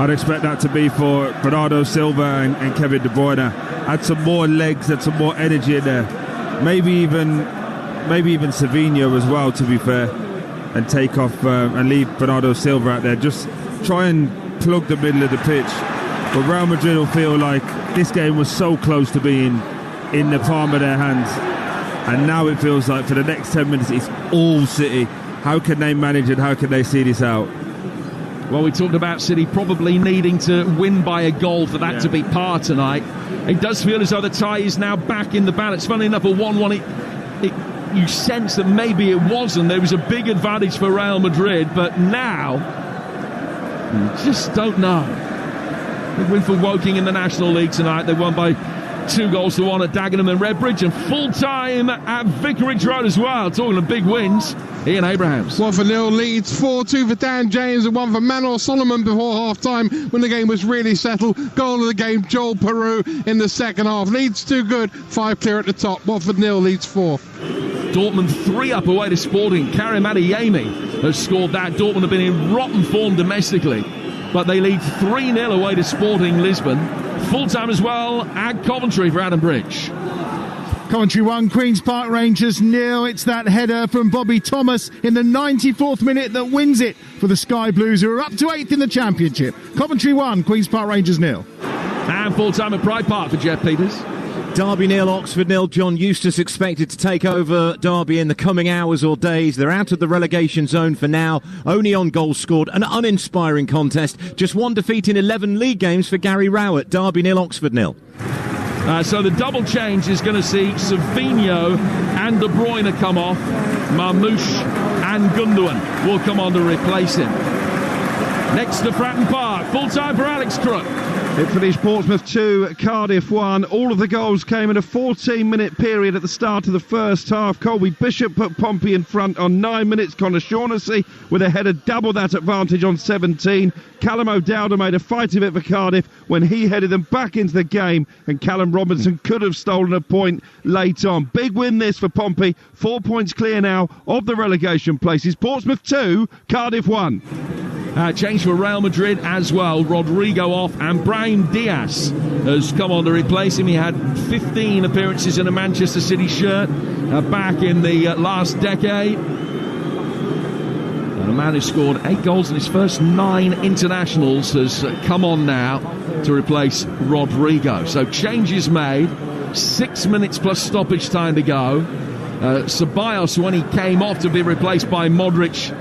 I'd expect that to be for Bernardo Silva and Kevin De Bruyne. Add some more legs, add some more energy in there. Maybe even Savinho as well, to be fair, and take off and leave Bernardo Silva out there. Just try and plug the middle of the pitch. But Real Madrid will feel like this game was so close to being in the palm of their hands, and now it feels like for the next 10 minutes it's all City. How can they manage it? How can they see this out? Well, we talked about City probably needing to win by a goal for that to be par tonight. It does feel as though the tie is now back in the balance. Funnily enough, a 1-1, you sense that maybe it wasn't. There was a big advantage for Real Madrid, but now you just don't know. Big win for Woking in the National League tonight. They won by 2-1 at Dagenham and Redbridge, and full time at Vicarage Road as well. Talking of big wins, Ian Abrahams. 1-0 leads, 4-2 for Dan James and 1 for Manuel Solomon before half-time when the game was really settled. Goal of the game, Joel Peru in the second half. Leeds too good, 5 clear at the top. 1-0 leads 4. Dortmund 3 up away to Sporting. Karim Adeyemi has scored that. Dortmund have been in rotten form domestically, but they lead 3-0 away to Sporting Lisbon. Full time as well at Coventry for Adam Bridge. Coventry 1, Queen's Park Rangers 0. It's that header from Bobby Thomas in the 94th minute that wins it for the Sky Blues, who are up to 8th in the Championship. Coventry 1, Queen's Park Rangers 0. And full time at Pride Park for Jeff Peters. Derby 0, Oxford 0. John Eustace expected to take over Derby in the coming hours or days. They're out of the relegation zone for now, only on goals scored. An uninspiring contest. Just one defeat in 11 league games for Gary Rowett. Derby 0, Oxford 0. So the double change is going to see Savinho and De Bruyne come off. Mamouche and Gundogan will come on to replace him. Next to Fratton Park, full time for Alex Crook. It finished Portsmouth 2, Cardiff 1. All of the goals came in a 14-minute period at the start of the first half. Colby Bishop put Pompey in front on 9 minutes. Connor Shaughnessy with a header double that advantage on 17. Callum O'Dowda made a fight of it for Cardiff when he headed them back into the game, and Callum Robinson could have stolen a point late on. Big win this for Pompey. 4 points clear now of the relegation places. Portsmouth 2, Cardiff 1. Change for Real Madrid as well. Rodrigo off, and Brahim Diaz has come on to replace him. He had 15 appearances in a Manchester City shirt back in the last decade. And a man who scored 8 goals in his first 9 internationals has come on now to replace Rodrigo. So changes made. 6 minutes plus stoppage time to go. Ceballos, when he came off to be replaced by Modric,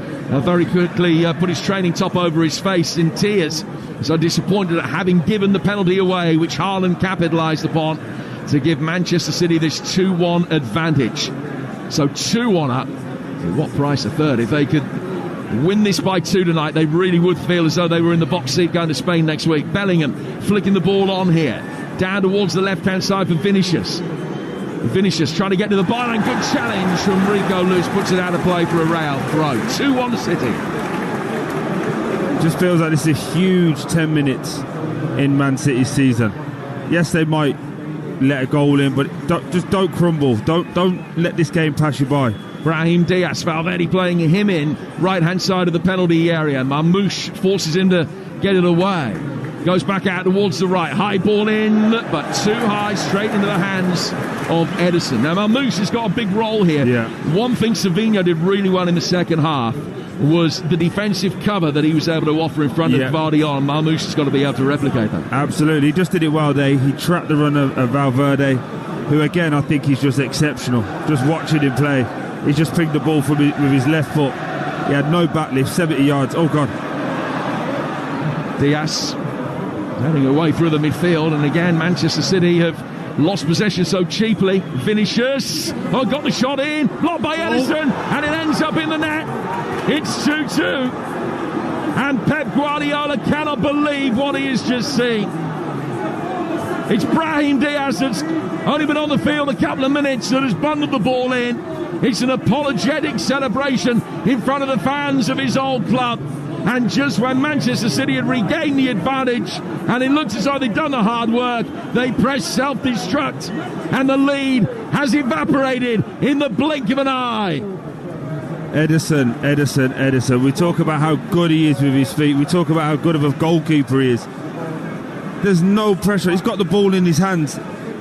very quickly put his training top over his face in tears. So disappointed at having given the penalty away, which Haaland capitalised upon to give Manchester City this 2-1 advantage. So 2-1 up. At what price a third? If they could win this by 2 tonight, they really would feel as though they were in the box seat going to Spain next week. Bellingham flicking the ball on here. Down towards the left-hand side for Vinicius. Vinicius trying to get to the byline. Good challenge from Rico Lewis. Puts it out of play for a Real throw. 2-1 City. Just feels like this is a huge 10 minutes in Man City's season. Yes, they might let a goal in, but don't crumble. Don't let this game pass you by. Brahim Diaz, Valverde playing him in right-hand side of the penalty area. Marmoush forces him to get it away. Goes back out towards the right. High ball in, but too high, straight into the hands of Ederson. Now, Marmoush has got a big role here. Yeah. One thing Savinho did really well in the second half was the defensive cover that he was able to offer in front of Guardiola. Marmoush has got to be able to replicate that. Absolutely. He just did it well there. He trapped the run of Valverde, who, again, I think he's just exceptional. Just watching him play, he's just picked the ball with his left foot. He had no back lift, 70 yards. Oh, God. Diaz heading away through the midfield, and again Manchester City have lost possession so cheaply. Vinicius got the shot in, blocked by Ederson, and it ends up in the net. It's 2-2, and Pep Guardiola cannot believe what he has just seen. It's Brahim Diaz that's only been on the field a couple of minutes that has bundled the ball in. It's an apologetic celebration in front of the fans of his old club. And just when Manchester City had regained the advantage and it looked as though they'd done the hard work, they pressed self-destruct and the lead has evaporated in the blink of an eye. Ederson. We talk about how good he is with his feet. We talk about how good of a goalkeeper he is. There's no pressure. He's got the ball in his hands.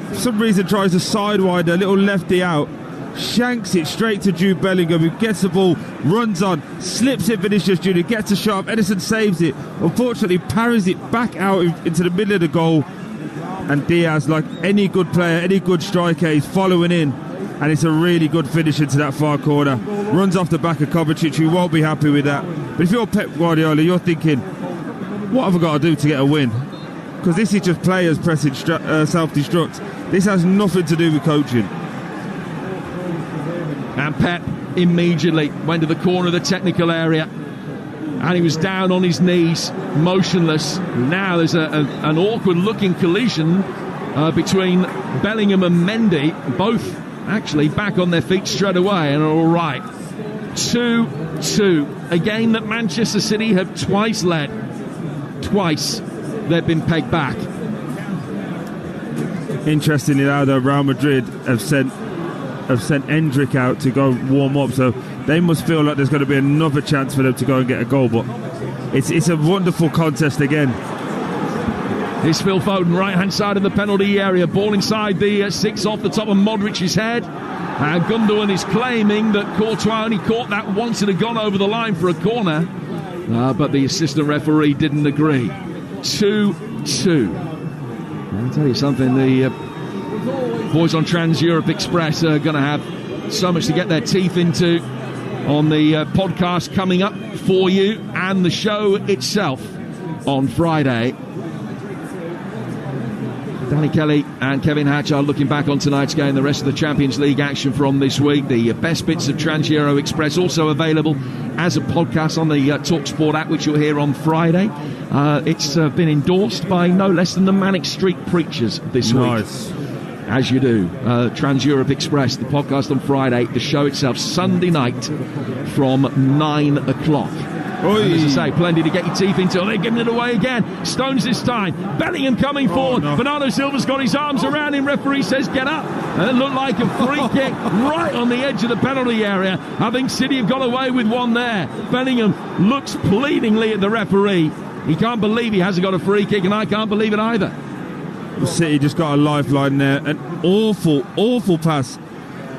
For some reason tries to sidewide a little lefty out. Shanks it straight to Jude Bellingham, who gets the ball, runs on, slips it Vinicius Jr., gets a shot. Ederson saves it. Unfortunately, parries it back out into the middle of the goal. And Diaz, like any good player, any good striker, is following in. And it's a really good finish into that far corner. Runs off the back of Kovacic, who won't be happy with that. But if you're Pep Guardiola, you're thinking, what have I got to do to get a win? Because this is just players pressing self-destruct. This has nothing to do with coaching. And Pep immediately went to the corner of the technical area and he was down on his knees, motionless. Now there's an awkward-looking collision between Bellingham and Mendy, both actually back on their feet straight away and are all right. 2-2. A game that Manchester City have twice led. Twice they've been pegged back. Interestingly now, though, Real Madrid have sent Endrick out to go warm up, so they must feel like there's going to be another chance for them to go and get a goal. But it's a wonderful contest again. Here's Phil Foden, right hand side of the penalty area, ball inside the 6 off the top of Modric's head, and Gundogan is claiming that Courtois only caught that once and had gone over the line for a corner, but the assistant referee didn't agree. 2-2. I'll tell you something, the boys on Trans-Europe Express are going to have so much to get their teeth into on the podcast coming up for you and the show itself on Friday. Danny Kelly and Kevin Hatch are looking back on tonight's game, the rest of the Champions League action from this week. The best bits of Trans-Euro Express also available as a podcast on the Talksport app, which you'll hear on Friday. It's been endorsed by no less than the Manic Street Preachers this week. As you do. Trans-Europe Express, the podcast on Friday, the show itself Sunday night from 9 o'clock. And as I say, plenty to get your teeth into. They're giving it away again. Stones this time. Bellingham coming forward. No. Bernardo Silva's got his arms around him. Referee says get up. And it looked like a free kick right on the edge of the penalty area. I think City have got away with one there. Bellingham looks pleadingly at the referee. He can't believe he hasn't got a free kick, and I can't believe it either. City just got a lifeline there. An awful pass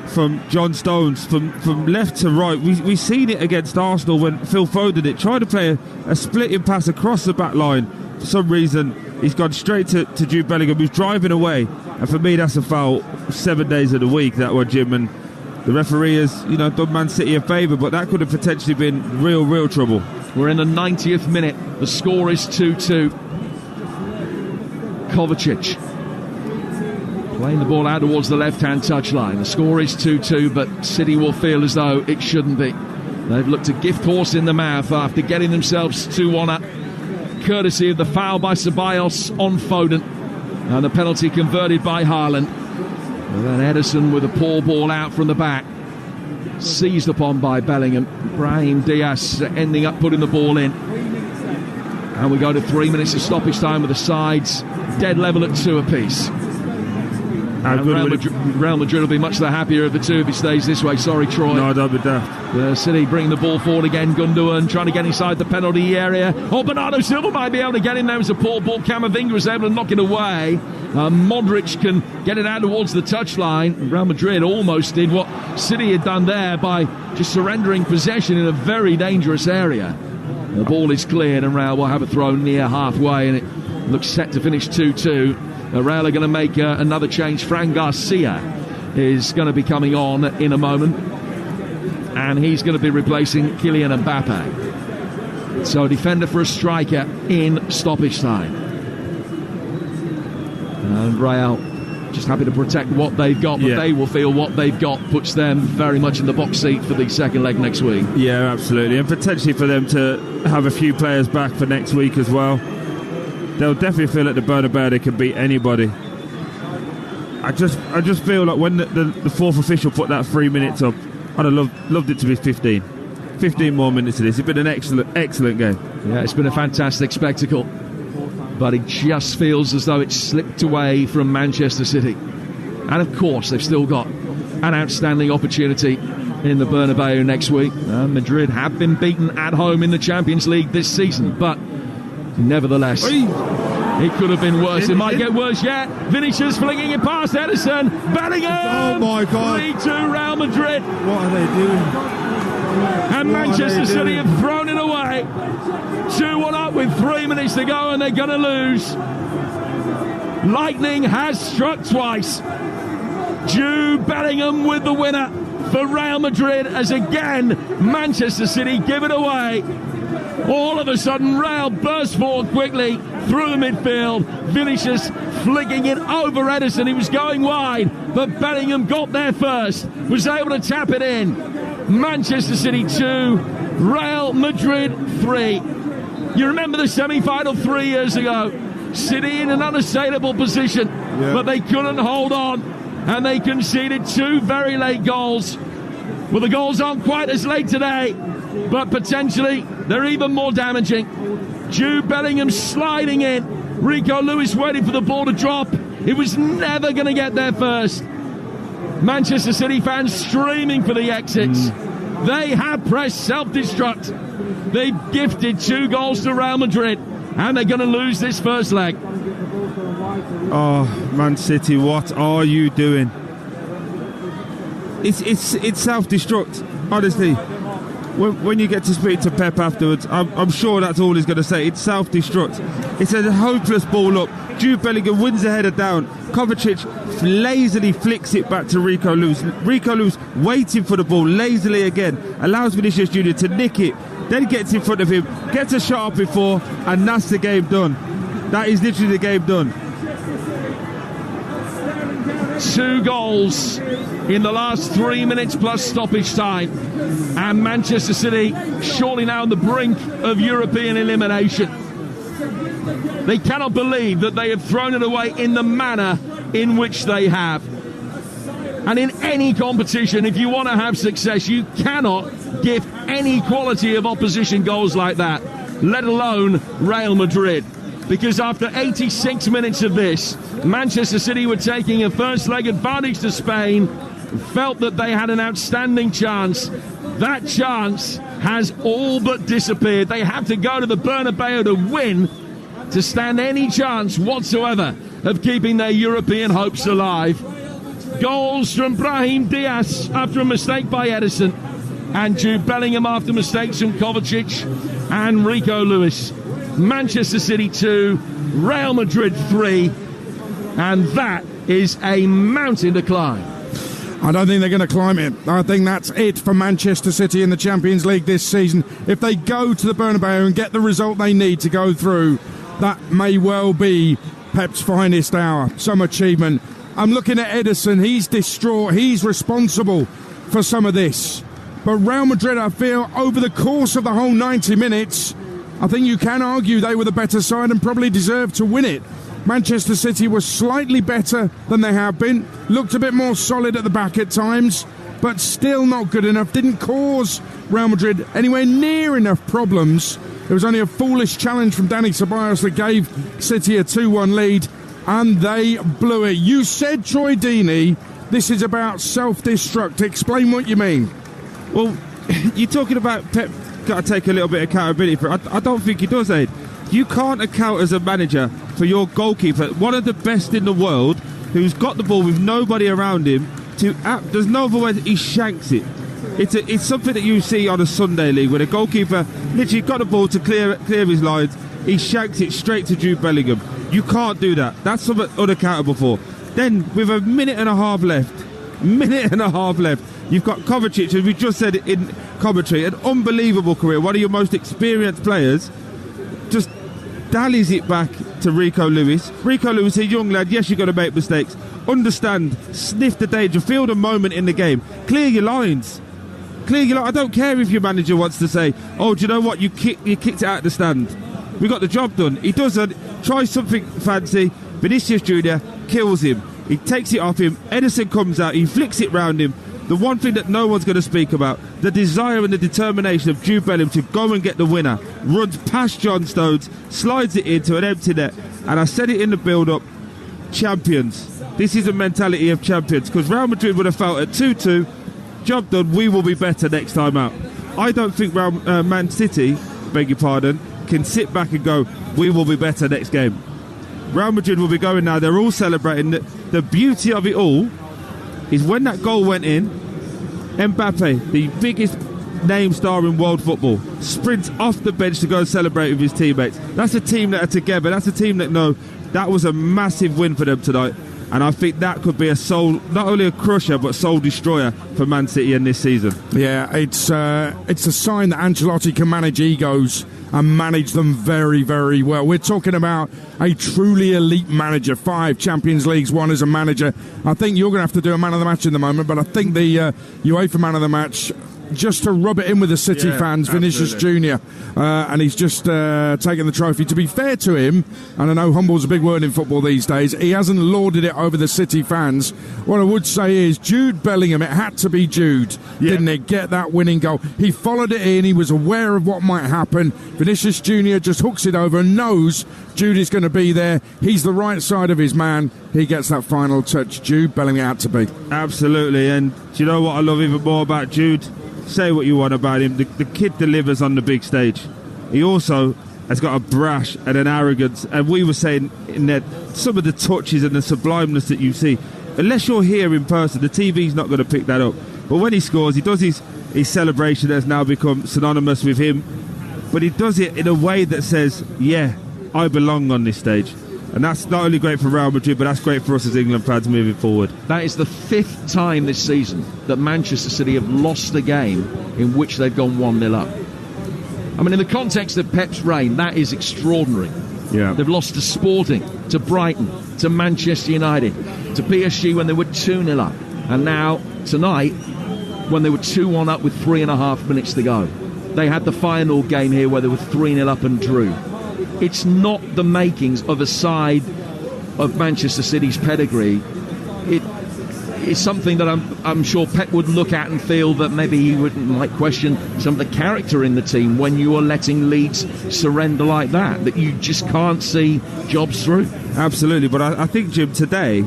from John Stones from left to right. We've seen it against Arsenal when Phil Foden tried to play a splitting pass across the back line. For some reason, he's gone straight to Jude Bellingham, who's driving away. And for me, that's a foul 7 days of the week, that one, Jim. And the referee has, done Man City a favour, but that could have potentially been real trouble. We're in the 90th minute. The score is 2-2. Kovacic playing the ball out towards the left-hand touchline. The score is 2-2, but City will feel as though it shouldn't be. They've looked a gift horse in the mouth after getting themselves 2-1 up, courtesy of the foul by Ceballos on Foden and the penalty converted by Haaland. And then Ederson with a poor ball out from the back, seized upon by Bellingham. Brahim Diaz ending up putting the ball in. And we go to 3 minutes of stoppage time with the sides dead level at 2 apiece. Real Madrid will be much the happier of the two if it stays this way. Sorry, Troy. No, don't be daft. City bringing the ball forward again. Gundogan trying to get inside the penalty area. Bernardo Silva might be able to get in there. It was a poor ball. Camavinga was able to knock it away. Modric can get it out towards the touchline. Real Madrid almost did what City had done there by just surrendering possession in a very dangerous area. The ball is cleared and Real will have a throw near halfway, and it looks set to finish 2-2. Real are going to make another change. Fran Garcia is going to be coming on in a moment, and he's going to be replacing Kylian Mbappe. So a defender for a striker in stoppage time. And Real just happy to protect what they've got, but they will feel what they've got puts them very much in the box seat for the second leg next week. Yeah, absolutely. And potentially for them to have a few players back for next week as well. They'll definitely feel at the Bernabeu they can beat anybody. I just feel like when the fourth official put that 3 minutes up, I'd have loved it to be 15 more minutes of this. It's been an excellent game. Yeah, it's been a fantastic spectacle, but it just feels as though it's slipped away from Manchester City. And of course they've still got an outstanding opportunity in the Bernabeu next week. Madrid have been beaten at home in the Champions League this season, but nevertheless, it could have been worse. It might get worse yet. Vinicius flinging it past Ederson. Bellingham! Oh my God. 3-2 Real Madrid. What are they doing? And Manchester City have thrown it away. 2-1 up with 3 minutes to go, and they're going to lose. Lightning has struck twice. Jude Bellingham with the winner for Real Madrid, as again Manchester City give it away. All of a sudden, Real burst forward quickly through the midfield. Vinicius flicking it over Ederson. He was going wide, but Bellingham got there first, was able to tap it in. Manchester City 2, Real Madrid 3. You remember the semi-final 3 years ago? City in an unassailable position, but they couldn't hold on, and they conceded 2 very late goals. Well, the goals aren't quite as late today, but potentially they're even more damaging. Jude Bellingham sliding in. Rico Lewis waiting for the ball to drop. It was never going to get there first. Manchester City fans streaming for the exits. They have pressed self-destruct. They've gifted 2 goals to Real Madrid, and they're going to lose this first leg. Oh, Man City, what are you doing? It's self-destruct, honestly. When you get to speak to Pep afterwards, I'm sure that's all he's going to say. It's self-destruct. It's a hopeless ball up. Jude Bellingham wins the header down. Kovacic lazily flicks it back to Rico Lewis. Rico Lewis waiting for the ball lazily again. Allows Vinicius Jr. to nick it. Then gets in front of him. Gets a shot before. And that's the game done. That is literally the game done. 2 goals in the last 3 minutes plus stoppage time, and Manchester City surely now on the brink of European elimination. They cannot believe that they have thrown it away in the manner in which they have. And in any competition, if you want to have success, you cannot gift any quality of opposition goals like that, let alone Real Madrid. Because after 86 minutes of this, Manchester City were taking a first leg advantage to Spain, felt that they had an outstanding chance. That chance has all but disappeared. They have to go to the Bernabeu to win to stand any chance whatsoever of keeping their European hopes alive. Goals from Brahim Diaz after a mistake by Edison, and Jude Bellingham after mistakes from Kovacic and Rico Lewis. Manchester City 2, Real Madrid 3, and that is a mountain to climb. I don't think they're going to climb it. I think that's it for Manchester City in the Champions League this season. If they go to the Bernabeu and get the result they need to go through, that may well be Pep's finest hour. Some achievement. I'm looking at Edison. He's distraught. He's responsible for some of this. But Real Madrid, I feel, over the course of the whole 90 minutes, I think you can argue they were the better side and probably deserved to win it. Manchester City was slightly better than they have been, looked a bit more solid at the back at times, but still not good enough, didn't cause Real Madrid anywhere near enough problems. It was only a foolish challenge from Dani Ceballos that gave City a 2-1 lead, and they blew it. You said, Troy Deeney, this is about self-destruct. Explain what you mean. Well, you're talking about Pep got to take a little bit of accountability for it. I don't think he does, Ed. You can't account as a manager for your goalkeeper, one of the best in the world, who's got the ball with nobody around him. There's no other way. He shanks it. It's something that you see on a Sunday league where the goalkeeper literally got the ball to clear his lines. He shanks it straight to Jude Bellingham. You can't do that. That's something unaccountable for. Then, with a minute and a half left, you've got Kovacic, as we just said in commentary, an unbelievable career, one of your most experienced players, just dallies it back to Rico Lewis. Rico Lewis, a young lad, yes, you're going to make mistakes. Understand, sniff the danger, feel the moment in the game. Clear your lines. I don't care if your manager wants to say, oh, do you know what, you kicked it out of the stand. We got the job done. He doesn't. Tries something fancy. Vinicius Jr. kills him. He takes it off him. Edison comes out. He flicks it round him. The one thing that no one's going to speak about, the desire and the determination of Jude Bellingham to go and get the winner, runs past John Stones, slides it into an empty net. And I said it in the build-up, champions. This is a mentality of champions, because Real Madrid would have felt at 2-2, job done, we will be better next time out. I don't think Man City, beg your pardon, can sit back and go, we will be better next game. Real Madrid will be going now, they're all celebrating. The beauty of it all is when that goal went in, Mbappe, the biggest name star in world football, sprints off the bench to go and celebrate with his teammates. That's a team that are together. That's a team that know that was a massive win for them tonight. And I think that could be a soul, not only a crusher, but soul destroyer for Man City in this season. Yeah, it's a sign that Ancelotti can manage egos and manage them very, very well. We're talking about a truly elite manager, 5 Champions Leagues won as a manager. I think you're going to have to do a man of the match in the moment, but I think the UEFA man of the match, just to rub it in with the City fans, Vinicius Jr., and he's just taken the trophy. To be fair to him, and I know humble's a big word in football these days, he hasn't lauded it over the City fans. What I would say is Jude Bellingham, it had to be Jude, didn't it? Get that winning goal. He followed it in, he was aware of what might happen. Vinicius Jr. just hooks it over and knows Jude is going to be there. He's the right side of his man. He gets that final touch. Jude Bellingham had to be. Absolutely, and do you know what I love even more about Jude? Say what you want about him, the kid delivers on the big stage. He also has got a brash and an arrogance, and we were saying in there, some of the touches and the sublimeness that you see, unless you're here in person, the TV's not going to pick that up. But when he scores, he does his celebration that has now become synonymous with him, but he does it in a way that says, yeah, I belong on this stage. And that's not only great for Real Madrid, but that's great for us as England fans moving forward. That is the 5th time this season that Manchester City have lost a game in which they've gone 1-0 up. I mean, in the context of Pep's reign, that is extraordinary. Yeah. They've lost to Sporting, to Brighton, to Manchester United, to PSG when they were 2-0 up. And now, tonight, when they were 2-1 up with 3.5 minutes to go. They had the final game here where they were 3-0 up and drew. It's not the makings of a side of Manchester City's pedigree. is something that I'm sure Pep would look at and feel that maybe he might question some of the character in the team when you are letting Leeds surrender like that you just can't see jobs through. Absolutely, but I think, Jim, today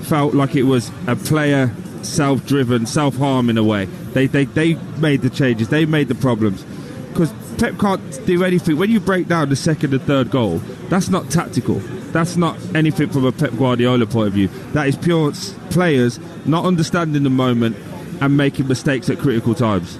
felt like it was a player self-driven, self-harm in a way. They made the changes, they made the problems. Because Pep can't do anything. When you break down the second and third goal, that's not tactical. That's not anything from a Pep Guardiola point of view. That is pure players not understanding the moment and making mistakes at critical times.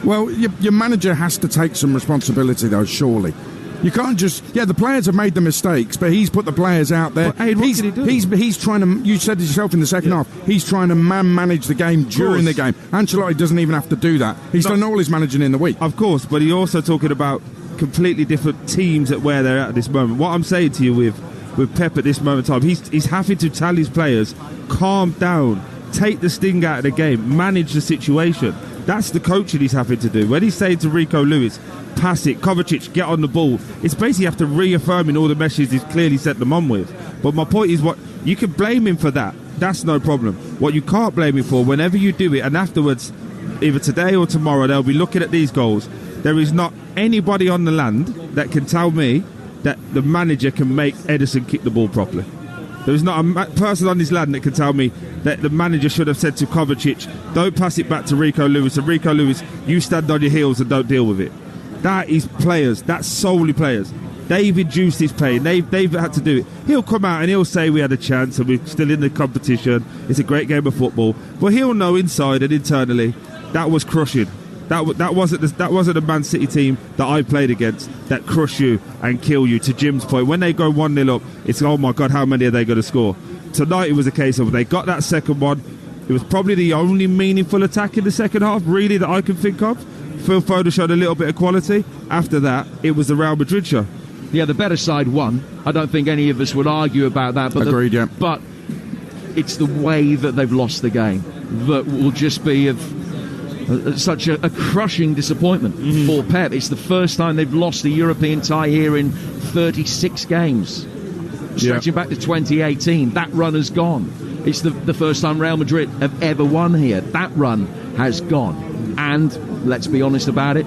Well, your manager has to take some responsibility, though, surely. You can't just... Yeah, the players have made the mistakes, but he's put the players out there. But, Aid, what can he do? He's trying to... You said it yourself in the second half. He's trying to manage the game during the game. Ancelotti doesn't even have to do that. He's done all his managing in the week. Of course, but he's also talking about completely different teams at where they're at this moment. What I'm saying to you with Pep at this moment in time, he's having to tell his players, calm down, take the sting out of the game, manage the situation. That's the coaching he's having to do. When he's saying to Rico Lewis, pass it, Kovacic, get on the ball, it's basically you have to reaffirm in all the messages he's clearly sent them on with. But my point is, what you can blame him for that. That's no problem. What you can't blame him for, whenever you do it, and afterwards, either today or tomorrow, they'll be looking at these goals. There is not anybody on the land that can tell me that the manager can make Ederson kick the ball properly. There is not a person on this land that can tell me that the manager should have said to Kovacic, don't pass it back to Rico Lewis, and Rico Lewis, you stand on your heels and don't deal with it. That is players. That's solely players. They've induced this pain. They've had to do it. He'll come out and he'll say we had a chance and we're still in the competition. It's a great game of football. But he'll know inside and internally that was crushing. That wasn't the Man City team that I played against that crush you and kill you. To Jim's point, when they go 1-0 up, it's, oh my God, how many are they going to score? Tonight it was a case of they got that second one. It was probably the only meaningful attack in the second half, really, that I can think of. Phil Foden showed a little bit of quality. After that, it was the Real Madrid show. Yeah, the better side won. I don't think any of us would argue about that. But Agreed, yeah. But it's the way that they've lost the game that will just be of such a crushing disappointment for Pep. It's the first time they've lost a European tie here in 36 games. Stretching back to 2018, that run has gone. It's the first time Real Madrid have ever won here. That run has gone. And let's be honest about it,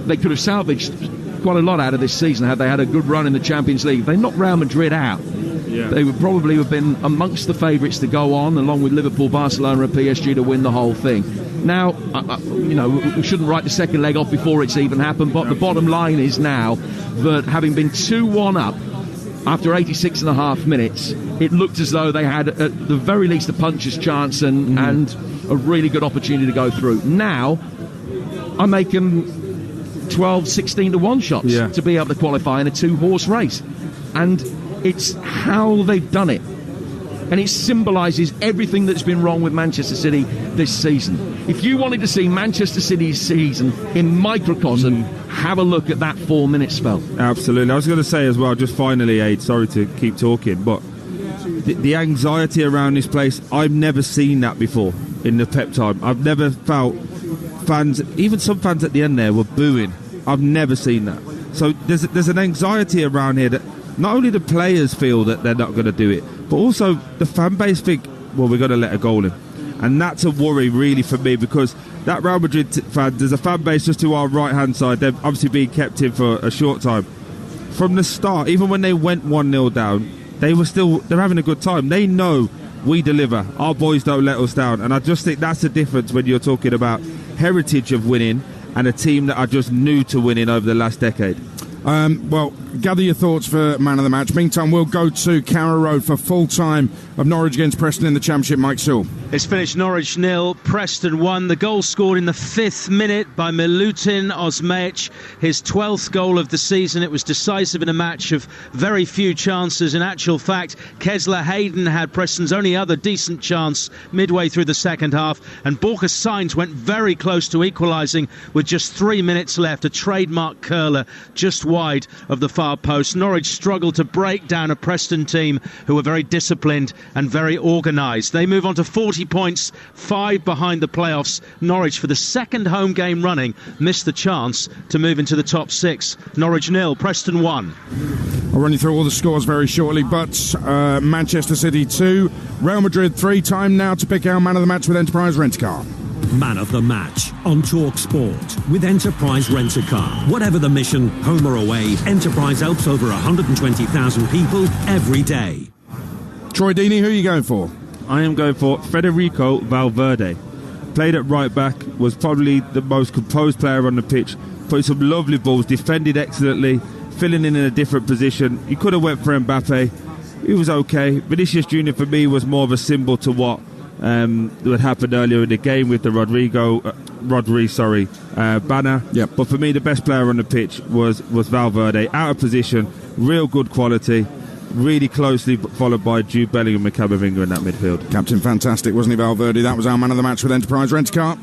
they could have salvaged quite a lot out of this season had they had a good run in the Champions League. They knocked Real Madrid out. Yeah. They would probably have been amongst the favourites to go on, along with Liverpool, Barcelona and PSG, to win the whole thing. Now, we shouldn't write the second leg off before it's even happened, but the bottom line is now that having been 2-1 up after 86 and a half minutes, it looked as though they had, at the very least, a puncher's chance and a really good opportunity to go through. Now, I make them 12, 16 to 1 shots to be able to qualify in a 2-horse race. And it's how they've done it. And it symbolises everything that's been wrong with Manchester City this season. If you wanted to see Manchester City's season in microcosm, have a look at that 4-minute spell. Absolutely. I was going to say as well, just finally, Aid, sorry to keep talking, but the anxiety around this place, I've never seen that before in the Pep time. I've never felt fans, even some fans at the end there, were booing. I've never seen that. So there's an anxiety around here that not only the players feel that they're not going to do it, but also the fan base think, well, we're going to let a goal in. And that's a worry, really, for me, because that Real Madrid fan, there's a fan base just to our right-hand side. They've obviously been kept in for a short time. From the start, even when they went 1-0 down, they're having a good time. They know we deliver. Our boys don't let us down. And I just think that's the difference when you're talking about heritage of winning and a team that are just new to winning over the last decade. Well, gather your thoughts for man of the match. Meantime, we'll go to Carrow Road for full time of Norwich against Preston in the Championship. Mike Sewell. It's finished Norwich 0, Preston 1. The goal scored in the 5th minute by Milutin Osmaic, his 12th goal of the season. It was decisive in a match of very few chances. In actual fact, Kesler Hayden had Preston's only other decent chance midway through the second half, and Borja Sainz went very close to equalising with just 3 minutes left. A trademark curler just wide of the far post. Norwich struggled to break down a Preston team who were very disciplined and very organised. They move on to 40 points, 5 behind the playoffs. Norwich, for the second home game running, missed the chance to move into the top 6. Norwich 0, Preston 1. I'll run you through all the scores very shortly, but Manchester City 2, Real Madrid 3. Time now to pick our man of the match with Enterprise Rent-A-Car. Man of the match on Talksport with Enterprise Rent-A-Car. Whatever the mission, home or away, Enterprise helps over 120,000 people every day. Troy Deeney, who are you going for? I am going for Federico Valverde. Played at right back, was probably the most composed player on the pitch, put some lovely balls, defended excellently, filling in a different position. He could have went for Mbappe. He was okay. Vinicius Junior for me was more of a symbol to what happened earlier in the game with the banner. Yep. But for me, the best player on the pitch was Valverde. Out of position, real good quality. Really closely followed by Jude Bellingham and Camavinga in that midfield. Captain fantastic, wasn't he, Valverde? That was our man of the match with Enterprise Rent-A-Car.